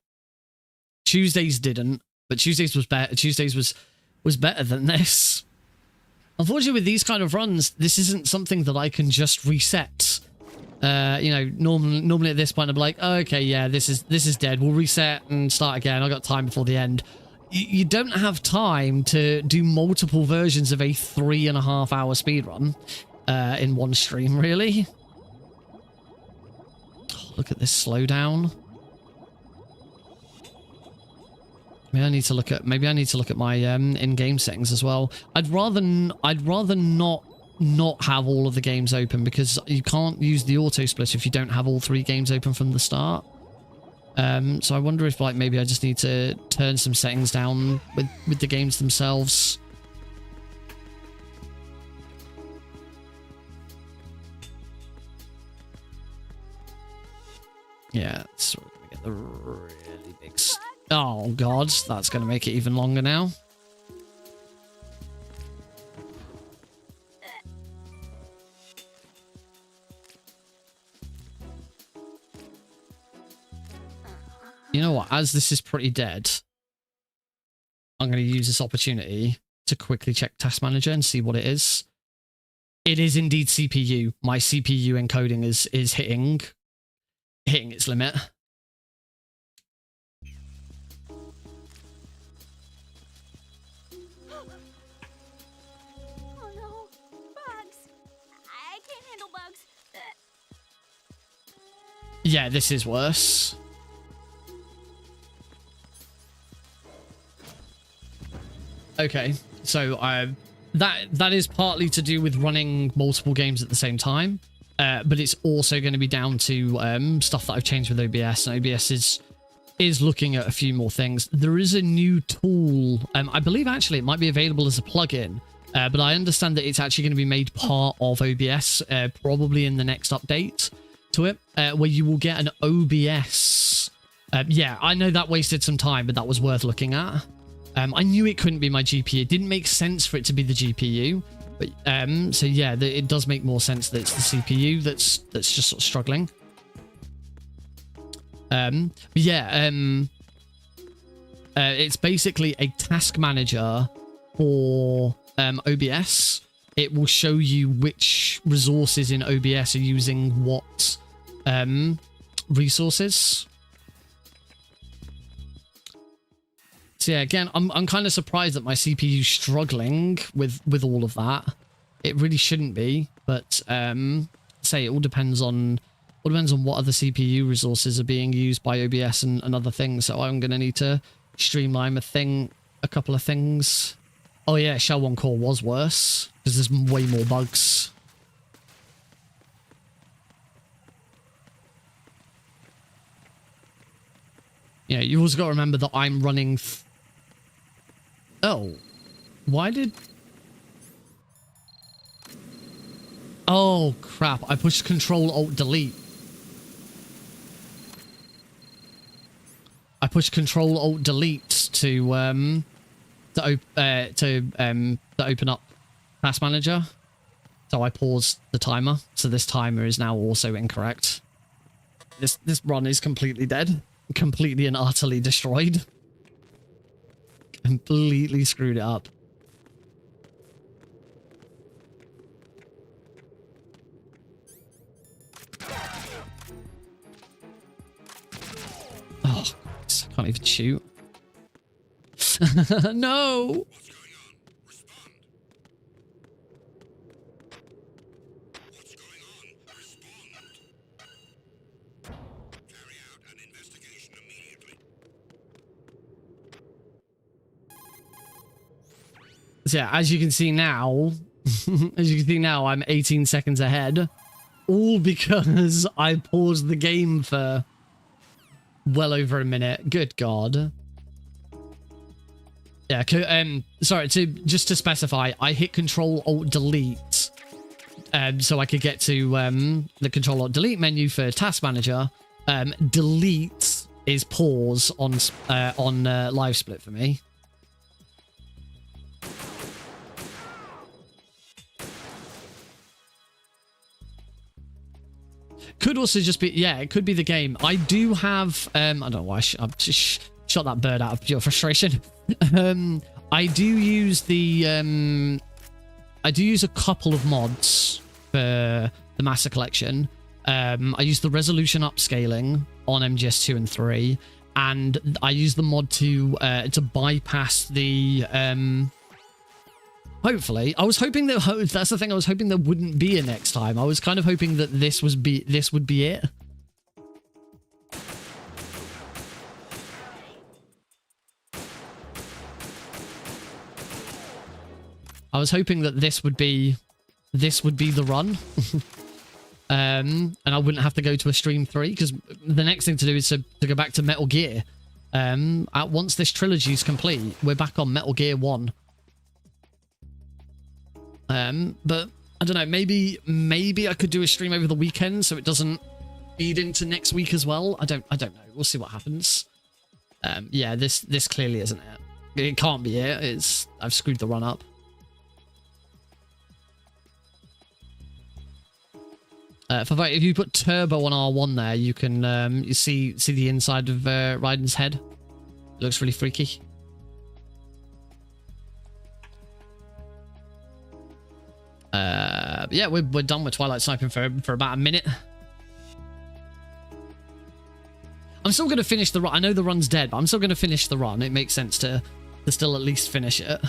Tuesdays didn't, but Tuesdays was better. Tuesdays was better than this. Unfortunately, with these kind of runs, this isn't something that I can just reset. You know, normally at this point I'd be like, oh, okay, yeah, this is dead. We'll reset and start again. I got time before the end. You don't have time to do multiple versions of a 3.5-hour speedrun in one stream, really. Oh, look at this slowdown. Maybe I need to look at my in-game settings as well. I'd rather not have all of the games open because you can't use the auto split if you don't have all 3 games open from the start. So I wonder if maybe I just need to turn some settings down with the games themselves. Yeah, so we're gonna get the really big. Oh god, that's gonna make it even longer now. You know what? As this is pretty dead, I'm going to use this opportunity to quickly check Task Manager and see what it is. It is indeed CPU. My CPU encoding is hitting its limit. Oh no, bugs! I can't handle bugs. Yeah, this is worse. Okay, so that is partly to do with running multiple games at the same time, but it's also going to be down to stuff that I've changed with OBS. And OBS is looking at a few more things. There is a new tool. I believe actually it might be available as a plugin, but I understand that it's actually going to be made part of OBS, probably in the next update to it, where you will get an OBS. Yeah, I know that wasted some time, but that was worth looking at. I knew it couldn't be my GPU. It didn't make sense for it to be the GPU, but so yeah, it does make more sense that it's the CPU that's just sort of struggling. But yeah, it's basically a task manager for OBS. It will show you which resources in OBS are using what resources. So yeah, again, I'm kind of surprised that my CPU's struggling with all of that. It really shouldn't be, but say it all depends on what other CPU resources are being used by OBS and other things. So I'm gonna need to streamline a couple of things. Oh yeah, Shell 1 Core was worse because there's way more bugs. Yeah, you also got to remember that I'm running. Oh, why did... Oh, crap. I pushed Control-Alt-Delete. I pushed Control-Alt-Delete to open up Task Manager. So I paused the timer. So this timer is now also incorrect. This run is completely dead. Completely and utterly destroyed. Completely screwed it up. Oh, I can't even shoot. No! So yeah, as you can see now, I'm 18 seconds ahead. All because I paused the game for well over a minute. Good God. Yeah, sorry, just to specify, I hit Control-Alt-Delete so I could get to the Control-Alt-Delete menu for Task Manager. Delete is pause on Live Split for me. Could also just be, yeah, it could be the game. I do have, I don't know why I've just shot that bird out of pure frustration. I do use a couple of mods for the Master Collection. I use the resolution upscaling on MGS 2 and 3, and I use the mod to bypass the, hopefully. I was hoping that that's the thing. I was hoping there wouldn't be a next time. I was kind of hoping that this would be it. I was hoping that this would be the run. And I wouldn't have to go to a stream 3, because the next thing to do is to go back to Metal Gear. Once this trilogy is complete, we're back on Metal Gear 1. But I don't know, maybe I could do a stream over the weekend so it doesn't feed into next week as well. I don't know. We'll see what happens. Yeah, this clearly isn't it. It can't be it. I've screwed the run up. If you put turbo on R1 there, you can you see the inside of Raiden's head. It looks really freaky. Yeah, we're done with Twilight Sniping for about a minute. I'm still going to finish the run. I know the run's dead, but I'm still going to finish the run. It makes sense to still at least finish it.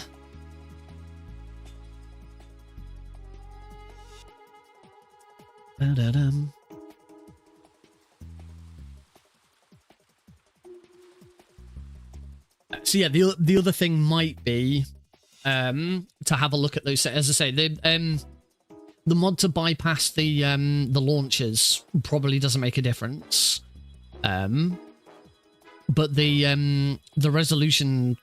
Ba-da-dum. So yeah, the other thing might be to have a look at those. As I say, the mod to bypass the launchers probably doesn't make a difference. But the resolution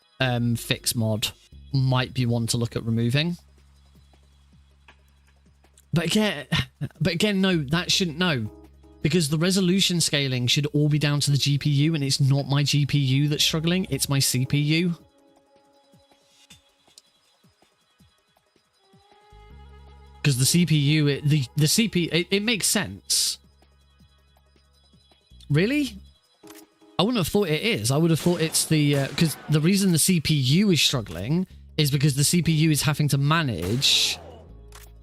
fix mod might be one to look at removing. But again, no, that shouldn't. No, because the resolution scaling should all be down to the GPU, and it's not my GPU that's struggling; it's my CPU. Because the CPU, the CPU, it makes sense. Really? I wouldn't have thought it is. I would have thought it's the because the reason the CPU is struggling is because the CPU is having to manage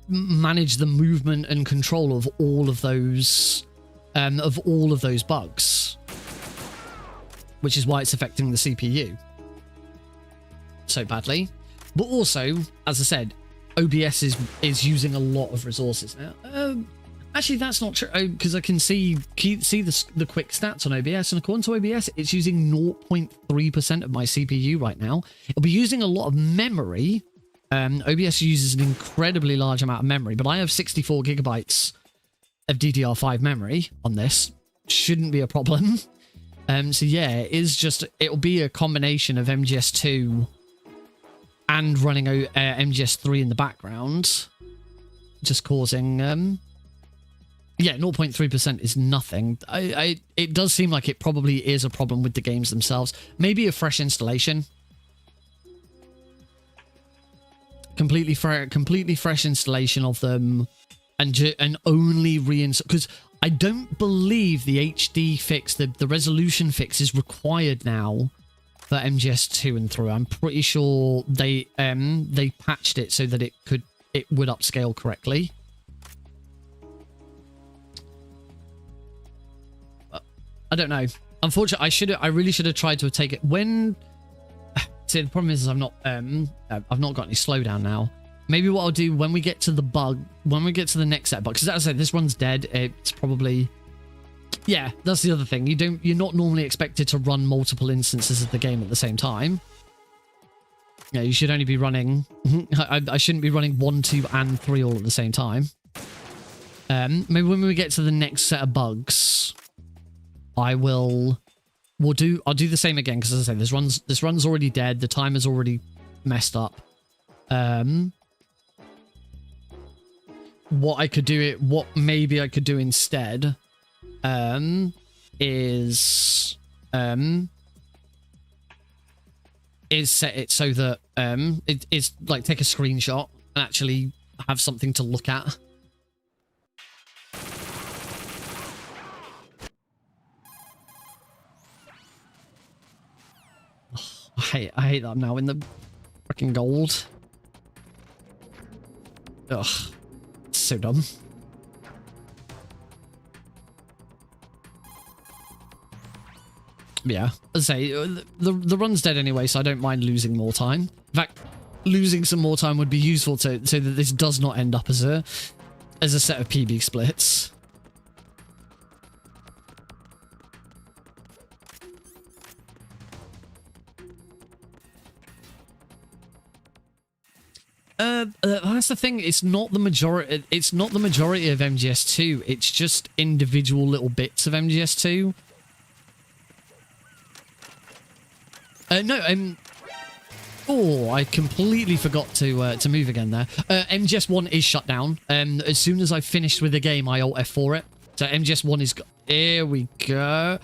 the movement and control of all of those bugs, which is why it's affecting the CPU so badly. But also, as I said, OBS is using a lot of resources now. Actually, that's not true, because I can see the quick stats on OBS, and according to OBS, it's using 0.3% of my CPU right now. It'll be using a lot of memory. OBS uses an incredibly large amount of memory, but I have 64 gigabytes of DDR5 memory on this. Shouldn't be a problem. So yeah, it'll be a combination of MGS2 and running MGS3 in the background, just causing yeah, 0.3% is nothing. It does seem like it probably is a problem with the games themselves. Maybe a fresh installation. Completely fresh installation of them, and only reinstall, because I don't believe the HD fix, the resolution fix, is required now for MGS2 and through. I'm pretty sure they patched it so that it would upscale correctly. I don't know. Unfortunately, I really should have tried to take it when. See, the problem is I've not got any slowdown now. Maybe what I'll do when we get to the bug, when we get to the next set of bugs, because as I said, this one's dead. It's probably, yeah, that's the other thing. You're not normally expected to run multiple instances of the game at the same time. Yeah, you should only be running. I shouldn't be running 1, 2, and 3 all at the same time. Maybe when we get to the next set of bugs, I'll do the same again, because as I say, this run's already dead. The timer's already messed up. What maybe I could do instead is set it so that it is like take a screenshot and actually have something to look at. I hate that I'm now in the freaking gold. Ugh. It's so dumb. Yeah, as I say, the run's dead anyway, so I don't mind losing more time. In fact, losing some more time would be useful so that this does not end up as a set of PB splits. That's the thing. It's not the majority. It's not the majority of MGS2. It's just individual little bits of MGS2. No. Oh, I completely forgot to move again there. MGS1 is shut down. As soon as I finished with the game, I Alt F4 it. So MGS1 is. Here we go.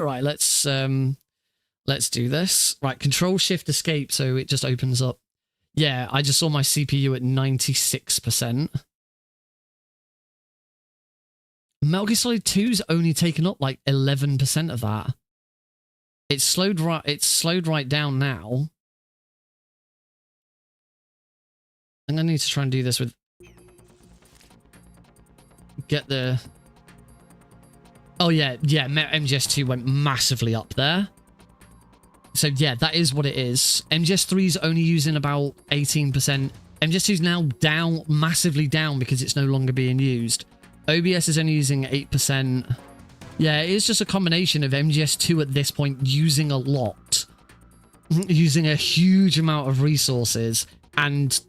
Right, let's do this. Right, Control Shift Escape, so it just opens up. Yeah, I just saw my CPU at 96%. Metal Gear Solid 2's only taken up like 11% of that. It's slowed right down now. I'm gonna need to try and do this with get the oh yeah MGS2 went massively up there. So yeah, that is what it is. MGS3's only using about 18%. MGS2's now down, massively down because it's no longer being used. OBS is only using 8%. Yeah, it is just a combination of MGS2 at this point using a lot. Using a huge amount of resources, and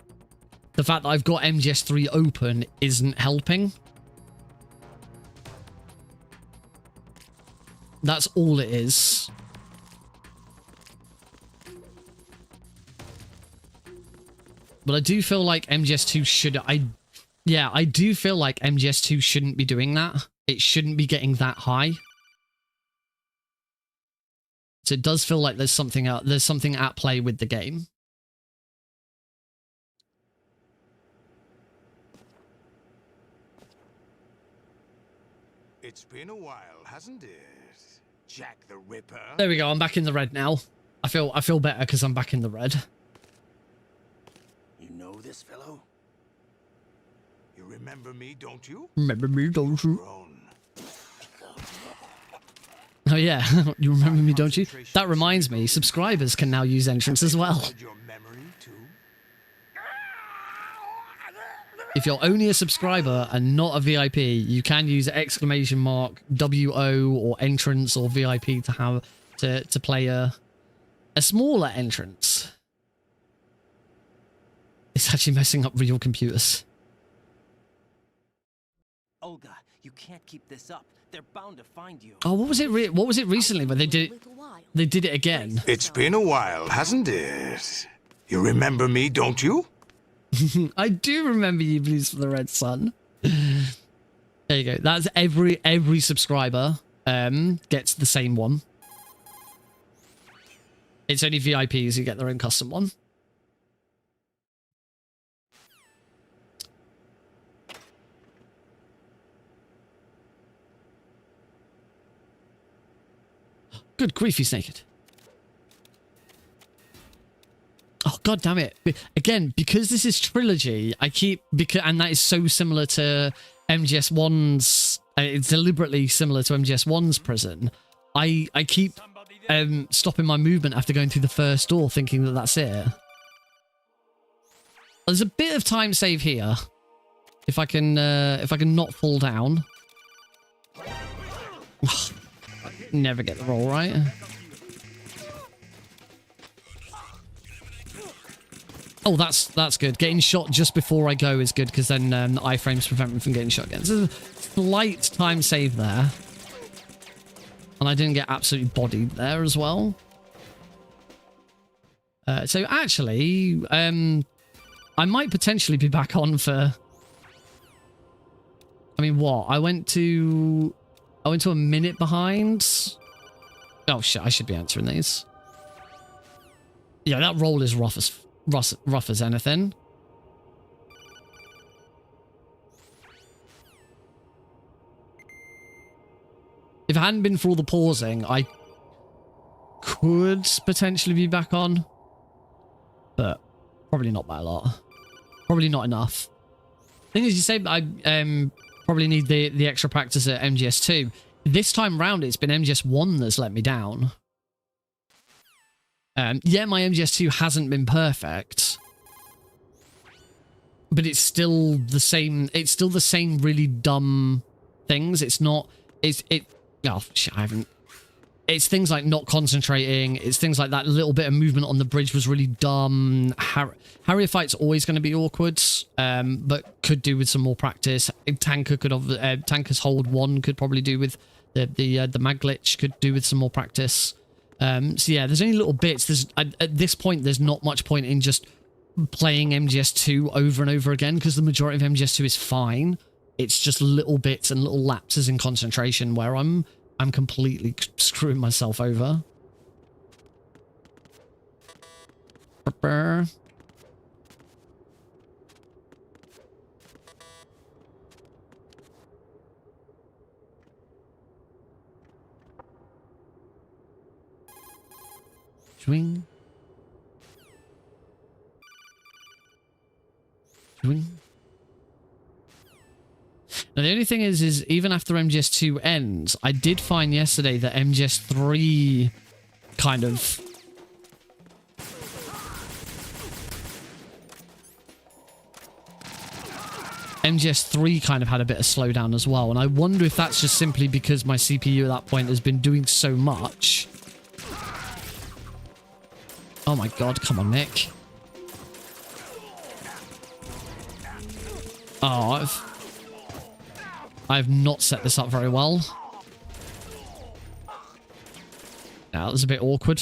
the fact that I've got MGS3 open isn't helping. That's all it is. But I do feel like MGS2 should... I do feel like MGS2 shouldn't be doing that. It shouldn't be getting that high. So it does feel like there's something at play with the game. It's been a while, hasn't it? Jack the Ripper. There we go. I'm back in the red now. I feel better because I'm back in the red. You know this fellow? You remember me, don't you? Remember me, don't you? Oh yeah, you remember me, don't you? That reminds me, subscribers can now use entrance as well. If you're only a subscriber and not a VIP, you can use exclamation mark WO or entrance or VIP to have to play a smaller entrance. It's actually messing up real computers. Olga, you can't keep this up. They're bound to find you. Oh, what was it? What was it recently? But they did it again. It's been a while, hasn't it? You remember me, don't you? I do remember you, Blues for the Red Sun. There you go. That's every subscriber gets the same one. It's only VIPs who get their own custom one. Good grief, he's naked. Oh, god damn it. Again, because this is Trilogy, and that is so similar to MGS1's, it's deliberately similar to MGS1's prison, I keep stopping my movement after going through the first door, thinking that that's it. There's a bit of time save here. If I can not fall down. Never get the roll right. Oh, that's good. Getting shot just before I go is good, because then the iframes prevent me from getting shot again. So there's a slight time save there. And I didn't get absolutely bodied there as well. So actually, I might potentially be back on for... I mean, what? I went to a minute behind. Oh shit, I should be answering these. Yeah, that roll is rough as anything. If it hadn't been for all the pausing, I could potentially be back on. But probably not by a lot. Probably not enough. Thing is, you say I probably need the extra practice at MGS2. This time round, it's been MGS1 that's let me down. Yeah, my MGS2 hasn't been perfect, but it's still the same. It's still the same really dumb things. It's not. Oh shit! I haven't. It's things like not concentrating. It's things like that little bit of movement on the bridge was really dumb. Harrier fight's always going to be awkward, but could do with some more practice. Tanker's hold 1 could probably do with the mag glitch. Could do with some more practice. So yeah, there's only little bits. At this point, there's not much point in just playing MGS2 over and over again, because the majority of MGS2 is fine. It's just little bits and little lapses in concentration where I'm completely screwing myself over. Swing. Swing. Now, the only thing is even after MGS2 ends, I did find yesterday that MGS3 kind of... MGS3 kind of had a bit of slowdown as well, and I wonder if that's just simply because my CPU at that point has been doing so much. Oh my god, come on, Nick. Oh, I've not set this up very well. Now, that was a bit awkward.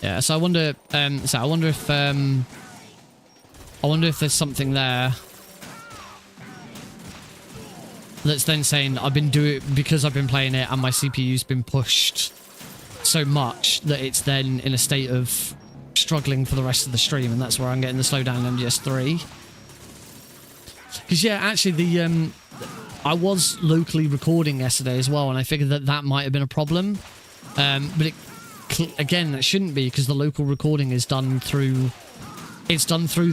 Yeah, so I wonder if there's something there that's then saying I've been doing because I've been playing it and my CPU's been pushed so much that it's then in a state of struggling for the rest of the stream, and that's where I'm getting the slowdown in MGS3. Because yeah, actually I was locally recording yesterday as well, and I figured that might have been a problem, but again, that shouldn't be, because the local recording is done through... It's done through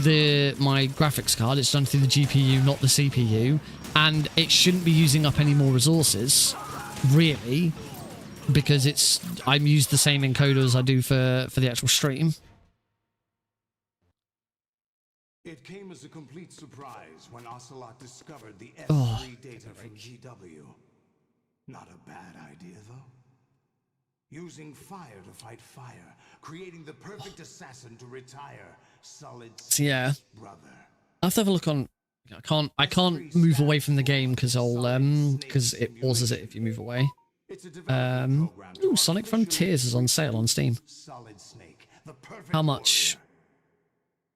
my graphics card. It's done through the GPU, not the CPU. And it shouldn't be using up any more resources, really, because I'm used the same encoder as I do for the actual stream. It came as a complete surprise when Ocelot discovered the S3 data from GW. Not a bad idea, though. Using fire to fight fire, creating the perfect assassin to retire Solid Yeah. brother. I have to have a look on. I can't move away from the game because because it pauses it if you move away. Ooh, Sonic Frontiers is on sale on Steam. How much?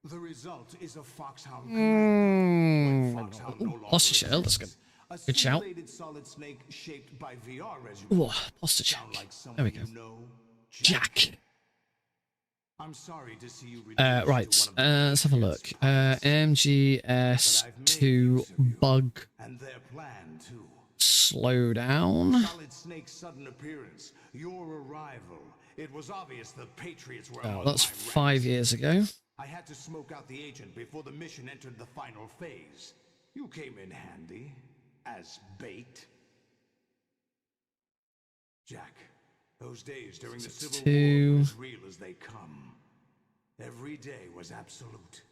The result is a foxhound. Posture shell, that's good. Good shout. Ooh, posture check. There we go. Jack. I'm sorry to see you right, let's have a look. MGS2 bug slow down. Solid Snake's sudden appearance, your arrival. It was obvious the Patriots were Oh, that's 5 years ago. I had to smoke out the agent before the mission entered the final phase. You came in handy as bait. Jack, those days during the Civil War were as real as they come. Every day was absolute,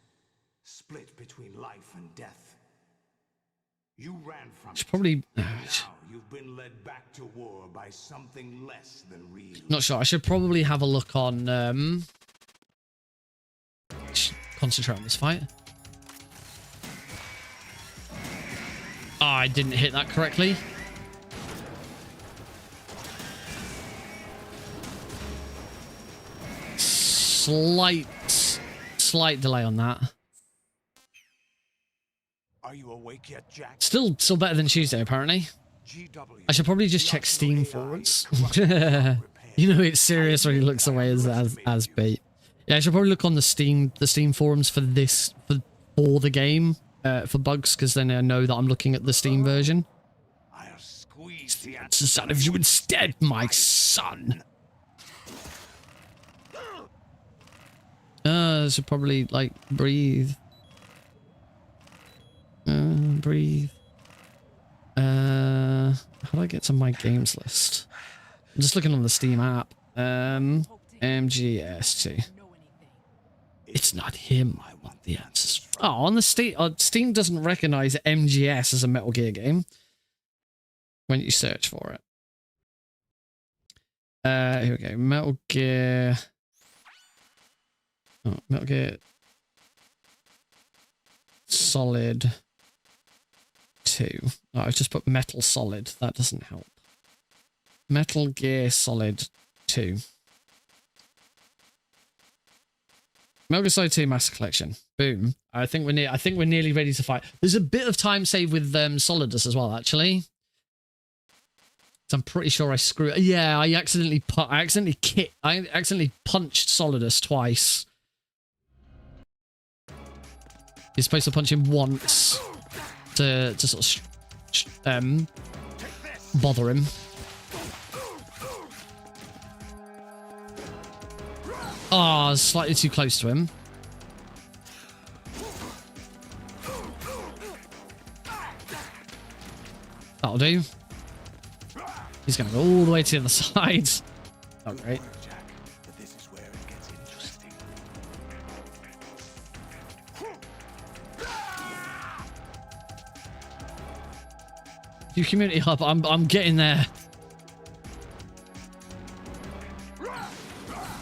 split between life and death. You ran from it. Probably. Now you've been led back to war by something less than real. Not sure. I should probably have a look on. Concentrate on this fight. Oh, I didn't hit that correctly. Slight delay on that. Are you awake yet, Jack? Still better than Tuesday, apparently. I should probably just check Steam forwards. You know it's serious when he looks away as bait. Yeah, I should probably look on the Steam forums for this for the game for bugs, because then I know that I'm looking at the Steam version. I'll squeeze the It's out of you instead, my son. I should probably like breathe. Breathe. How do I get to my games list? I'm just looking on the Steam app. MGS2. It's not him. I want the answers. Oh, on the Steam doesn't recognize MGS as a Metal Gear game when you search for it. Here we go. Metal Gear. Oh, Metal Gear Solid 2. Oh, I've just put Metal Solid. That doesn't help. Metal Gear Solid 2. Metal Gear Solid 2 Master Collection. Boom. I think we're nearly ready to fight. There's a bit of time saved with Solidus as well, actually. So I'm pretty sure I screw. Yeah, I accidentally punched Solidus twice. You're supposed to punch him once to sort of bother him. Oh, slightly too close to him. That'll do. He's going to go all the way to the other side. Oh, great. You community hub, I'm getting there.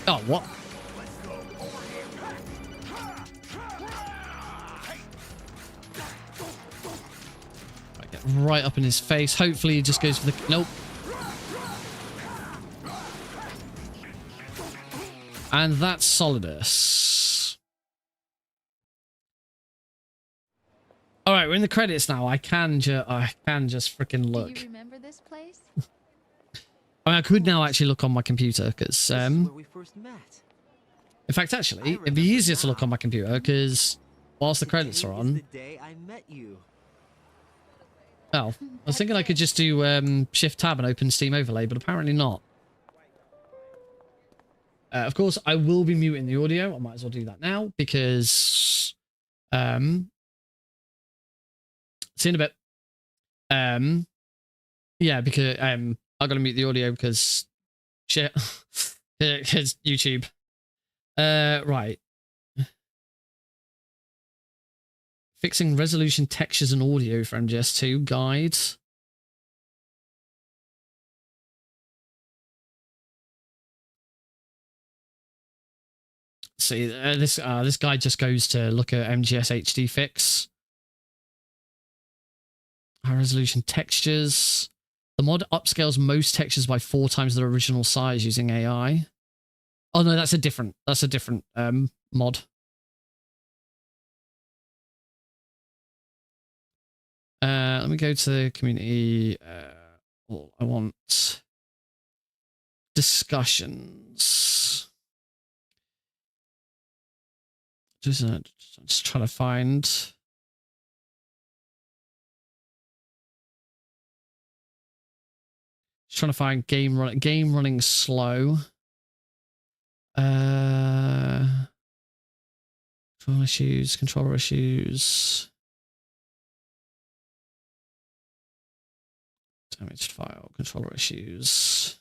Oh, what? I get right up in his face. Hopefully he just goes for the... Nope. And that's Solidus. All right, we're in the credits now. I can just freaking look. Do you remember this place? I mean, I could now actually look on my computer because, where we first met. in fact, actually, it'd be easier to look on my computer because whilst the credits are on. The day I met you. Oh, I was thinking I could just do Shift Tab and open Steam Overlay, but apparently not. Of course, I will be muting the audio. I might as well do that now because, see you in a bit. Yeah, because I gotta mute the audio because shit, because YouTube. Right. Fixing resolution, textures, and audio for MGS2 guide. See, this guide just goes to look at MGS HD fix. High resolution textures. The mod upscales most textures by 4 times their original size using AI. Oh no, that's a different mod. Let me go to the community. I want discussions. Just trying to find. Just trying to find game running slow. Controller issues. Damaged file, controller issues.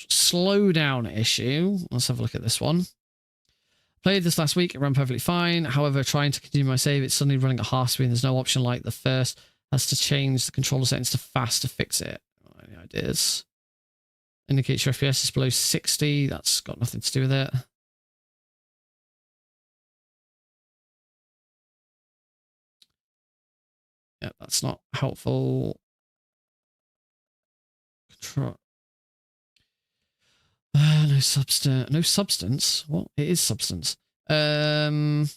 Slowdown issue. Let's have a look at this one. Played this last week, it ran perfectly fine. However, trying to continue my save, it's suddenly running at half speed. There's no option like the first. Has to change the controller settings to fast to fix it. Any ideas? Indicates your FPS is below 60. That's got nothing to do with it. Yeah, that's not helpful. Control. No substance. No substance. What? It is substance. I'm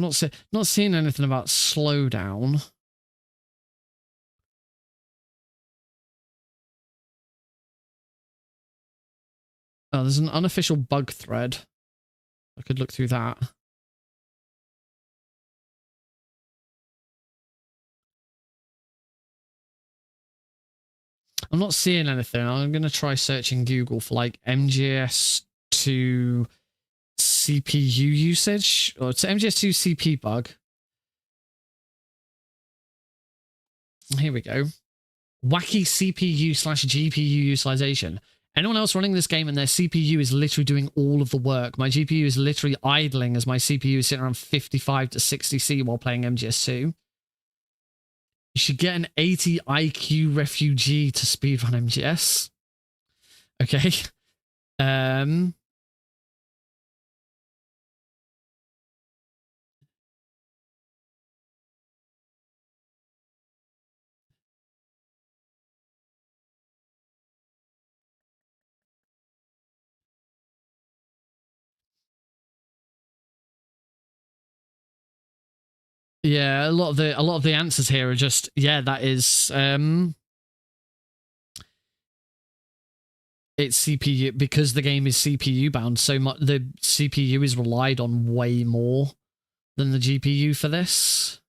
not seeing anything about slowdown. Oh, there's an unofficial bug thread. I could look through that. I'm not seeing anything. I'm going to try searching Google for like MGS2 CPU usage, or it's MGS2 CP bug. Here we go. Wacky CPU/GPU utilization. Anyone else running this game and their CPU is literally doing all of the work. My GPU is literally idling as my CPU is sitting around 55 to 60C while playing MGS2. You should get an 80 IQ refugee to speedrun MGS. Okay. Yeah, a lot of the answers here are just, yeah, that is it's CPU, because the game is CPU bound so much. The CPU is relied on way more than the GPU for this.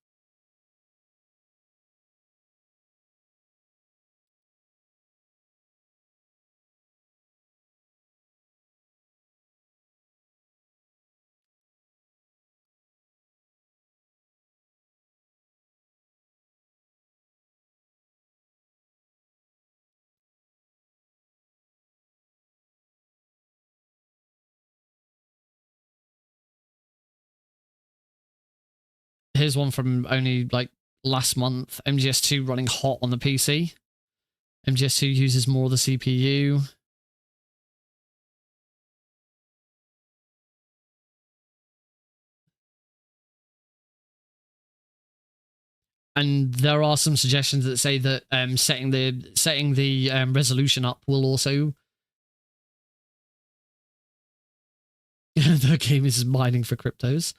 Here's one from only like last month. MGS2 running hot on the PC. MGS2 uses more of the CPU. And there are some suggestions that say that setting the resolution up will also. The game is mining for cryptos.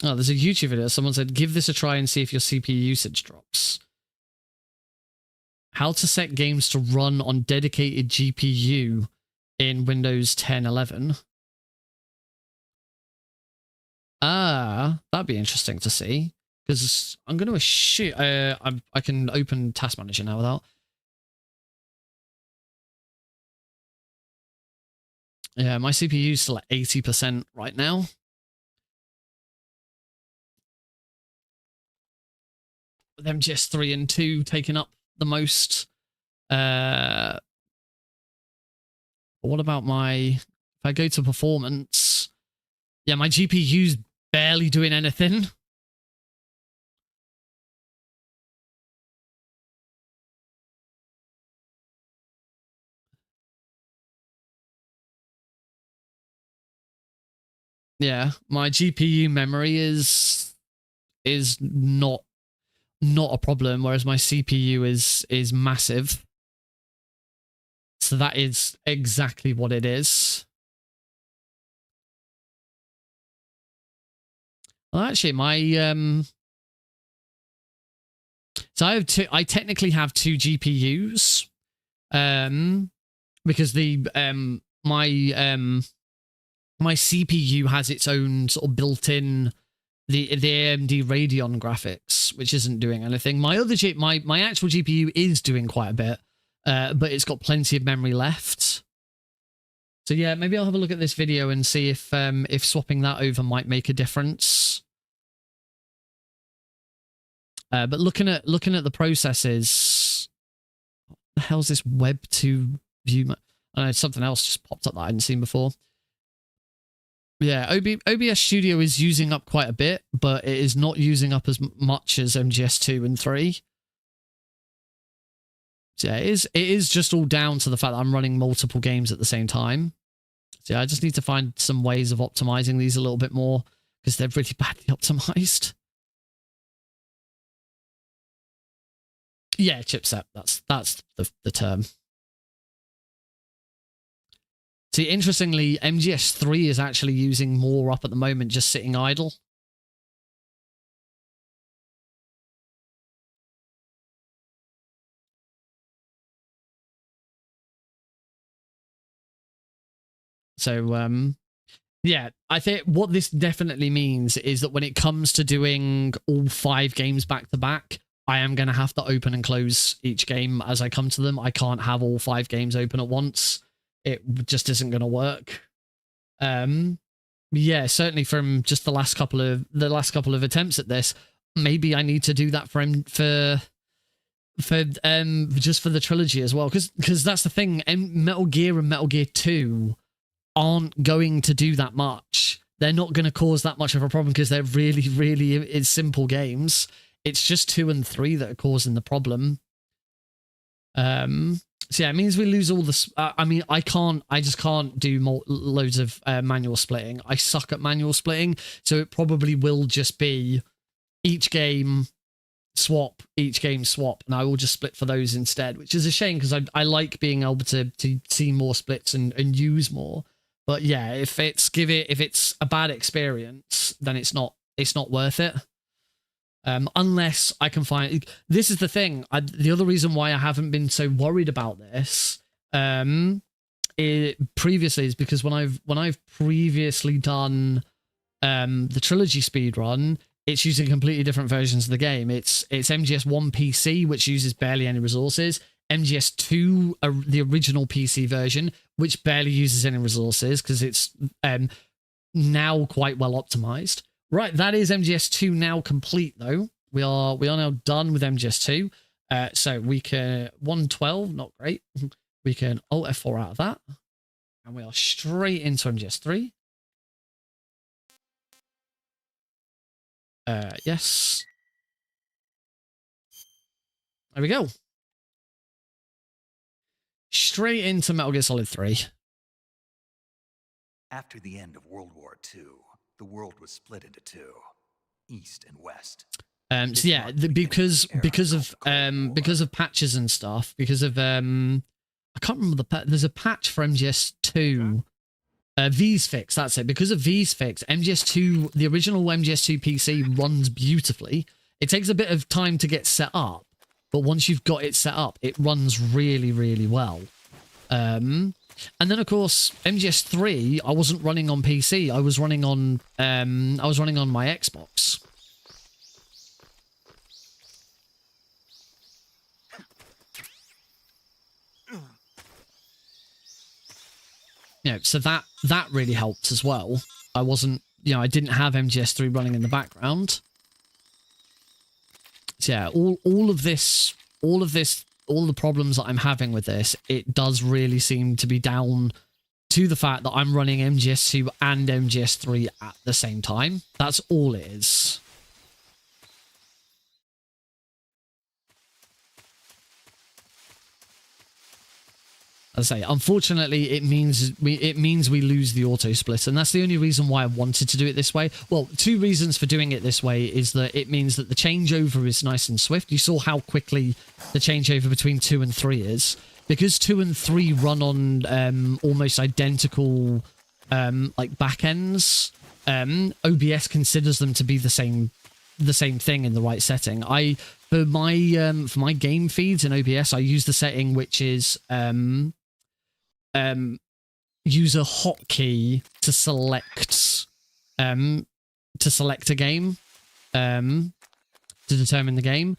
Oh, there's a YouTube video. Someone said, give this a try and see if your CPU usage drops. How to set games to run on dedicated GPU in Windows 10 11. Ah, that'd be interesting to see. Because I'm going to assume... I can open Task Manager now without... Yeah, my CPU is still at 80% right now. With MGS 3 and 2 taking up the most. But what about my... If I go to performance... Yeah, my GPU's barely doing anything. Yeah, my GPU memory is not a problem, whereas my CPU is massive. So that is exactly what it is. Well, actually, my so I technically have two GPUs, because the my CPU has its own sort of built-in the AMD Radeon graphics, which isn't doing anything. My other my actual GPU is doing quite a bit, but it's got plenty of memory left. So yeah, maybe I'll have a look at this video and see if swapping that over might make a difference. But looking at the processes, what the hell's this Web 2 view? I know something else just popped up that I hadn't seen before. Yeah, OBS Studio is using up quite a bit, but it is not using up as much as MGS2 and 3. So yeah, it is just all down to the fact that I'm running multiple games at the same time. So yeah, I just need to find some ways of optimizing these a little bit more, because they're really badly optimized. Yeah, chipset. That's the term. See, interestingly, MGS3 is actually using more up at the moment, just sitting idle. So, yeah, I think what this definitely means is that when it comes to doing all 5 games back to back, I am going to have to open and close each game as I come to them. I can't have all 5 games open at once. It just isn't going to work. Yeah, certainly from just the last couple of attempts at this, maybe I need to do that just for the trilogy as well, because that's the thing. Metal Gear and Metal Gear 2 aren't going to do that much. They're not going to cause that much of a problem because they're really, really simple games. It's just 2 and 3 that are causing the problem. So yeah, it means we lose all this. I mean, I just can't do loads of manual splitting. I suck at manual splitting, so it probably will just be each game swap, and I will just split for those instead, which is a shame because I like being able to see more splits and use more. But yeah, if it's a bad experience, then it's not it's not worth it. Unless I can find. This is the thing. The other reason why I haven't been so worried about this previously is because when I've previously done the trilogy speedrun, it's using completely different versions of the game. It's MGS1 PC, which uses barely any resources. MGS2, the original PC version, which barely uses any resources because it's now quite well optimized. Right, that is MGS2 now complete though. We are now done with MGS2. So we can 112, not great. We can Alt F4 out of that, and we are straight into MGS3. Yes. There we go. Straight into Metal Gear Solid 3. After the end of World War II, the world was split into two, East and West. So yeah, because of patches and stuff, because of I can't remember there's a patch for MGS2. V's fix, that's it. Because of V's fix, MGS2, the original MGS2 PC runs beautifully. It takes a bit of time to get set up, but once you've got it set up, it runs really, really well. And then of course MGS3, I wasn't running on PC. I was running on my Xbox. So that really helped as well. I wasn't, I didn't have MGS3 running in the background. So yeah, all the problems that I'm having with this, it does really seem to be down to the fact that I'm running MGS2 and MGS3 at the same time. That's all it is. As I say, unfortunately, it means we lose the auto split, and that's the only reason why I wanted to do it this way. Well, two reasons for doing it this way is that it means that the changeover is nice and swift. You saw how quickly the changeover between 2 and 3 is. Because 2 and 3 run on almost identical like backends, OBS considers them to be the same thing in the right setting. For my game feeds in OBS, I use the setting which is use a hotkey to select a game to determine the game.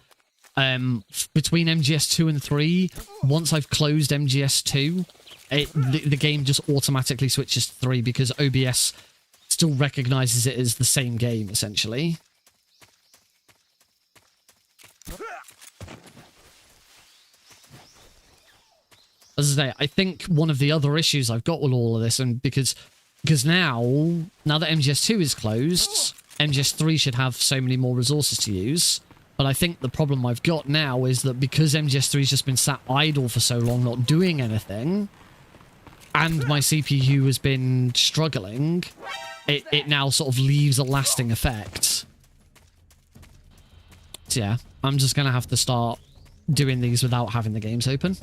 Between MGS2 and 3, once I've closed MGS2, the game just automatically switches to 3 because OBS still recognizes it as the same game essentially. As I say, I think one of the other issues I've got with all of this, and because now that MGS2 is closed, MGS3 should have so many more resources to use. But I think the problem I've got now is that because MGS3 has just been sat idle for so long, not doing anything, and my CPU has been struggling, it now sort of leaves a lasting effect. So yeah, I'm just going to have to start doing these without having the games open.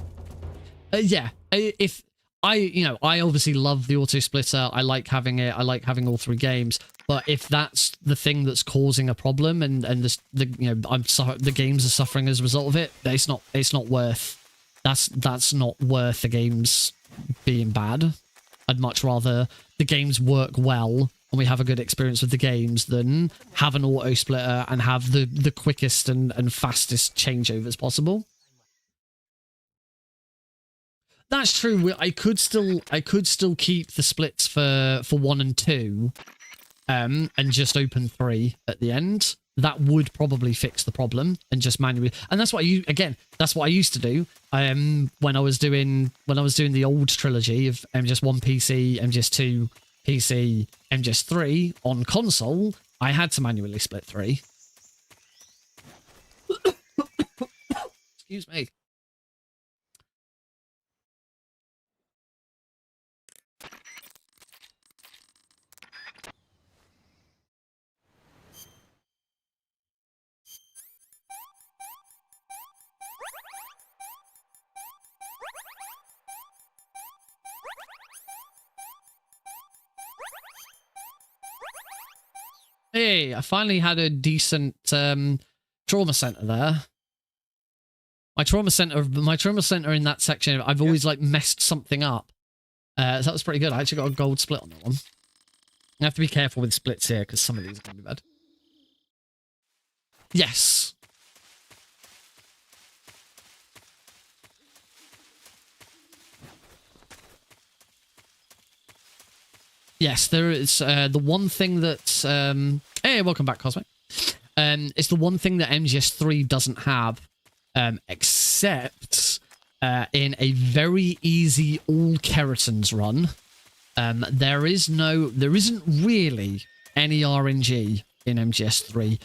Yeah, if I obviously love the auto splitter. I like having it. I like having all 3 games. But if that's the thing that's causing a problem, and the games are suffering as a result of it, it's not worth. That's not worth the games being bad. I'd much rather the games work well and we have a good experience with the games than have an auto splitter and have the quickest and fastest changeovers possible. That's true. I could still keep the splits for 1 and 2, and just open 3 at the end. That would probably fix the problem, and just manually. And that's what that's what I used to do. When I was doing the old trilogy of MGS1 PC, MGS2 PC, MGS3 on console, I had to manually split 3. Excuse me. Hey, I finally had a decent trauma center there. My trauma center in that section, I've always like messed something up. So that was pretty good. I actually got a gold split on that one. You have to be careful with splits here because some of these are going to be bad. Yes. Yes, there is the one thing that... hey, welcome back, Cosmic. It's the one thing that MGS3 doesn't have, except in a very easy all keratins run. There isn't really any RNG in MGS3.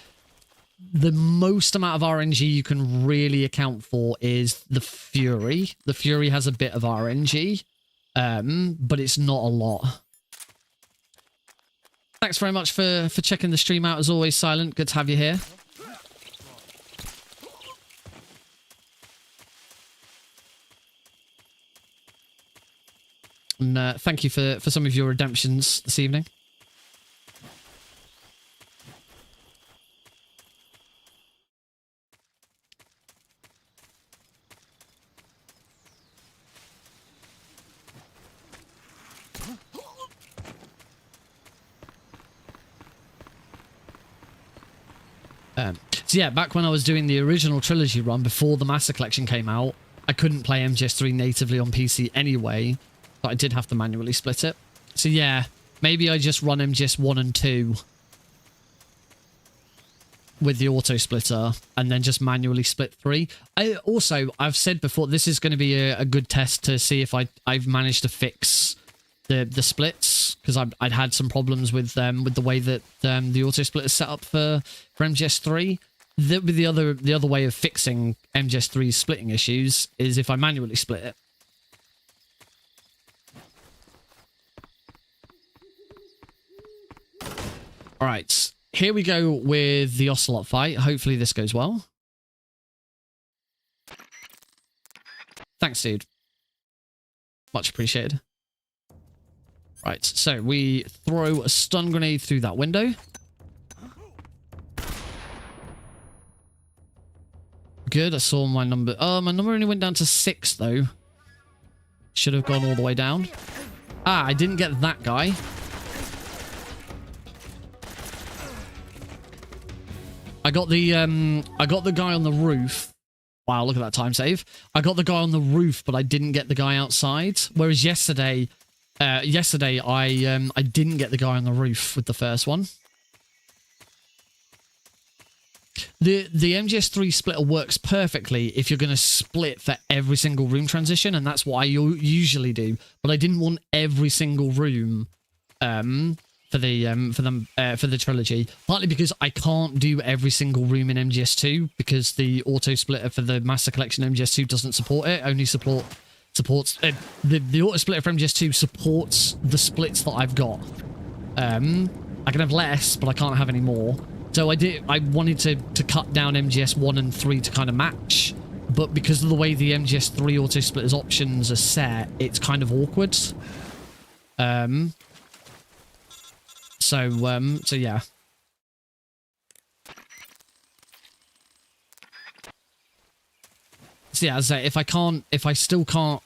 The most amount of RNG you can really account for is the Fury. The Fury has a bit of RNG, but it's not a lot. Thanks very much for checking the stream out as always, Silent. Good to have you here. And thank you for some of your redemptions this evening. So yeah, back when I was doing the original Trilogy run, before the Master Collection came out, I couldn't play MGS3 natively on PC anyway, but I did have to manually split it. So yeah, maybe I just run MGS1 and 2 with the auto splitter, and then just manually split 3. I've said before, this is going to be a good test to see if I've managed to fix the splits, because I'd had some problems with the way that the auto split is set up for MGS3. The other way of fixing MGS3's splitting issues is if I manually split it. All right, here we go with the Ocelot fight. Hopefully this goes well. Thanks, dude. Much appreciated. Right, so we throw a stun grenade through that window. Good, I saw my number. My number only went down to 6, though. Should have gone all the way down. Ah, I didn't get that guy. I got the guy on the roof. Wow, look at that time save. I got the guy on the roof, but I didn't get the guy outside. Whereas yesterday I didn't get the guy on the roof with the first one. The MGS3 splitter works perfectly if you're going to split for every single room transition, and that's what I usually do. But I didn't want every single room for the trilogy, partly because I can't do every single room in MGS2 because the auto splitter for the Master Collection MGS2 doesn't support it. Only supports the auto splitter for MGS2 supports the splits that I've got. I can have less, but I can't have any more. So I wanted to cut down MGS1 and 3 to kind of match, but because of the way the MGS3 auto splitters options are set, it's kind of awkward. So yeah. So yeah, as I say, if I still can't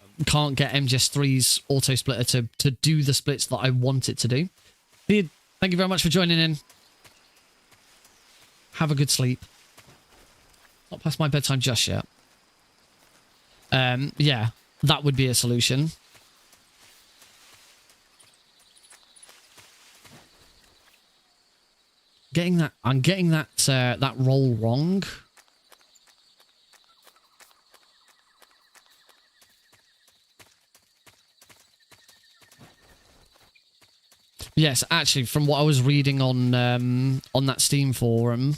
get MGS3's auto splitter to do the splits that I want it to do. Thank you very much for joining in. Have a good sleep. Not past my bedtime just yet. Yeah, that would be a solution. I'm getting that roll wrong. Yes, actually, from what I was reading on that Steam forum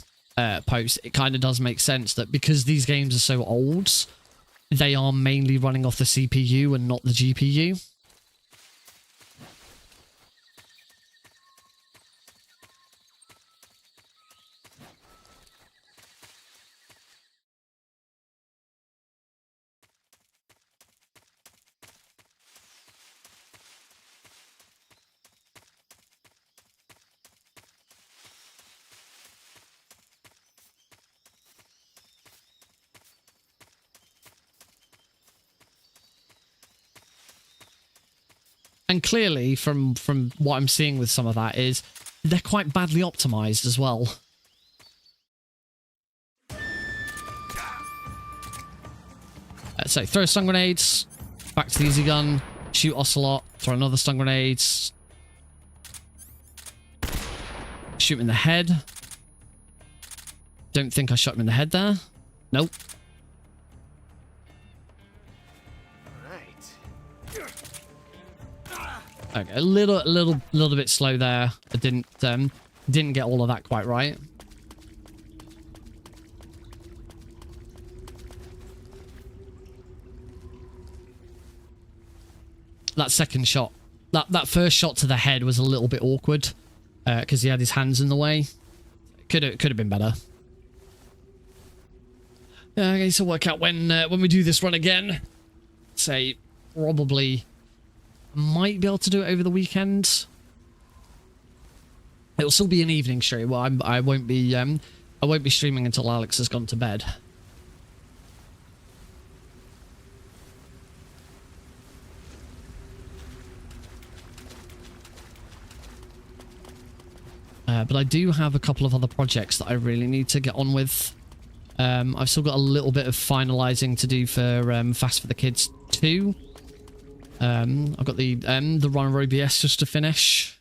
post, it kind of does make sense that because these games are so old, they are mainly running off the CPU and not the GPU. And clearly, from what I'm seeing with some of that, is they're quite badly optimized as well. So throw stun grenades, back to the easy gun, shoot Ocelot, throw another stun grenade, shoot him in the head. Don't think I shot him in the head there. Nope. Okay, a little bit slow there. I didn't get all of that quite right. That second shot, that first shot to the head was a little bit awkward because he had his hands in the way. Could have been better. Yeah, I need to work out when we do this run again. Say probably might be able to do it over the weekend. It'll still be an evening stream. Well, I won't be streaming until Alex has gone to bed. But I do have a couple of other projects that I really need to get on with. I've still got a little bit of finalizing to do for Fast for the Kids 2. I've got the Runner OBS just to finish.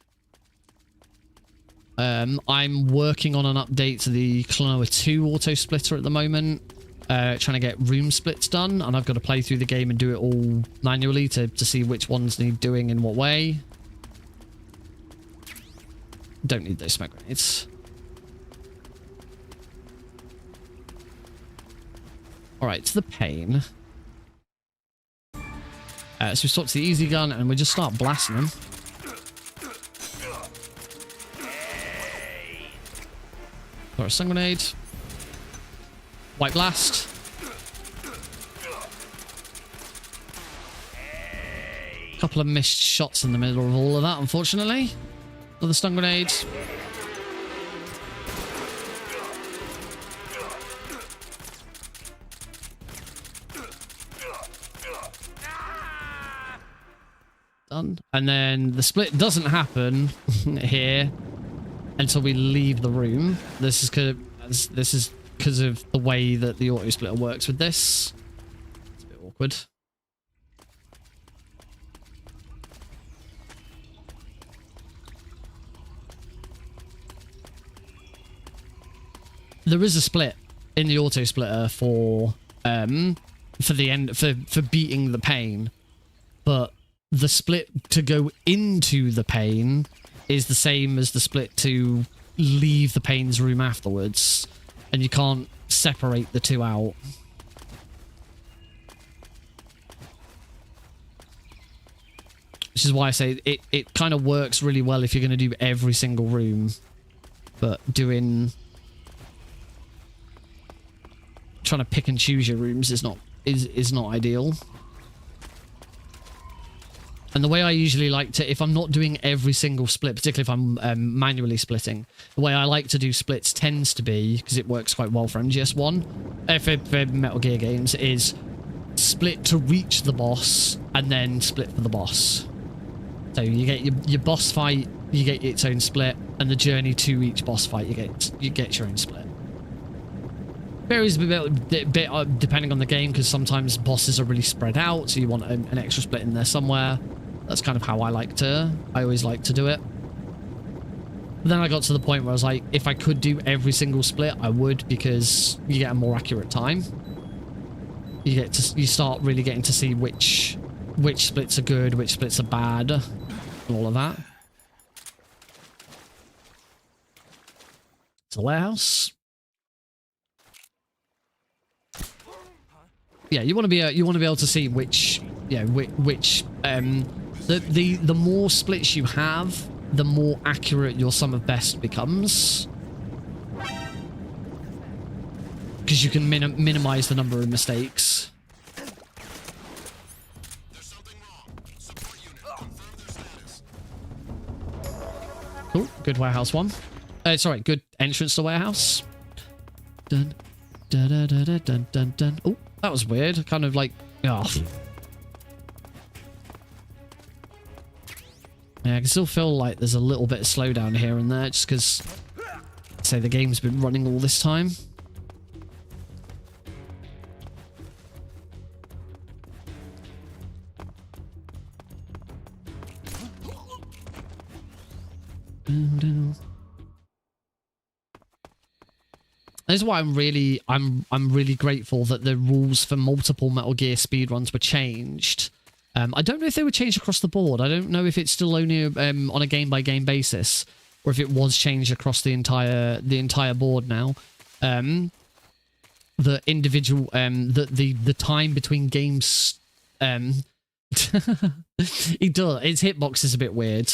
I'm working on an update to the Klonoa 2 auto splitter at the moment. Trying to get room splits done, and I've got to play through the game and do it all manually to see which ones need doing in what way. Don't need those smoke grenades. Alright, to the pain. So we swap to the easy gun and we just start blasting them. Throw a stun grenade. White blast. Couple of missed shots in the middle of all of that, unfortunately. Another stun grenade. Done. And then the split doesn't happen here until we leave the room. This is because of the way that the auto splitter works with this. It's a bit awkward. There is a split in the auto splitter for the end for beating the pain, but the split to go into the pain is the same as the split to leave the pain's room afterwards, and you can't separate the two out. Which is why I say it kind of works really well if you're going to do every single room, but trying to pick and choose your rooms is not ideal. And the way I usually like to, if I'm not doing every single split, particularly if I'm manually splitting, the way I like to do splits tends to be, because it works quite well for MGS1, for Metal Gear games, is split to reach the boss and then split for the boss. So you get your boss fight, you get its own split, and the journey to each boss fight, you get your own split. Varies a bit depending on the game, because sometimes bosses are really spread out, so you want an extra split in there somewhere. That's kind of how I always like to do it. But then I got to the point where I was like, if I could do every single split, I would, because you get a more accurate time. You start really getting to see which splits are good, which splits are bad, and all of that. It's a warehouse. Yeah, you want to be able to see which the more splits you have, the more accurate your sum of best becomes, because you can minimize the number of mistakes. Oh, good warehouse one. Sorry, good entrance to warehouse. Dun dun dun dun dun dun dun. Oh. That was weird. Kind of like, oh. Yeah, I can still feel like there's a little bit of slowdown here and there, just because, say, the game's been running all this time. This is why I'm really grateful that the rules for multiple Metal Gear speedruns were changed. I don't know if they were changed across the board. I don't know if it's still only on a game-by-game basis, or if it was changed across the entire board now. The individual the time between games it does. Its hitbox is a bit weird.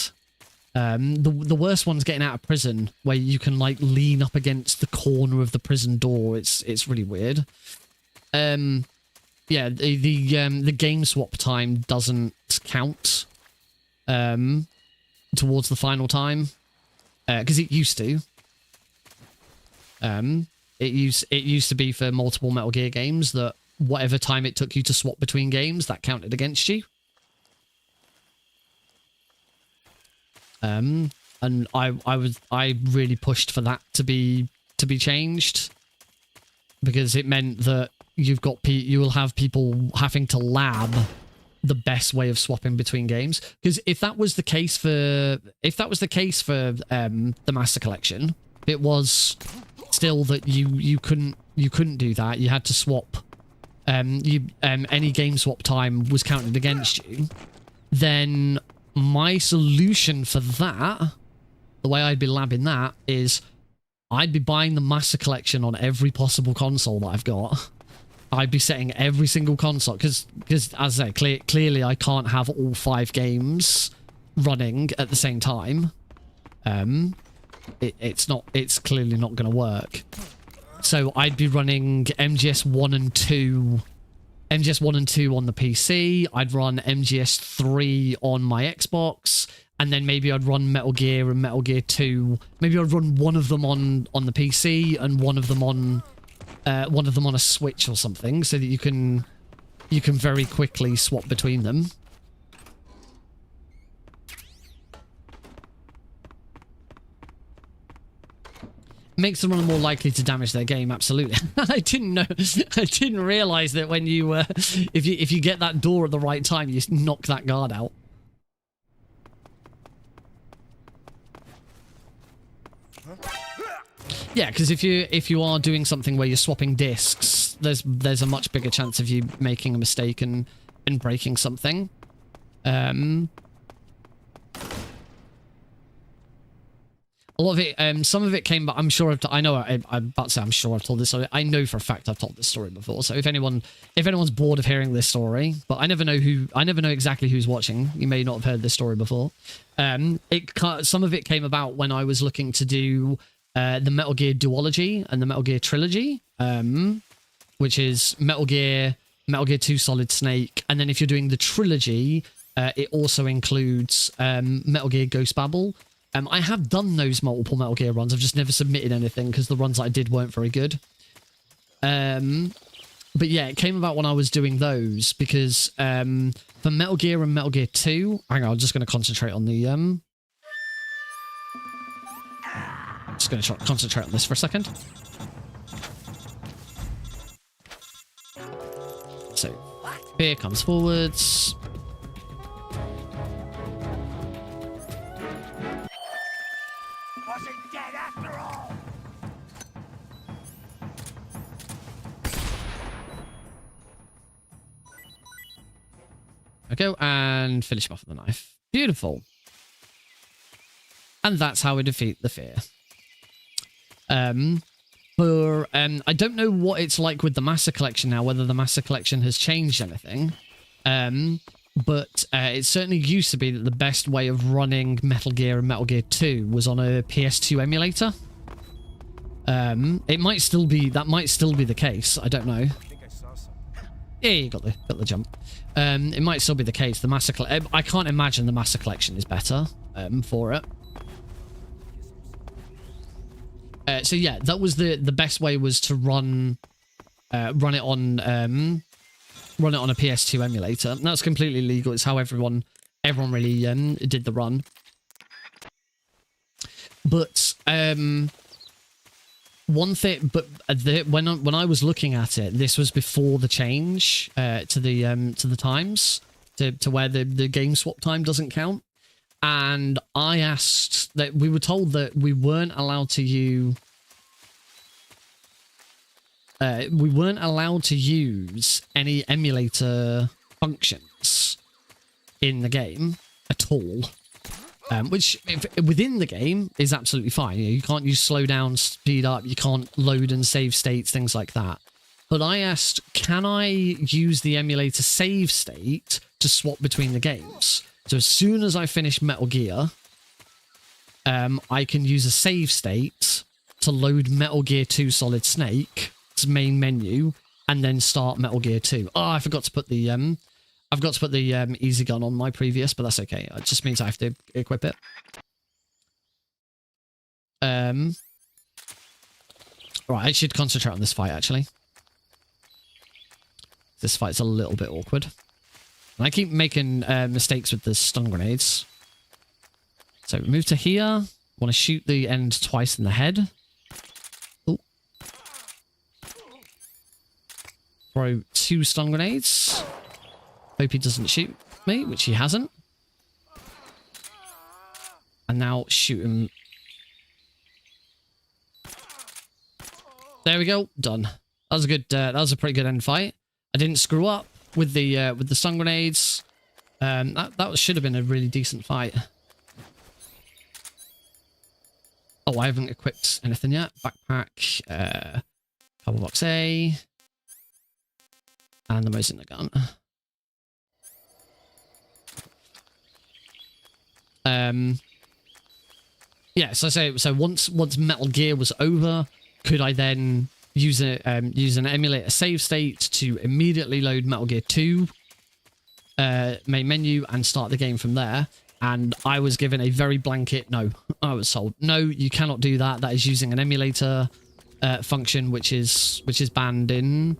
The worst one's getting out of prison, where you can like lean up against the corner of the prison door. It's really weird. Yeah, the game swap time doesn't count towards the final time, because it used to. It used to be for multiple Metal Gear games that whatever time it took you to swap between games, that counted against you. And I really pushed for that to be changed, because it meant that you will have people having to lab the best way of swapping between games. Because if that was the case for the Master Collection, it was still that you couldn't do that. You had to swap. Any game swap time was counted against you. Then my solution for that, the way I'd be labbing that, is I'd be buying the Master Collection on every possible console that I've got. I'd be setting every single console, because as I say, clearly I can't have all 5 games running at the same time. It's clearly not going to work. So I'd be running MGS1 and 2. MGS1 and 2 on the PC. I'd run MGS3 on my Xbox, and then maybe I'd run Metal Gear and Metal Gear 2. Maybe I'd run one of them on the PC and one of them on a Switch or something, so that you can very quickly swap between them. Makes the runner more likely to damage their game, absolutely. I didn't realize that when you if you get that door at the right time, you knock that guard out. Yeah, because if you are doing something where you're swapping discs, there's a much bigger chance of you making a mistake and breaking something. A lot of it, some of it came, but I'm sure I'm about to say I'm sure I've told this story. I know for a fact I've told this story before. So if anyone's bored of hearing this story, but I never know exactly who's watching. You may not have heard this story before. Some of it came about when I was looking to do the Metal Gear duology and the Metal Gear trilogy, which is Metal Gear 2 Solid Snake, and then if you're doing the trilogy, it also includes Metal Gear Ghost Babel. I have done those multiple Metal Gear runs. I've just never submitted anything because the runs that I did weren't very good. But yeah, it came about when I was doing those because for Metal Gear and Metal Gear 2... Hang on, I'm just going to concentrate on the... Just going to concentrate on this for a second. So, here comes forwards. Wasn't dead after all. Okay, and finish him off with the knife. Beautiful. And that's how we defeat the fear. I don't know what it's like with the Master Collection now, whether the Master Collection has changed anything. But it certainly used to be that the best way of running Metal Gear and Metal Gear 2 was on a PS2 emulator. It might still be, that might still be the case. I don't know. Yeah, you got the jump. It might still be the case. The Master Collection, I can't imagine the Master Collection is better for it. So yeah, that was the best way, was to run it on a PS2 emulator. And that's completely legal. It's how everyone really did the run. But one thing, but when I was looking at it, this was before the change to the times to where the game swap time doesn't count. And I asked that we were told that we weren't allowed to use any emulator functions in the game at all. Which within the game is absolutely fine. You know, you can't use slow down, speed up, you can't load and save states, things like that. But I asked, can I use the emulator save state to swap between the games? So as soon as I finish Metal Gear, I can use a save state to load Metal Gear 2 Solid Snake's main menu and then start Metal Gear 2. Oh, I forgot to put the easy gun on my previous, but that's okay. It just means I have to equip it. Right, I should concentrate on this fight, actually. This fight's a little bit awkward. And I keep making mistakes with the stun grenades. So move to here. Want to shoot the end twice in the head. Ooh. Throw 2 stun grenades. Hope he doesn't shoot me, which he hasn't. And now shoot him. There we go. Done. That was a good. That was a pretty good end fight. I didn't screw up with the stun grenades. That should have been a really decent fight. Oh, I haven't equipped anything yet. Backpack, cover box A, and the Mosin gun. Yeah, so once Metal Gear was over, could I then use an emulator save state to immediately load Metal Gear 2 main menu and start the game from there? And I was given a very blanket no. I was told, no, you cannot do that. That is using an emulator function, which is banned in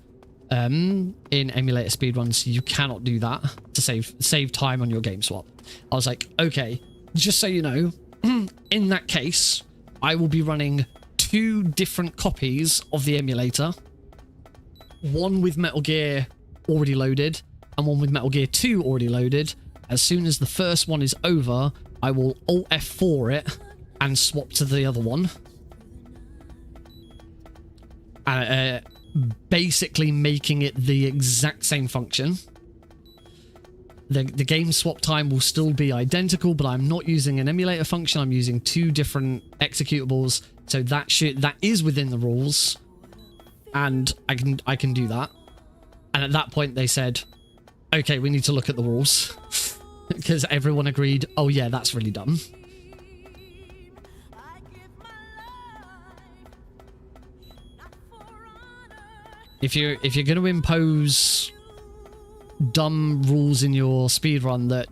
emulator speedruns. So you cannot do that to save time on your game swap. I was like, okay, just so you know, in that case, I will be running 2 different copies of the emulator. One with Metal Gear already loaded, and one with Metal Gear 2 already loaded. As soon as the first one is over, I will Alt F4 it and swap to the other one. Basically making it the exact same function. The game swap time will still be identical, but I'm not using an emulator function. I'm using 2 different executables. So that is within the rules, and I can do that. And at that point, they said, "Okay, we need to look at the rules," because everyone agreed. Oh yeah, that's really dumb. If you're going to impose dumb rules in your speedrun that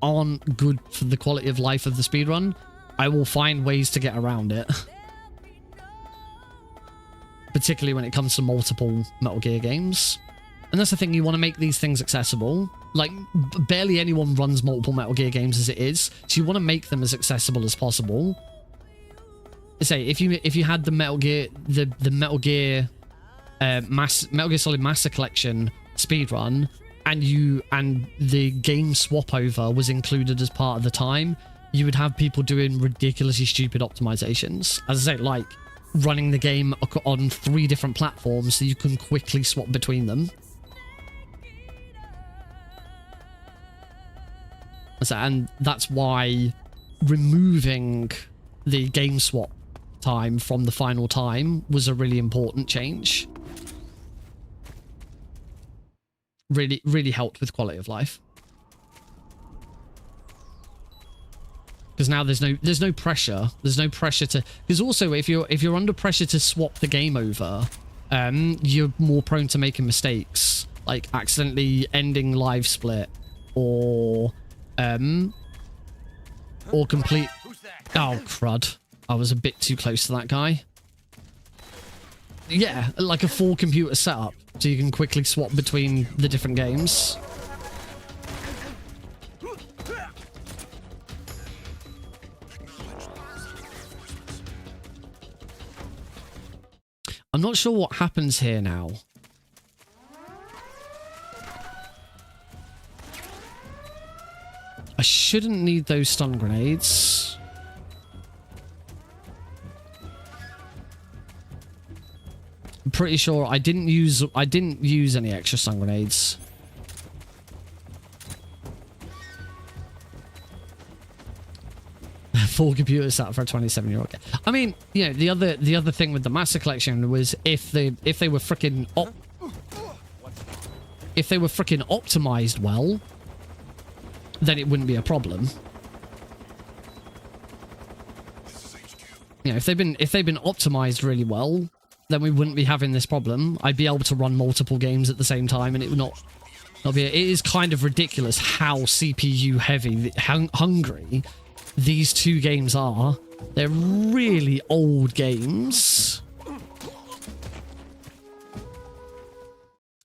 aren't good for the quality of life of the speedrun, I will find ways to get around it. Particularly when it comes to multiple Metal Gear games. And that's the thing, you want to make these things accessible. Like, barely anyone runs multiple Metal Gear games as it is, so you want to make them as accessible as possible. Say, if you had the Metal Gear, the Metal Gear Metal Gear Solid Master Collection speedrun, and the game swap over was included as part of the time, you would have people doing ridiculously stupid optimizations. As I say, like running the game on 3 different platforms so you can quickly swap between them. And that's why removing the game swap time from the final time was a really important change. Really helped with quality of life. Because now there's no pressure. There's no pressure to... Because also, if you're under pressure to swap the game over, you're more prone to making mistakes, like accidentally ending live split, or complete... Oh, crud. I was a bit too close to that guy. Yeah, like a full computer setup, so you can quickly swap between the different games. I'm not sure what happens here now. I shouldn't need those stun grenades. I'm pretty sure I didn't use any extra stun grenades. Full computer sat for a 27-year-old. I mean, you know, the other thing with the Master Collection was if they were freaking optimized well, then it wouldn't be a problem. You know, if they've been optimized really well, then we wouldn't be having this problem. I'd be able to run multiple games at the same time, and it would not be. It is kind of ridiculous how CPU heavy, hungry these two games are. They're really old games.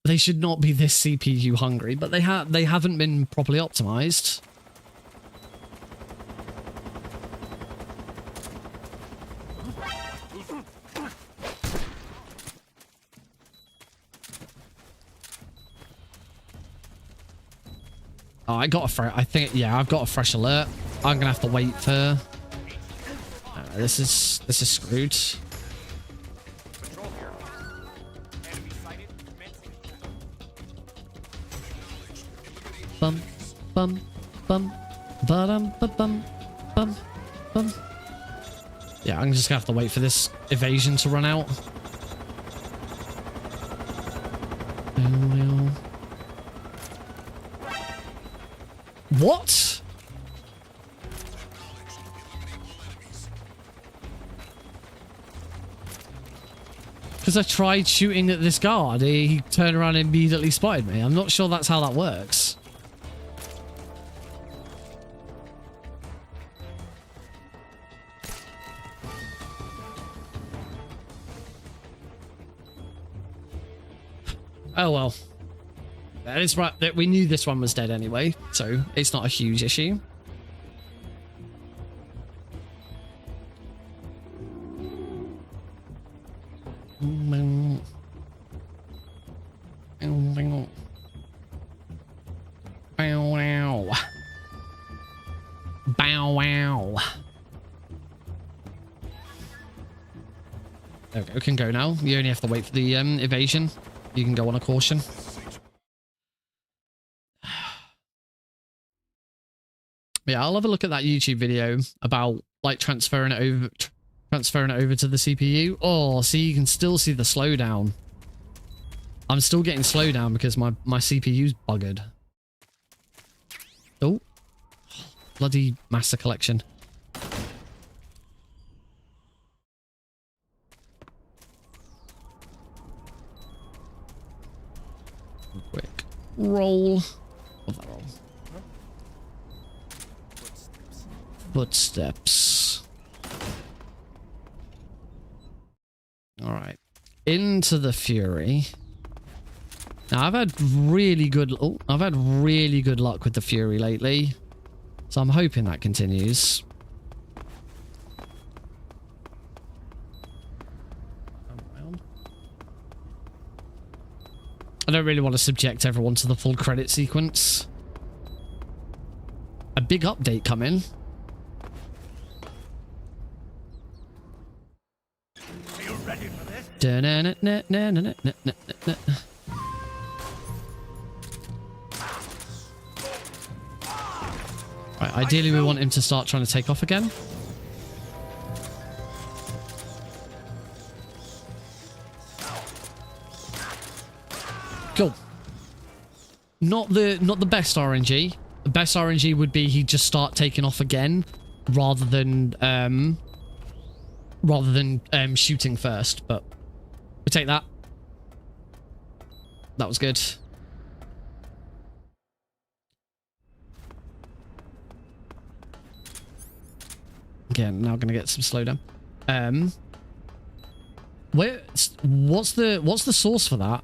They should not be this CPU hungry, but they haven't been properly optimized. Oh, I got a I think, yeah, I've got a fresh alert. I'm gonna have to wait for. This is screwed. Bum bum bum bum bum bum bum. Yeah, I'm just gonna have to wait for this evasion to run out. What? Because I tried shooting at this guard, he turned around and immediately spotted me. I'm not sure that's how that works. Oh well. That is right. That we knew this one was dead anyway, so it's not a huge issue. Bow wow. Bow wow. There we go. We can go now. You only have to wait for the evasion. You can go on a caution. Yeah, I'll have a look at that YouTube video about like transferring it over to the CPU. Oh, see, you can still see the slowdown. I'm still getting slowdown because my CPU's buggered. Oh, bloody Master Collection. Quick roll. What's that roll? Footsteps. All right, into the Fury. Now I've had really good luck with the Fury lately, so I'm hoping that continues. I don't really want to subject everyone to the full credit sequence. A big update coming. Are you ready for this? Right, ideally we want him to start trying to take off again. Cool. Not the best RNG. The best RNG would be he'd just start taking off again rather than shooting first, but we take that. That was good. Again, now gonna get some slowdown. What's the source for that?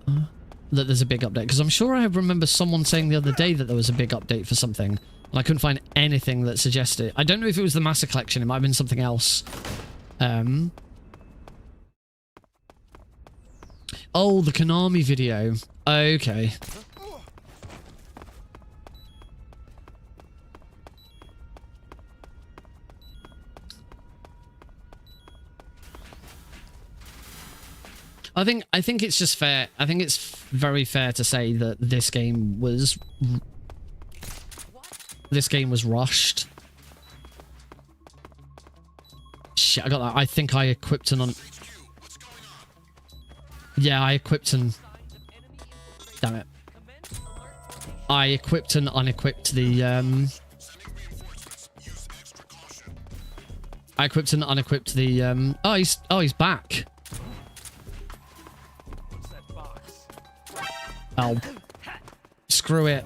That there's a big update, because I'm sure I remember someone saying the other day that there was a big update for something, and I couldn't find anything that suggested it. I don't know if it was the Master Collection. It might have been something else. Oh, the Konami video. Okay. I think it's just fair. I think it's very fair to say that this game was rushed. Shit, I got that. I think I equipped an Yeah, I equipped an... Damn it. I equipped and unequipped the, I equipped and unequipped the, Oh, he's back. Oh. Screw it.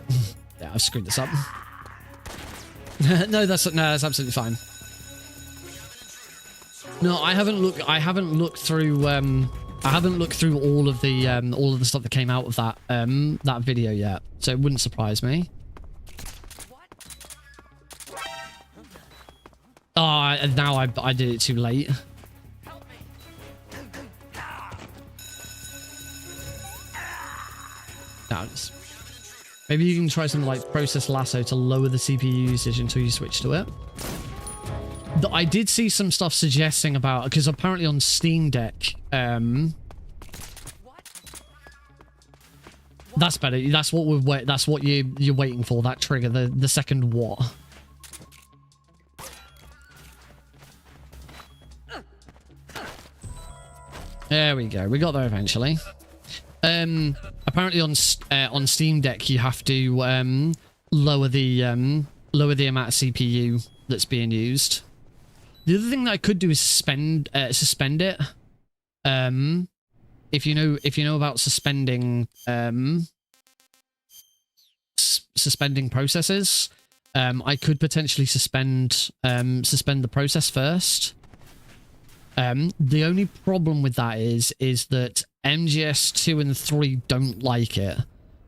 Yeah, I've screwed this up. No, that's absolutely fine. No, I haven't looked through all of the stuff that came out of that that video yet, so it wouldn't surprise me. Oh, now I did it too late. Now, maybe you can try something like process lasso to lower the CPU usage until you switch to it. I did see some stuff suggesting about, because apparently on Steam Deck, that's better. That's what that's what you're waiting for. That trigger, the second what? There we go. We got there eventually. Apparently on Steam Deck you have to lower the amount of CPU that's being used. The other thing that I could do is suspend it. If you know about suspending suspending processes, I could potentially suspend the process first. The only problem with that is that MGS2 and 3 don't like it.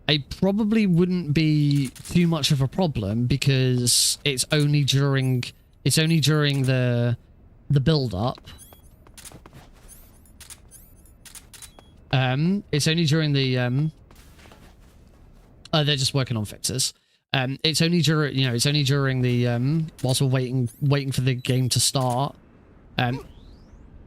It probably wouldn't be too much of a problem because it's only during the build up. It's only during the they're just working on fixes. It's only during the whilst we're waiting for the game to start.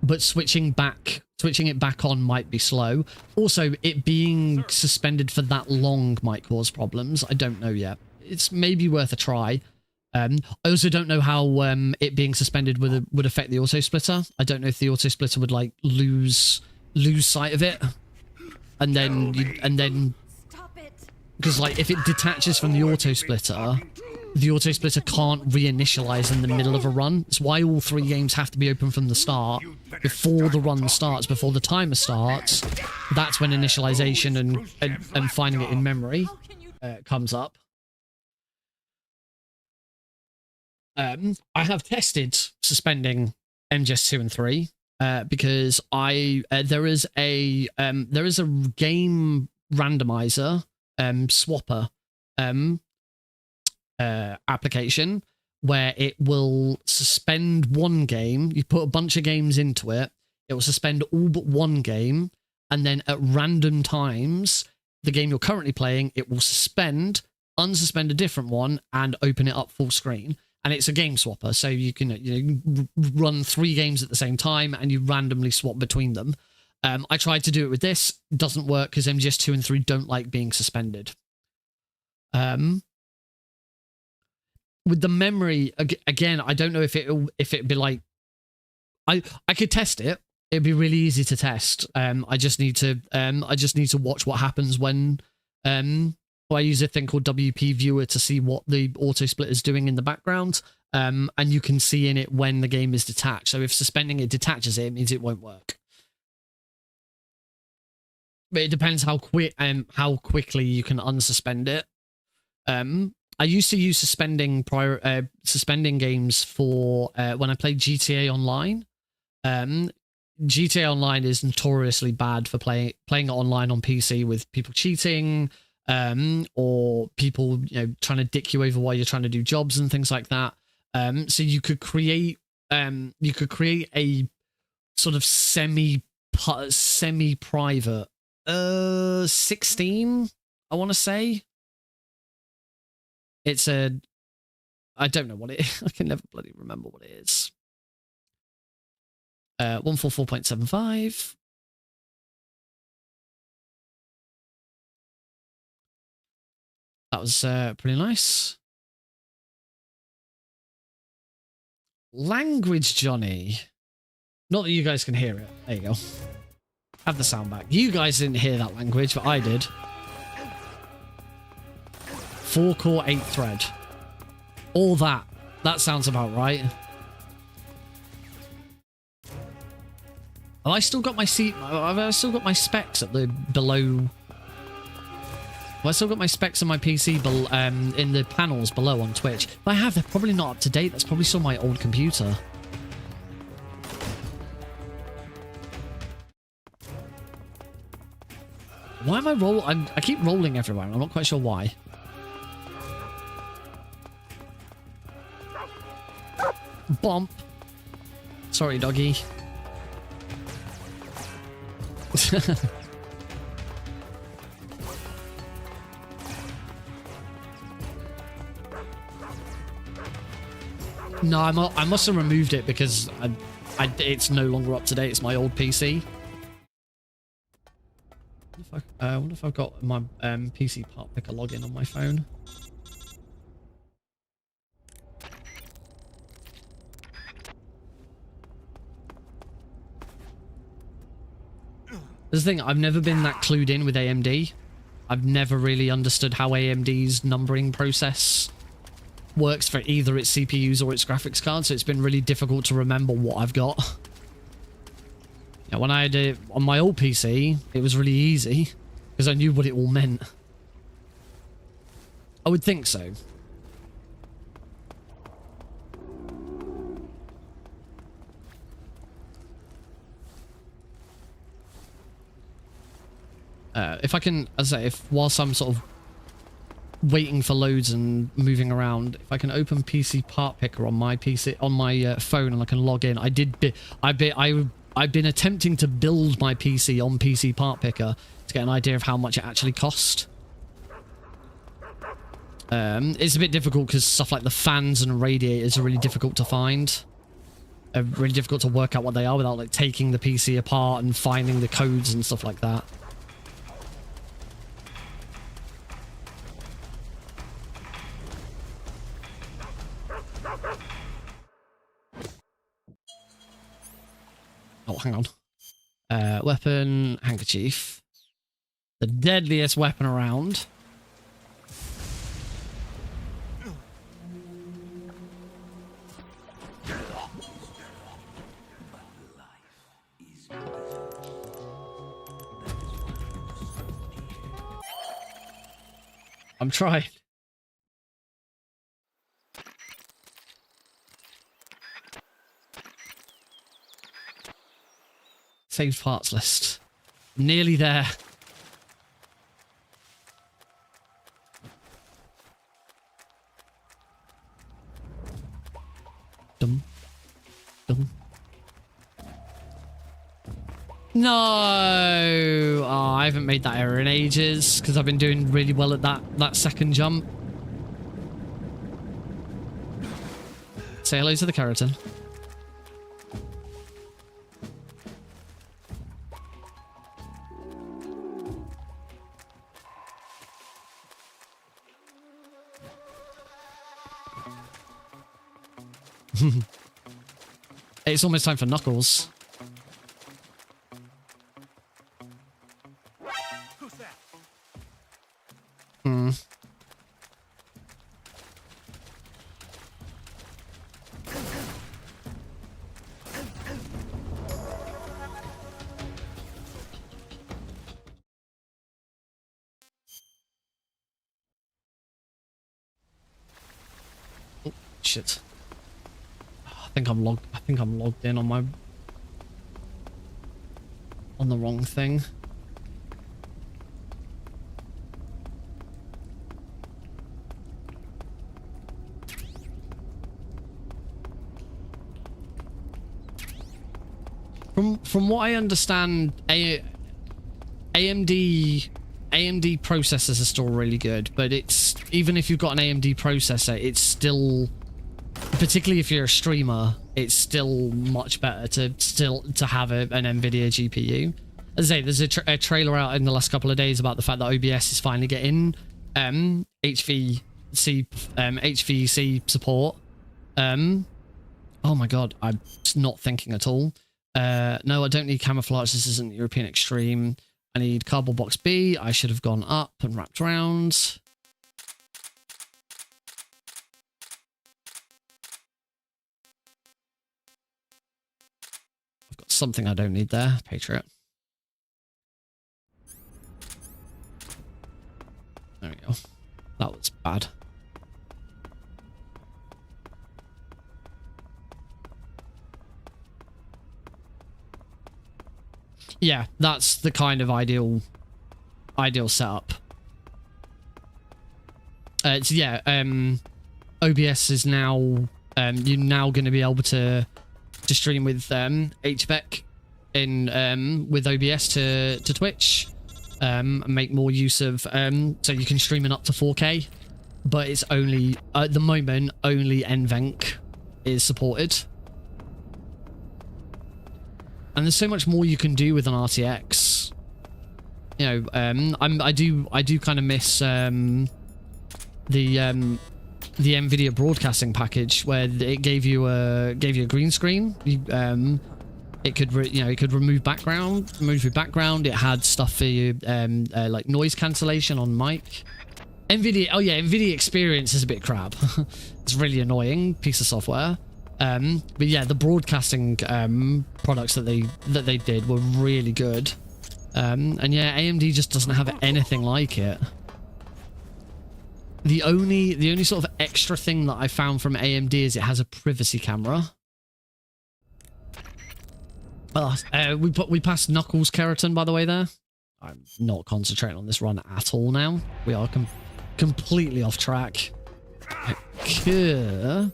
But switching it back on might be slow. Also, it being suspended for that long might cause problems. I don't know yet. It's maybe worth a try. I also don't know how it being suspended would affect the auto splitter. I don't know if the auto splitter would like lose sight of it, and then because like if it detaches from the auto splitter can't reinitialize in the middle of a run. It's why all 3 games have to be open from the start before the run starts, before the timer starts. That's when initialization and finding it in memory comes up. I have tested suspending MGS2 and 3 because there is a game randomizer swapper application where it will suspend one game. You put a bunch of games into it, it will suspend all but one game, and then at random times, the game you're currently playing, it will suspend, unsuspend a different one, and open it up full screen. And it's a game swapper, so you can run 3 games at the same time, and you randomly swap between them. I tried to do it with this. It doesn't work because MGS2 and 3 don't like being suspended. With the memory, again, I don't know if it'd be like... I could test it. It'd be really easy to test. I just need to watch what happens when I use a thing called WP Viewer to see what the auto split is doing in the background. And you can see in it when the game is detached. So if suspending it detaches it, it means it won't work. But it depends how quickly you can unsuspend it. I used to use suspending games for when I played GTA Online. GTA Online is notoriously bad for playing it online on PC with people cheating, or people trying to dick you over while you're trying to do jobs and things like that. So you could create a sort of semi-private 16, I want to say. It's a... I don't know what it is. I can never bloody remember what it is. 144.75. That was pretty nice. Language, Johnny. Not that you guys can hear it. There you go. Have the sound back. You guys didn't hear that language, but I did. 4-core, 8-thread. All that. That sounds about right. Have I still got my have I still got my specs at the below? Have I still got my specs on my PC in the panels below on Twitch? If I have, they're probably not up to date. That's probably still my old computer. Why am I rolling? I keep rolling everywhere, and I'm not quite sure why. Bump. Sorry, doggy. No, I must have removed it because it's no longer up to date. It's my old PC. I wonder if I've got my PC part picker login on my phone. This is the thing, I've never been that clued in with AMD. I've never really understood how AMD's numbering process works for either its CPUs or its graphics cards, so it's been really difficult to remember what I've got. Yeah, when I had it on my old PC, it was really easy because I knew what it all meant. I would think so. If I can, as I say, whilst I'm sort of waiting for loads and moving around, if I can open PC part picker on my PC on my phone and I can log in, I've been attempting to build my PC on PC part picker to get an idea of how much it actually cost. It's a bit difficult because stuff like the fans and radiators are really difficult to find. Really difficult to work out what they are without like taking the PC apart and finding the codes and stuff like that. Oh, hang on. Weapon, handkerchief. The deadliest weapon around. I'm trying. Saved parts list. Nearly there. Dum. Dum. No! Oh, I haven't made that error in ages because I've been doing really well at that second jump. Say hello to the keratin. It's almost time for Knuckles. Who's that? Hmm. Oh, shit. I think I'm logged in on the wrong thing. From what I understand, AMD processors are still really good, but it's even if you've got an AMD processor, it's still, particularly if you're a streamer, it's still much better to have an NVIDIA GPU. As I say, there's a trailer out in the last couple of days about the fact that OBS is finally getting HVC support. Oh my god, I'm just not thinking at all. No, I don't need camouflage. This isn't European Extreme. I need cardboard box B. I should have gone up and wrapped around. I've got something I don't need there. Patriot. There we go. That was bad. Yeah, that's the kind of ideal setup. So yeah, OBS is now you're now going to be able to stream with HVEC in with OBS to Twitch, and make more use of so you can stream in up to 4K, but it's only at the moment only NVENC is supported. And there's so much more you can do with an RTX. You know, I do kind of miss the NVIDIA broadcasting package where it gave you a green screen. It could it could remove your background. It had stuff for you like noise cancellation on mic. NVIDIA Experience is a bit crap. It's really annoying piece of software. But yeah, the broadcasting products that they did were really good. And yeah, AMD just doesn't have anything like it. The only sort of extra thing that I found from AMD is it has a privacy camera. We passed Knuckles Keratin, by the way, there. I'm not concentrating on this run at all now. We are completely off track. Okay.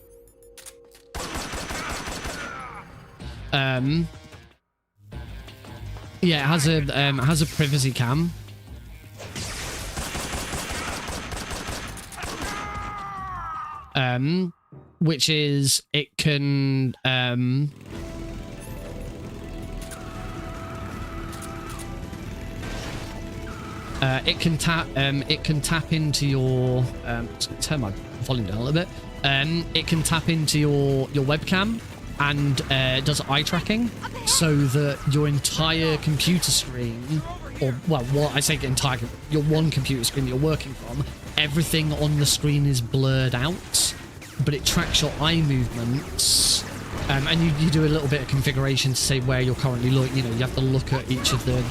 Yeah, it has a privacy cam. Which is it can tap into your turn my volume down a little bit. It can tap into your webcam and does eye tracking, so that your entire computer screen, or well, what I say entire, your one computer screen you're working from, everything on the screen is blurred out, but it tracks your eye movements, and you do a little bit of configuration to say where you're currently looking. You know, you have to look at each of the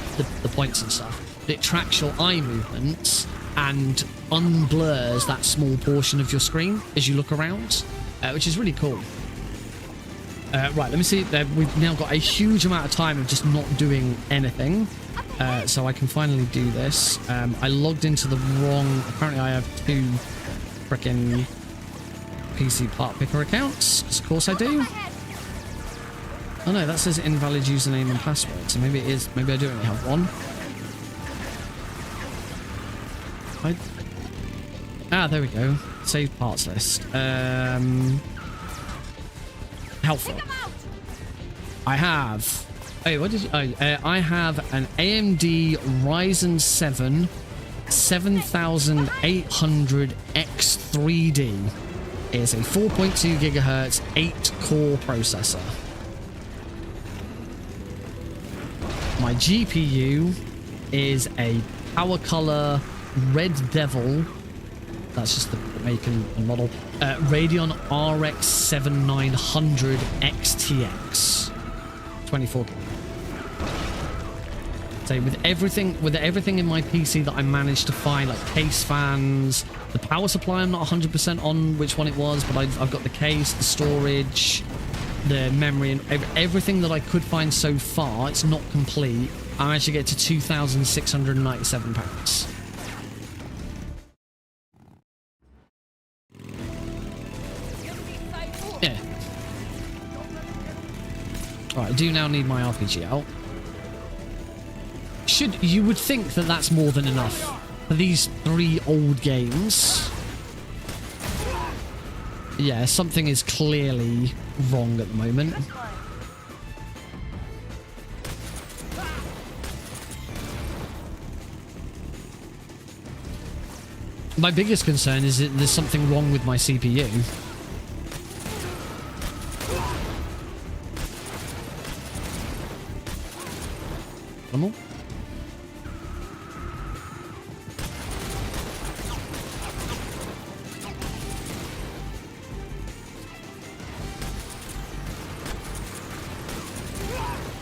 points and stuff. But it tracks your eye movements and unblurs that small portion of your screen as you look around, which is really cool. Right, let me see. We've now got a huge amount of time of just not doing anything. So I can finally do this. I logged into the wrong... Apparently I have 2 frickin' PC part picker accounts. Of course I do. Oh no, that says invalid username and password. So maybe it is... Maybe I do only have one. There we go. Save parts list. Helpful. I have... Oh, what did you... I have an AMD Ryzen 7 7800X3D. It is a 4.2 gigahertz 8-core processor. My GPU is a Power Color Red Devil. That's just the make and model. Radeon RX 7900 XTX. 24 gig. So with everything in my PC that I managed to find, like case fans, the power supply I'm not 100% on which one it was, but I've got the case, the storage, the memory, and everything that I could find so far. It's not complete. I managed to get to £2,697. Yeah. Alright, I do now need my RPG out. you would think that that's more than enough for these 3 old games. Yeah, something is clearly wrong at the moment. My biggest concern is that there's something wrong with my CPU. One more.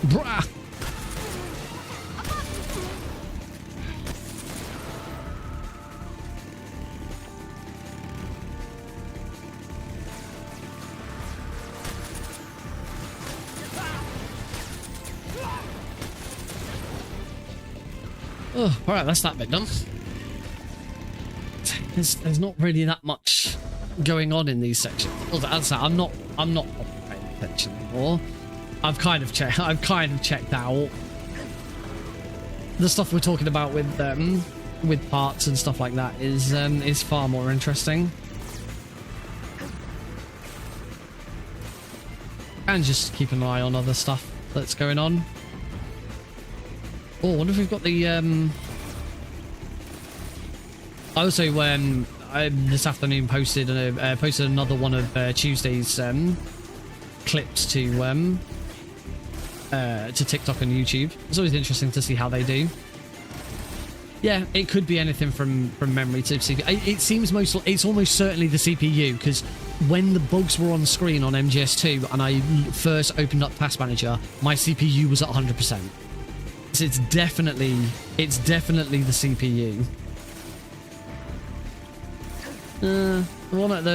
Bruh. Oh, all right, that's that bit done. There's not really that much going on in these sections. As I said, I'm not paying attention anymore. I've kind of checked out the stuff we're talking about with parts and stuff like that is far more interesting. And just keep an eye on other stuff that's going on. Oh, I wonder if we've got the I also I this afternoon posted another one of Tuesday's clips to TikTok and YouTube. It's always interesting to see how they do. Yeah, it could be anything from memory to CPU. It seems it's almost certainly the CPU, because when the bugs were on screen on MGS2 and I first opened up Task Manager, my CPU was at 100%. So it's definitely the CPU. The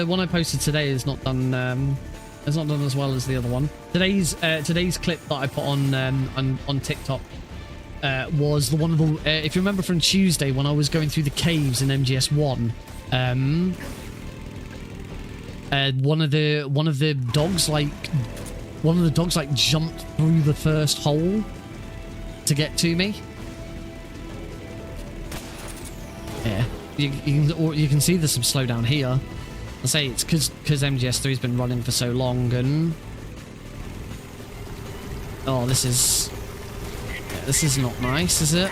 one I posted today is not done. It's not done as well as the other one. Today's clip that I put on TikTok was the one of the if you remember from Tuesday when I was going through the caves in MGS1. One of the dogs jumped through the first hole to get to me. Yeah, you can see there's some slowdown here. I say it's because MGS3 has been running for so long, and oh, this is not nice, is it?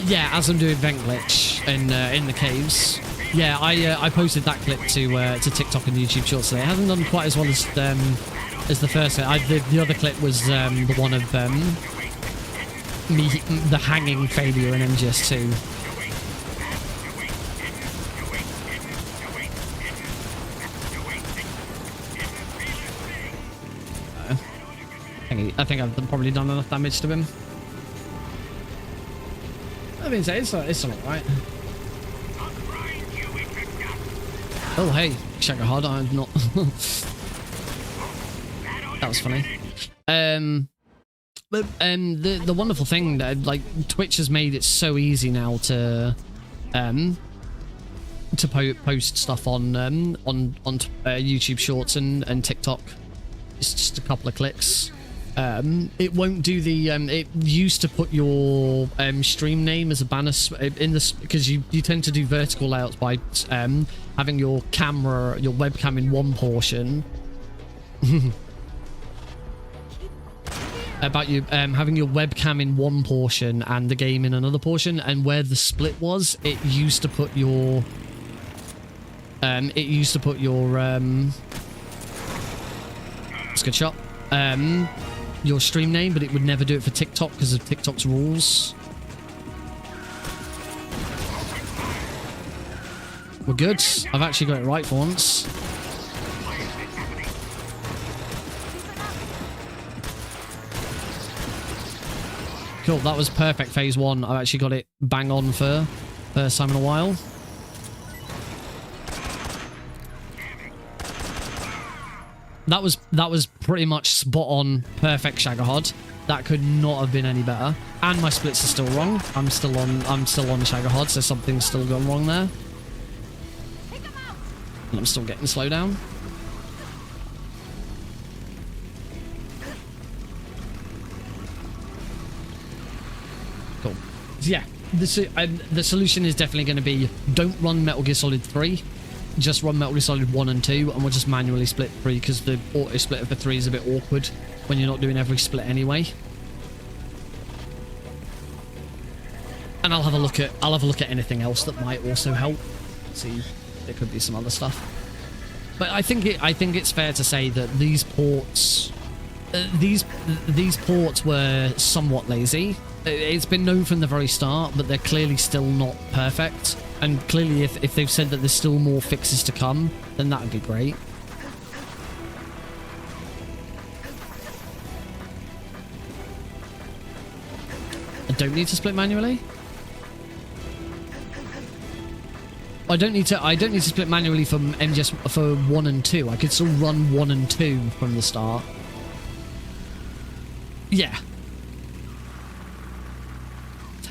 Yeah, as I'm doing vent glitch in the caves. Yeah, I posted that clip to TikTok and YouTube Shorts today. It hasn't done quite as well as the first clip. The other clip was the one of the hanging failure in MGS2. I think I've probably done enough damage to him. I mean, it's alright. Oh, hey, Shagahard, I'm not. That was funny. But the wonderful thing that Twitch has made it so easy now to post stuff on YouTube Shorts and TikTok. It's just a couple of clicks. It won't do the it used to put your stream name as a banner in this, because you tend to do vertical layouts by having your webcam in one portion. About you having your webcam in one portion and the game in another portion, and where the split was, it used to put your it's a good shot, your stream name, but it would never do it for TikTok because of TikTok's rules. We're good. I've actually got it right for once. Cool, that was perfect phase one. I've actually got it bang on for first time in a while. That was pretty much spot on, perfect Shagahod. That could not have been any better. And my splits are still wrong. I'm still on Shagahod, so something's still gone wrong there. And I'm still getting slow down. Cool. So yeah, the solution is definitely going to be don't run Metal Gear Solid 3. Just run Metal Gear Solid 1 and 2, and we'll just manually split 3 because the auto split for 3 is a bit awkward when you're not doing every split anyway. And I'll have a look at anything else that might also help. See, there could be some other stuff. But I think it's fair to say that these ports were somewhat lazy. It's been known from the very start, but they're clearly still not perfect. And clearly, if they've said that there's still more fixes to come, then that would be great. I don't need to split manually. I don't need to split manually from MGS for 1 and 2. I could still run 1 and 2 from the start. Yeah.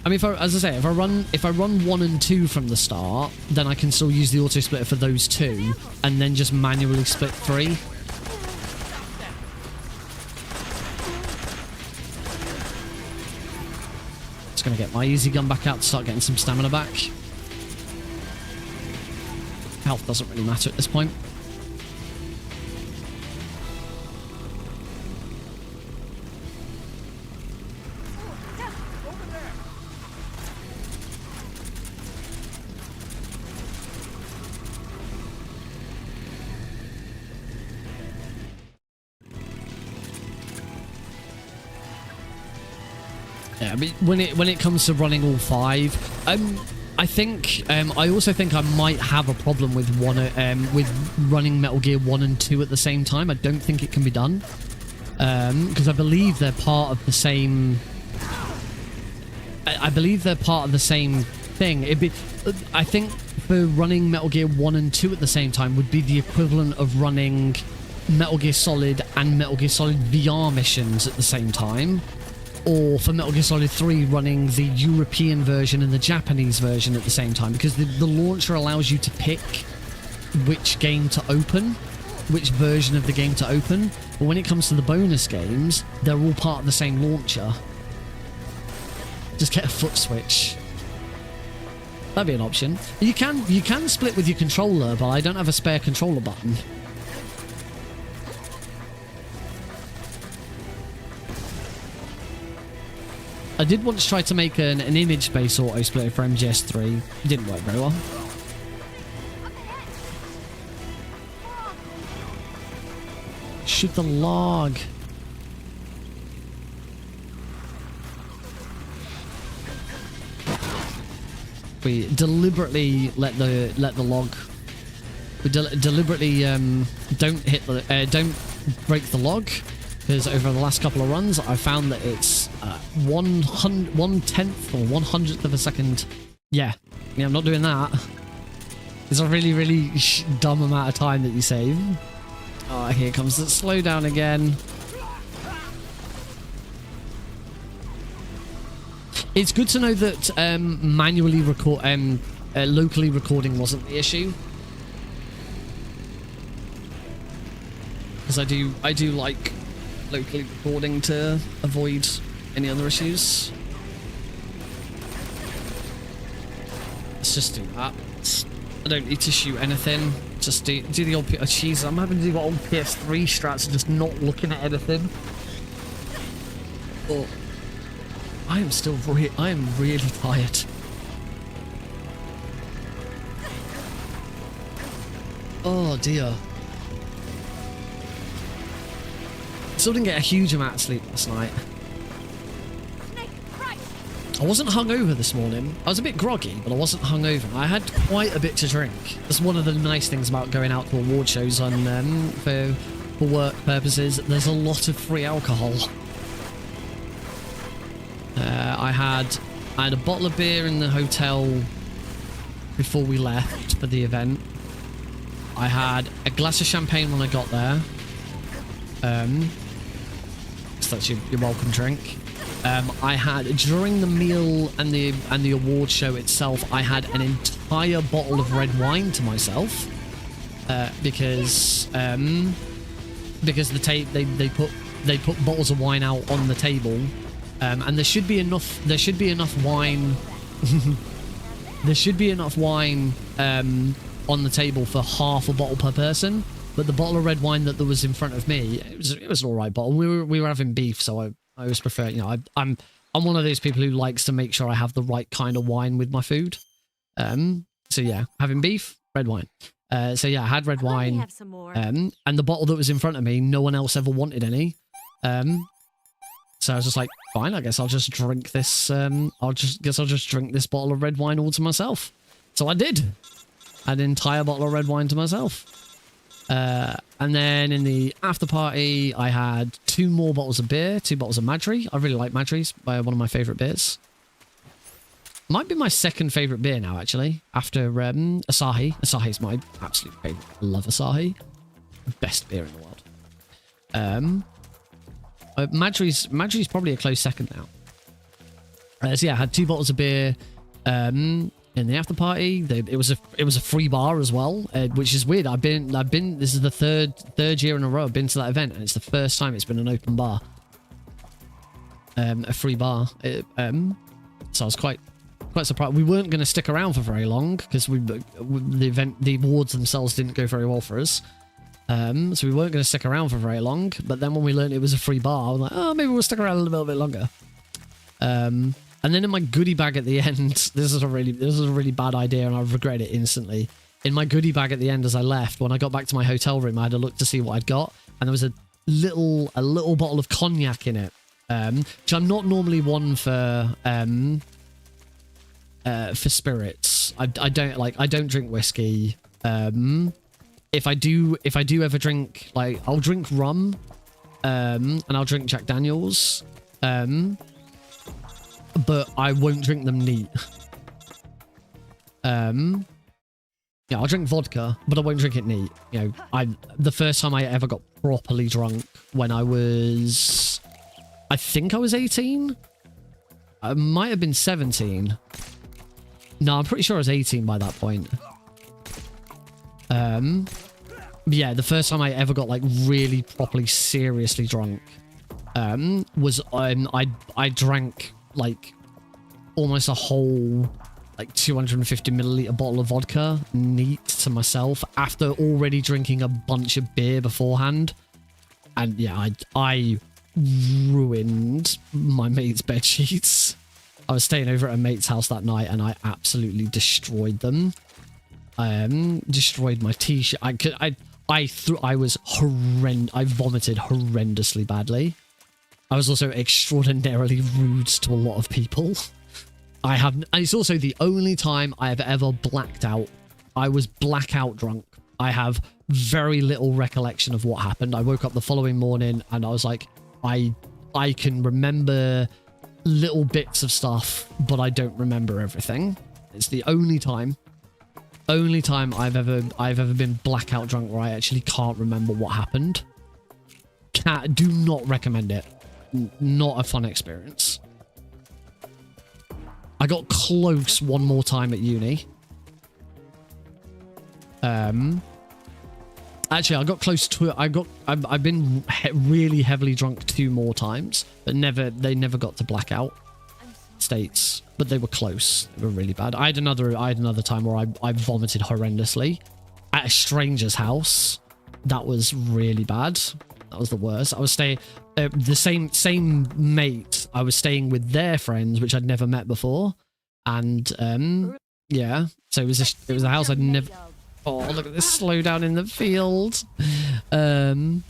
I mean, as I say, if I run 1 and 2 from the start, then I can still use the auto splitter for those 2, and then just manually split 3. Just gonna get my easy gun back out to start getting some stamina back. Health doesn't really matter at this point. Yeah, I mean, when it comes to running all 5, I think I also think I might have a problem with running Metal Gear 1 and 2 at the same time. I don't think it can be done because I believe they're part of the same. I believe they're part of the same thing. I think for running Metal Gear 1 and 2 at the same time would be the equivalent of running Metal Gear Solid and Metal Gear Solid VR missions at the same time. Or for Metal Gear Solid 3 running the European version and the Japanese version at the same time, because the launcher allows you to pick which game to open, which version of the game to open. But when it comes to the bonus games, they're all part of the same launcher. Just get a foot switch. That'd be an option. You can split with your controller, but I don't have a spare controller button. I did once try to make an image-based auto-splitter for MGS3. It didn't work very well. Shoot the log. We deliberately let the log. We deliberately don't break the log. Because over the last couple of runs, I found that it's 1/10th or 100th of a second. Yeah, I'm not doing that. It's a really, really dumb amount of time that you save. Oh, here comes the slowdown again. It's good to know that manually locally recording wasn't the issue. Because I do like locally recording to avoid any other issues. Let's just do that. I don't need to shoot anything. Just do the old... Oh, jeez, I'm having to do the old PS3 strats and just not looking at anything. Oh, I am really tired. Oh dear. Still didn't get a huge amount of sleep last night. I wasn't hungover this morning. I was a bit groggy, but I wasn't hungover. I had quite a bit to drink. That's one of the nice things about going out to award shows on for work purposes. There's a lot of free alcohol. I had a bottle of beer in the hotel before we left for the event. I had a glass of champagne when I got there. So that's your welcome drink. I had, during the meal and the award show itself, I had an entire bottle of red wine to myself because they put bottles of wine out on the table, and there should be enough wine. There should be enough wine on the table for half a bottle per person. But the bottle of red wine that there was in front of me, it was an alright bottle. We were having beef, so I always prefer, you know, I'm one of those people who likes to make sure I have the right kind of wine with my food. So yeah, having beef, red wine. So yeah, I had red wine. Have some more. And the bottle that was in front of me, no one else ever wanted any. So I was just like, fine, I guess I'll just drink this. I'll just drink this bottle of red wine all to myself. So I did. I had an entire bottle of red wine to myself. And then in the after party, I had 2 more bottles of beer, 2 bottles of Madri. I really like Madri's, one of my favourite beers. Might be my second favourite beer now, actually, after Asahi. Asahi's my absolute favourite. I love Asahi. Best beer in the world. Madri's probably a close second now. So yeah, I had 2 bottles of beer. In the after party, it was a free bar as well, which is weird. I've been. This is the third year in a row I've been to that event, and it's the first time it's been an open bar, a free bar. So I was quite surprised. We weren't going to stick around for very long because the awards themselves didn't go very well for us. So we weren't going to stick around for very long. But then when we learned it was a free bar, I was like, oh, maybe we'll stick around a little bit longer. And then in my goodie bag at the end, this is a really bad idea, and I regret it instantly. In my goodie bag at the end, as I left, when I got back to my hotel room, I had a look to see what I'd got, and there was a little bottle of cognac in it, which I'm not normally one for spirits. I don't drink whiskey. If I do ever drink, like, I'll drink rum, and I'll drink Jack Daniels. But I won't drink them neat. Yeah, I'll drink vodka, but I won't drink it neat. You know, the first time I ever got properly drunk when I think I was 18. I might have been 17. No, I'm pretty sure I was 18 by that point. Yeah, the first time I ever got like really properly seriously drunk was I drank like almost a whole like 250 milliliter bottle of vodka neat to myself after already drinking a bunch of beer beforehand. And yeah, I ruined my mate's bed sheets. I was staying over at a mate's house that night and I absolutely destroyed them. Destroyed my t-shirt. I was horrendous. I vomited horrendously badly. I was also extraordinarily rude to a lot of people. And it's also the only time I have ever blacked out. I was blackout drunk. I have very little recollection of what happened. I woke up the following morning and I was like, I can remember little bits of stuff, but I don't remember everything. It's the only time I've ever been blackout drunk where I actually can't remember what happened. Do not recommend it. Not a fun experience. I got close one more time at uni. Actually, I got close to it. I've been really heavily drunk 2 more times, but they never got to blackout states, but they were close. They were really bad. I had another time where I vomited horrendously at a stranger's house. That was really bad. That was the worst. I was staying the same mate. I was staying with their friends, which I'd never met before, and yeah. So it was a house I'd never. Oh, look at this slowdown in the field. Oh,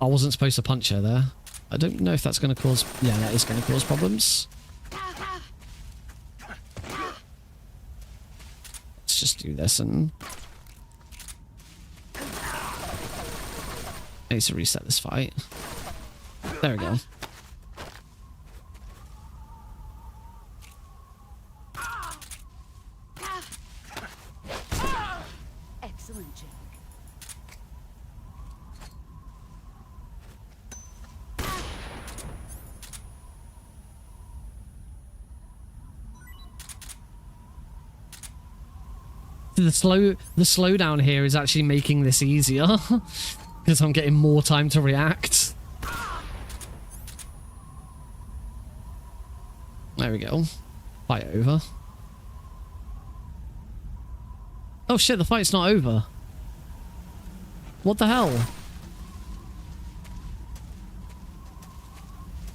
I wasn't supposed to punch her there. I don't know if that's going to cause. Yeah, that is going to cause problems. Let's just do this and. I need to reset this fight. There we go. Excellent, Jack. slowdown here is actually making this easier because I'm getting more time to react. There we go. Fight over. Oh shit, the fight's not over. What the hell?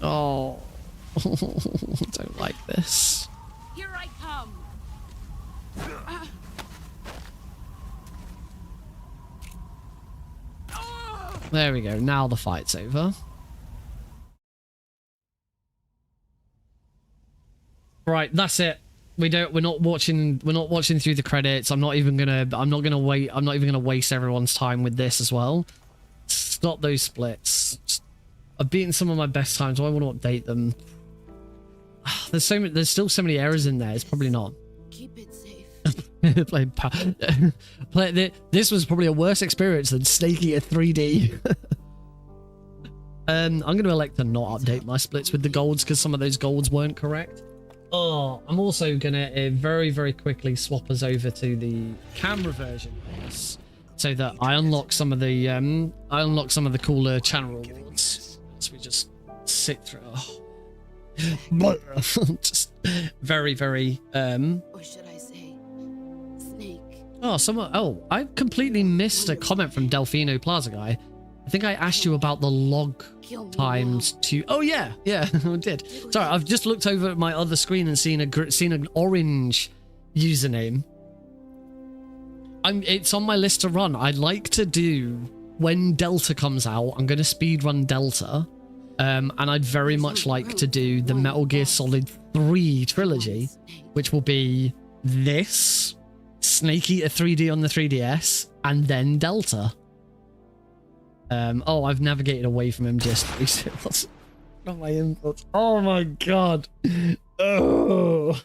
Oh, I don't like this. Here I come. There we go. Now the fight's over. Right, that's it. We're not watching through the credits. I'm not even gonna waste everyone's time with this as well. Stop those splits. I've beaten some of my best times. Do I want to update them? There's still so many errors in there. It's probably not. Keep it safe. This was probably a worse experience than Snake Eater 3D. I'm going to elect to not update my splits with the golds because some of those golds weren't correct. Oh, I'm also going to very, very quickly swap us over to the camera version of this so that I unlock some of the cooler channel rewards. So we just sit through. Oh. Just very, very. Or should I say, snake? Oh, I completely missed a comment from Delfino Plaza guy. I think I asked you about the log times to. Oh yeah, I did. Sorry, I've just looked over at my other screen and seen an orange username. It's on my list to run. I'd like to do when Delta comes out. I'm going to speedrun Delta, and I'd very much like to do the Metal Gear Solid 3 trilogy, which will be this, Snake Eater 3D on the 3DS, and then Delta. Oh, I've navigated away from MGS3. Not my inputs. Oh my god. Oh.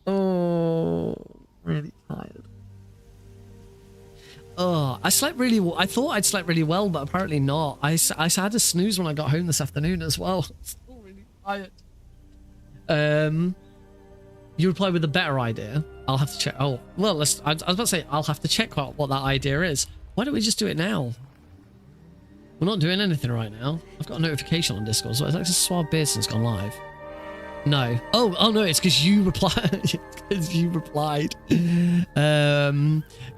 Oh, really tired. Oh, I slept really well. I thought I'd slept really well, but apparently not. I had a snooze when I got home this afternoon as well. I'm still really tired. You reply with a better idea. I'll have to check. Oh, well, I was about to say, I'll have to check out what that idea is. Why don't we just do it now? We're not doing anything right now. I've got a notification on Discord, so it's like Suave Bearson's gone live. No. Oh no, it's because you replied.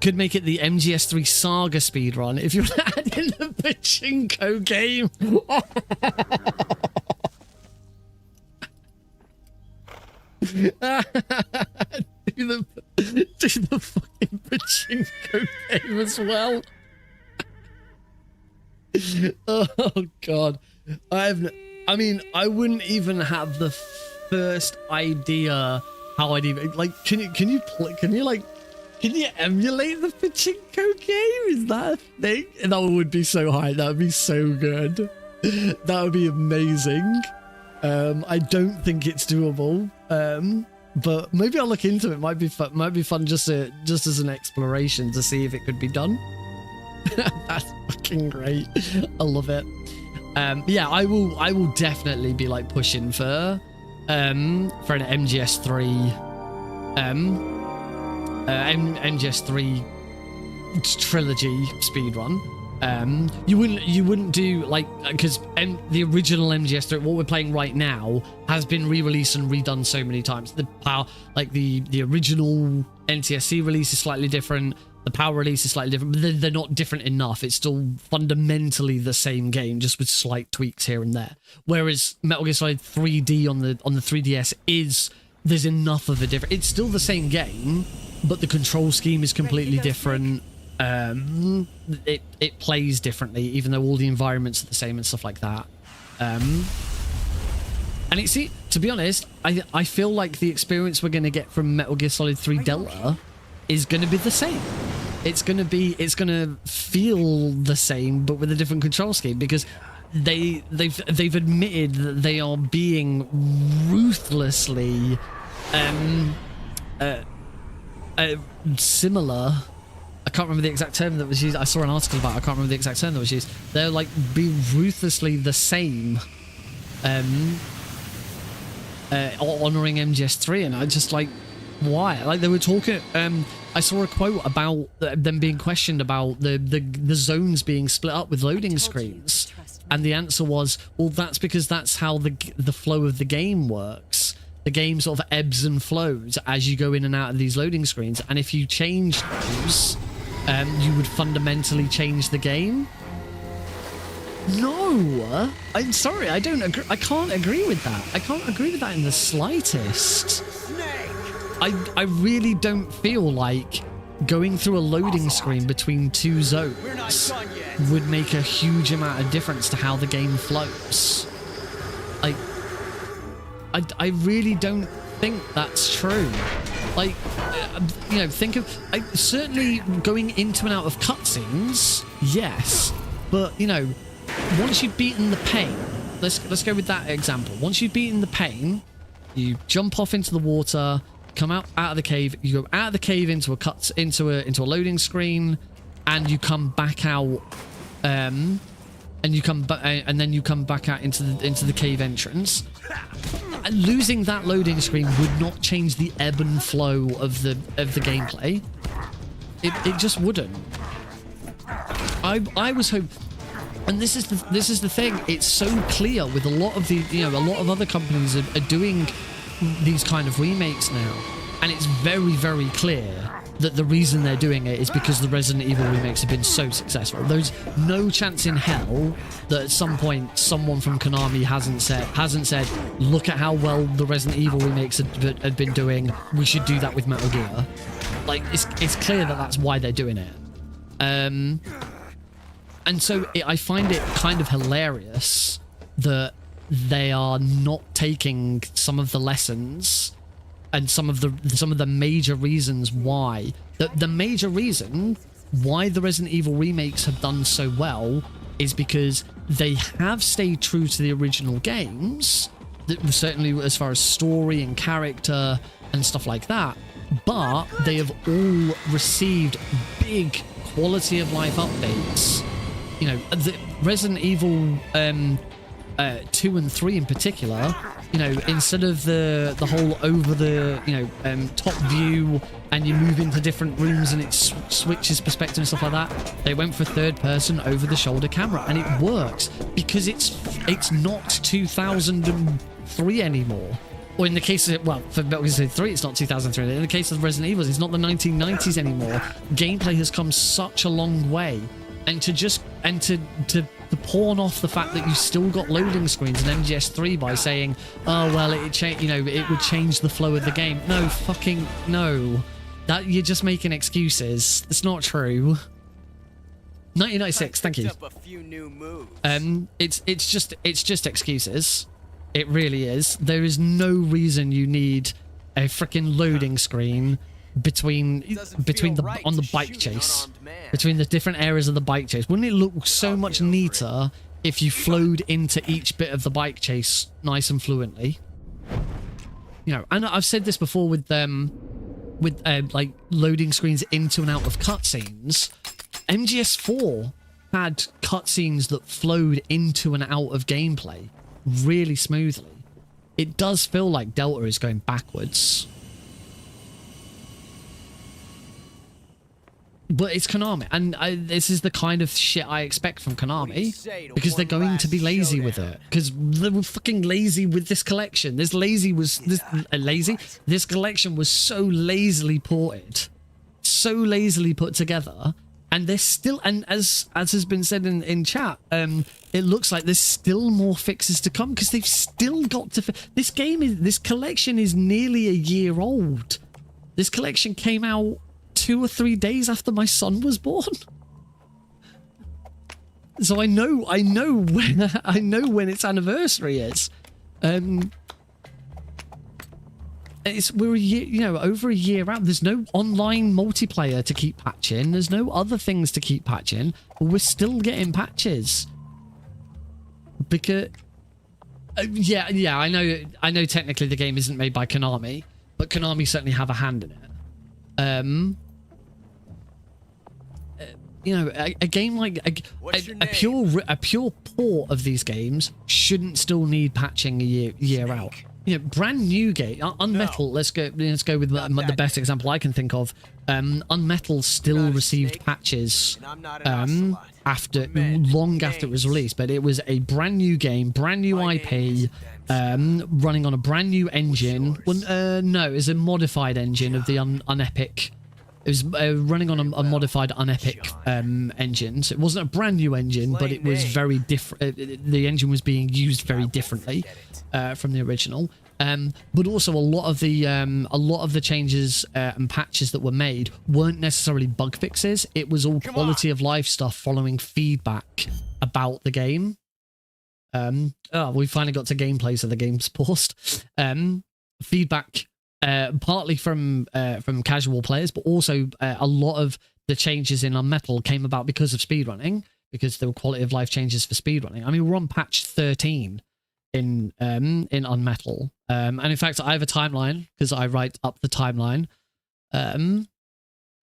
Could make it the MGS3 Saga speedrun if you're adding the pachinko game. do the fucking pachinko game as well. Oh god, I mean, I wouldn't even have the first idea how I'd even Can you emulate the pachinko game? Is that a thing? That would be so high. That would be so good. That would be amazing. I don't think it's doable. But maybe I'll look into it. Might be fun just as an exploration to see if it could be done. That's fucking great. I love it. Yeah, I will definitely be like pushing for an MGS3 MGS3 trilogy speedrun. You wouldn't do like, because the original MGS3, what we're playing right now, has been re-released and redone so many times. The power, like the original NTSC release is slightly different. The power release is slightly different, but they're not different enough. It's still fundamentally the same game, just with slight tweaks here and there. Whereas Metal Gear Solid 3D on the 3DS there's enough of a difference. It's still the same game, but the control scheme is completely different. It plays differently, even though all the environments are the same and stuff like that. And to be honest, I feel like the experience we're going to get from Metal Gear Solid 3 Delta is going to be the same. It's going to feel the same, but with a different control scheme, because they've admitted that they are being ruthlessly similar. I can't remember the exact term that was used. I saw an article about it. I can't remember the exact term that was used. They're like being ruthlessly the same. honoring MGS3, and I just like, why? Like they were talking. I saw a quote about them being questioned about the zones being split up with loading screens, and the answer was, well, that's because that's how the flow of the game works. The game sort of ebbs and flows as you go in and out of these loading screens, and if you change those, you would fundamentally change the game. No, I'm sorry, I don't agree. I can't agree with that. I can't agree with that in the slightest. I really don't feel like going through a loading screen between two zones would make a huge amount of difference to how the game flows. Like, I really don't think that's true. Like, you know, think of certainly going into and out of cutscenes, yes, but you know, once you've beaten the pain, let's go with that example. Once you've beaten the pain, you jump off into the water, come out of the cave, you go out of the cave into a loading screen, and you come back out, and then you come back out into the cave entrance. Losing that loading screen would not change the ebb and flow of the gameplay. It just wouldn't. I was hoping. And this is the thing. It's so clear with a lot of the, you know, a lot of other companies are doing these kind of remakes now, and it's very, very clear that the reason they're doing it is because the Resident Evil remakes have been so successful. There's no chance in hell that at some point someone from Konami hasn't said, look at how well the Resident Evil remakes had been doing. We should do that with Metal Gear. Like it's clear that that's why they're doing it. And so I find it kind of hilarious that they are not taking some of the lessons and some of the major reasons why. The major reason why the Resident Evil remakes have done so well is because they have stayed true to the original games, certainly as far as story and character and stuff like that, but they have all received big quality of life updates. You know, the Resident Evil 2 and 3 in particular, you know, instead of the whole over the, you know, top view and you move into different rooms and it switches perspective and stuff like that, they went for third person over the shoulder camera, and it works because it's not 2003 anymore. Or in the case of, well, for Metal Gear Solid 3, it's not 2003. In the case of Resident Evil, it's not the 1990s anymore. Gameplay has come such a long way. And to pawn off the fact that you still got loading screens in MGS3 by saying, oh well, it would change the flow of the game. No, fucking no. That you're just making excuses. It's not true. 1996, thank you. It's just excuses. It really is. There is no reason you need a freaking loading screen between the bike chase, between the different areas of the bike chase. Wouldn't it look so much neater if you flowed into each bit of the bike chase nice and fluently? You know, and I've said this before with like loading screens into and out of cutscenes. MGS4 had cutscenes that flowed into and out of gameplay really smoothly. It does feel like Delta is going backwards. But it's Konami, and this is the kind of shit I expect from Konami, because they're going to be lazy with it, because they were fucking lazy with this collection. This collection was so lazily ported, so lazily put together, and there's still, and as has been said in chat, it looks like there's still more fixes to come, because they've still got to. This collection is nearly a year old. This collection came out 2 or 3 days after my son was born, so I know when its anniversary is. We're a year, you know, over a year out. There's no online multiplayer to keep patching. There's no other things to keep patching. But we're still getting patches because yeah, I know technically the game isn't made by Konami, but Konami certainly have a hand in it. You know, a game like a pure port of these games shouldn't still need patching a year out. Yeah, brand new game. Unmetal. Let's go with the best example I can think of. Unmetal still received patches after long after it was released, but it was a brand new game, brand new IP, running on a brand new engine. Well, no, it was a modified engine of the Unepic. It was running on a modified Unepic engine. So it wasn't a brand new engine, but it was very different. The engine was being used very differently from the original. But also a lot of the changes and patches that were made weren't necessarily bug fixes. It was all quality of life stuff following feedback about the game. We finally got to gameplay, so the game's paused. Feedback. Partly from casual players, but also a lot of the changes in Unmetal came about because of speedrunning, because there were quality of life changes for speedrunning. I mean, we're on patch 13 in Unmetal, and in fact, I have a timeline because I write up the timeline. What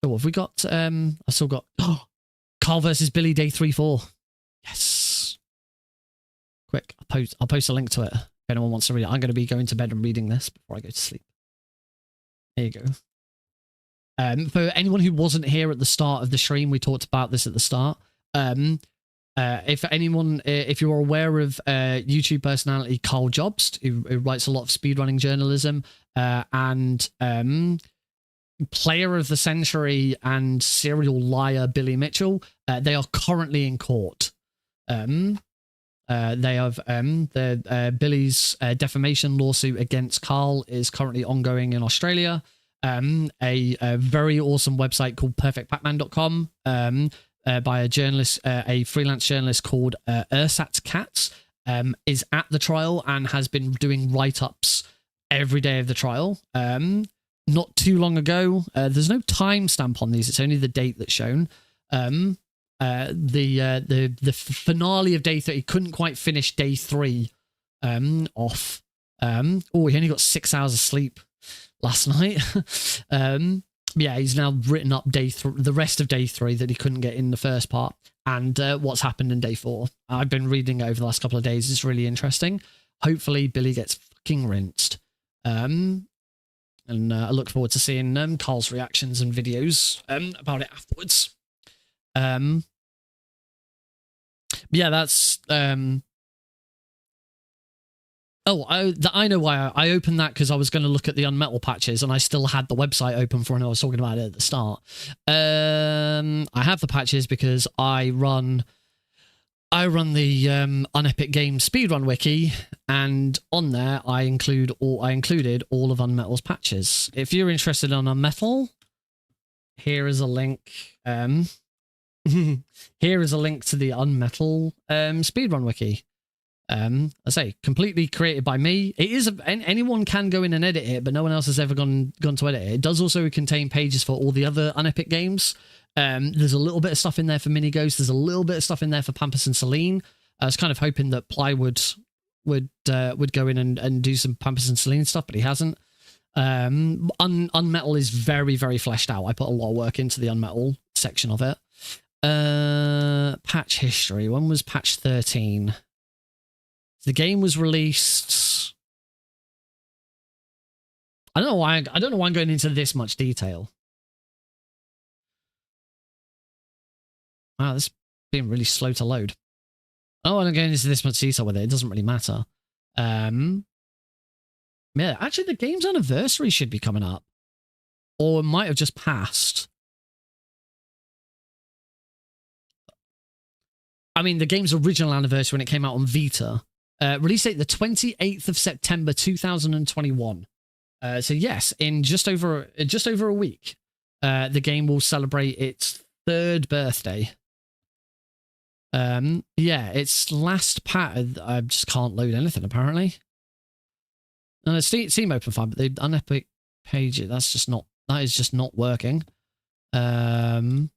have we got? I still got Carl versus Billy day 3-4. Yes. Quick, I'll post a link to it if anyone wants to read it. I'm going to be going to bed and reading this before I go to sleep. There you go. For anyone who wasn't here at the start of the stream, we talked about this at the start. If you're aware of YouTube personality Carl Jobst, who writes a lot of speedrunning journalism, and player of the century and serial liar Billy Mitchell, they are currently in court. They have Billy's defamation lawsuit against Carl is currently ongoing in Australia. A very awesome website called perfectpacman.com by a journalist, a freelance journalist called Ursat Katz, is at the trial and has been doing write-ups every day of the trial. Not too long ago, there's no timestamp on these, it's only the date that's shown. The finale of day 3, he couldn't quite finish day 3 off. He only got 6 hours of sleep last night. Yeah, he's now written up the rest of day 3 that he couldn't get in the first part, and what's happened in day 4. I've been reading it over the last couple of days. It's really interesting. Hopefully Billy gets fucking rinsed. And I look forward to seeing Carl's reactions and videos about it afterwards. Yeah, that's I know why I opened that, because I was going to look at the Unmetal patches and I still had the website open for when I was talking about it at the start. I have the patches because I run the Unepic Games Speedrun wiki, and on there I included all of Unmetal's patches. If you're interested in Unmetal, here is a link. Here is a link to the Unmetal Speedrun wiki. I say, completely created by me. It is anyone can go in and edit it, but no one else has ever gone to edit it. It does also contain pages for all the other Unepic games. There's a little bit of stuff in there for Mini Ghost. There's a little bit of stuff in there for Pampas and Celine. I was kind of hoping that Plywood would go in and do some Pampas and Celine stuff, but he hasn't. Unmetal is very, very fleshed out. I put a lot of work into the Unmetal section of it. Patch history. When was patch 13? The game was released. I don't know why I'm going into this much detail. Wow, this is being really slow to load. Oh, I'm going into this much detail with it. It doesn't really matter. Yeah, actually, the game's anniversary should be coming up, or it might have just passed. I mean, the game's original anniversary when it came out on Vita. Release date the 28th of September 2021. So yes, in just over a week, the game will celebrate its 3rd birthday. Yeah, its last patch. I just can't load anything apparently. No, Steam open fine, but the Unepic page that is just not working. Let's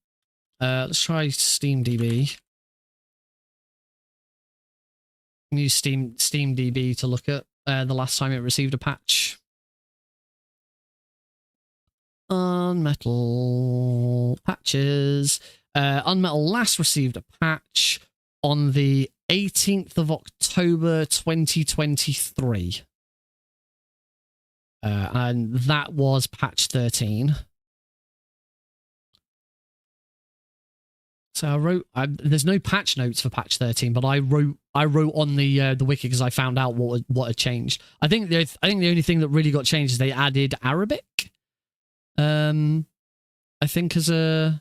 try SteamDB. Use SteamDB to look at the last time it received a patch. Unmetal patches. Unmetal last received a patch on the 18th of October 2023. and that was patch 13. So I wrote. There's no patch notes for patch 13, but I wrote on the wiki because I found out what had changed. I think the only thing that really got changed is they added Arabic. I think as a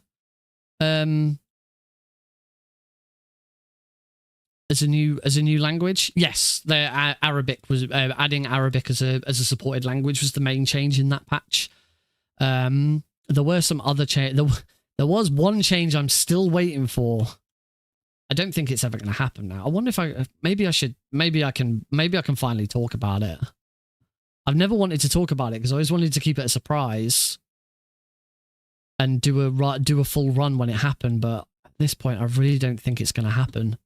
new language. Yes, the Arabic was adding Arabic as a supported language was the main change in that patch. There were some other There was one change I'm still waiting for. I don't think it's ever going to happen now. I wonder if maybe I can finally talk about it. I've never wanted to talk about it because I always wanted to keep it a surprise and do a full run when it happened. But at this point, I really don't think it's going to happen.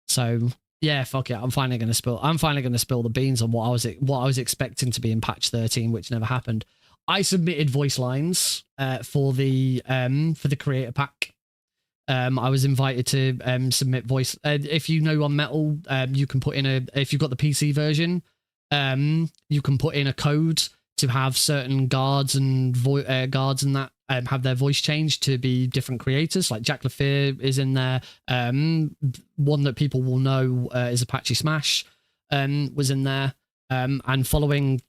So yeah, fuck it. I'm finally going to spill the beans on what I was expecting to be in patch 13, which never happened. I submitted voice lines for the creator pack. I was invited to submit voice. If you know on Metal, you can put in if you've got the PC version, you can put in a code to have certain guards and guards and that have their voice changed to be different creators. Like Jack Lafir is in there. One that people will know is Apache Smash was in there. And following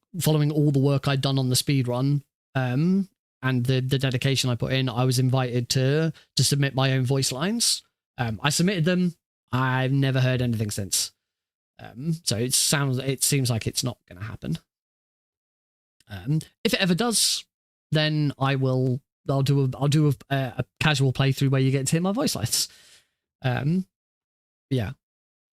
all the work I'd done on the speedrun and the dedication I put in, I was invited to submit my own voice lines. I submitted them. I've never heard anything since. So it seems like it's not going to happen. If it ever does, then I'll do a casual playthrough where you get to hear my voice lines. Yeah.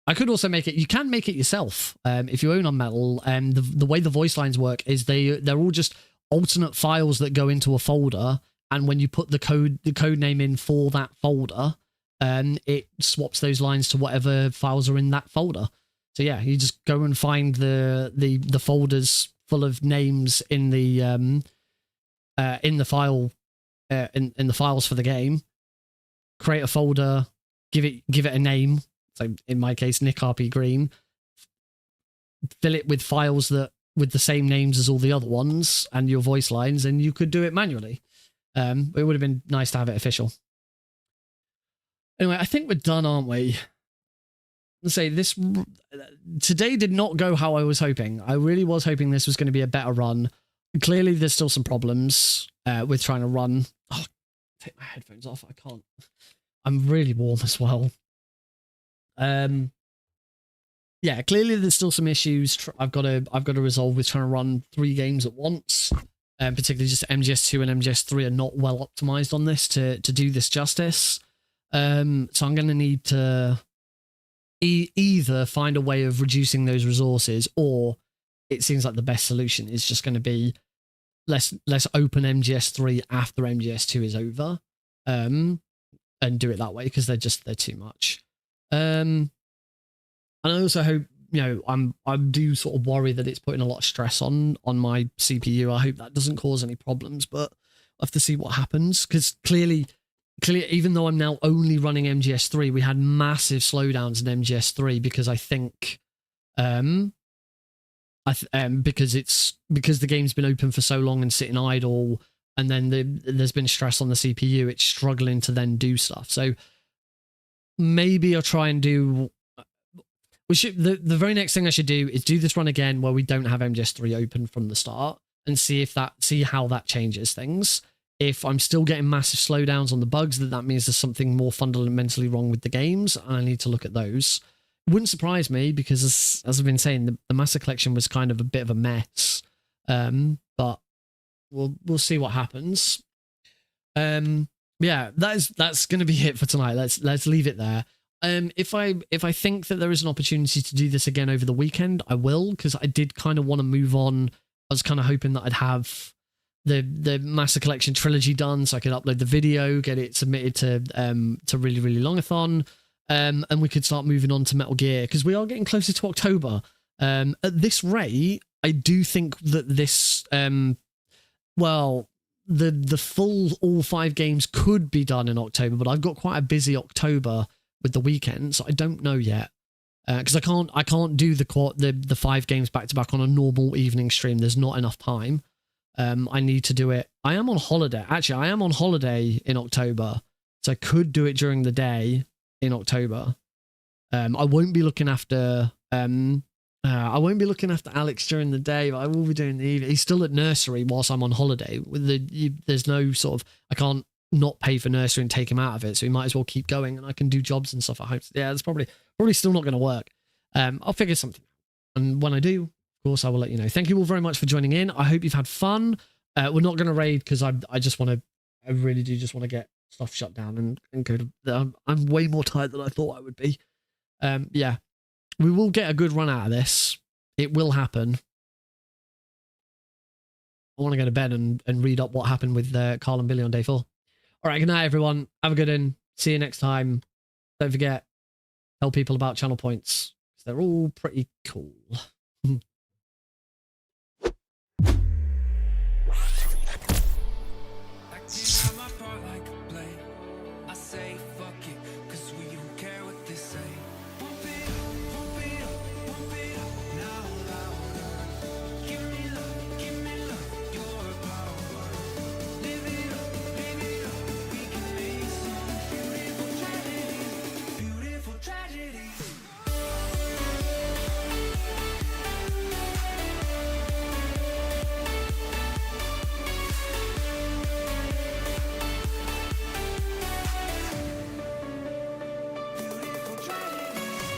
I could also make it. You can make it yourself if you own on Metal. The way the voice lines work is they're all just alternate files that go into a folder, and when you put the code name in for that folder, it swaps those lines to whatever files are in that folder. So yeah, you just go and find the folders full of names in the file in the files for the game. Create a folder, give it a name. So in my case, Nick RP Green. Fill it with files that with the same names as all the other ones and your voice lines, and you could do it manually. It would have been nice to have it official. Anyway, I think we're done, aren't we? Let's say this today did not go how I was hoping. I really was hoping this was going to be a better run. Clearly, there's still some problems with trying to run. Oh, take my headphones off. I can't. I'm really warm as well. Yeah, clearly there's still some issues I've got to resolve with trying to run 3 games at once. Particularly just MGS2 and MGS3 are not well optimized on this to do this justice. So I'm going to need to either find a way of reducing those resources, or it seems like the best solution is just going to be let's open MGS3 after MGS2 is over, and do it that way because they're too much. And I also hope, I do sort of worry that it's putting a lot of stress on my CPU. I hope that doesn't cause any problems, but I'll have to see what happens, because clearly, even though I'm now only running MGS3, we had massive slowdowns in MGS3 because I think, because the game's been open for so long and sitting idle, and then there's been stress on the CPU, it's struggling to then do stuff. So maybe I'll try and do. The very next thing I should do is do this run again where we don't have MGS3 open from the start, and see how that changes things. If I'm still getting massive slowdowns on the bugs, that means there's something more fundamentally wrong with the games, and I need to look at those. It wouldn't surprise me because, as I've been saying, the Master Collection was kind of a bit of a mess. But we'll see what happens. Yeah, that's going to be it for tonight. Let's leave it there. If I think that there is an opportunity to do this again over the weekend, I will, because I did kind of want to move on. I was kind of hoping that I'd have the Master Collection Trilogy done so I could upload the video, get it submitted to Really Really Longathon, and we could start moving on to Metal Gear, because we are getting closer to October. At this rate, I do think that this the full all 5 games could be done in October, but I've got quite a busy October with the weekend, so I don't know yet. because I can't do the 5 games back to back on a normal evening stream. There's not enough time. I need to do it. I am on holiday. Actually, I am on holiday in October, so I could do it during the day in October. I won't be looking after Alex during the day, but I will be doing the evening. He's still at nursery whilst I'm on holiday. There's no sort of, I can't not pay for nursery and take him out of it, so he might as well keep going, and I can do jobs and stuff at home. So yeah, that's probably still not going to work. I'll figure something out, and when I do, of course, I will let you know. Thank you all very much for joining in. I hope you've had fun. We're not going to raid because I really do just want to get stuff shut down and go to. I'm way more tired than I thought I would be. Yeah, we will get a good run out of this. It will happen. I want to go to bed and read up what happened with Carl and Billy on day 4. All right, good night, everyone. Have a good one. See you next time. Don't forget, tell people about channel points. They're all pretty cool.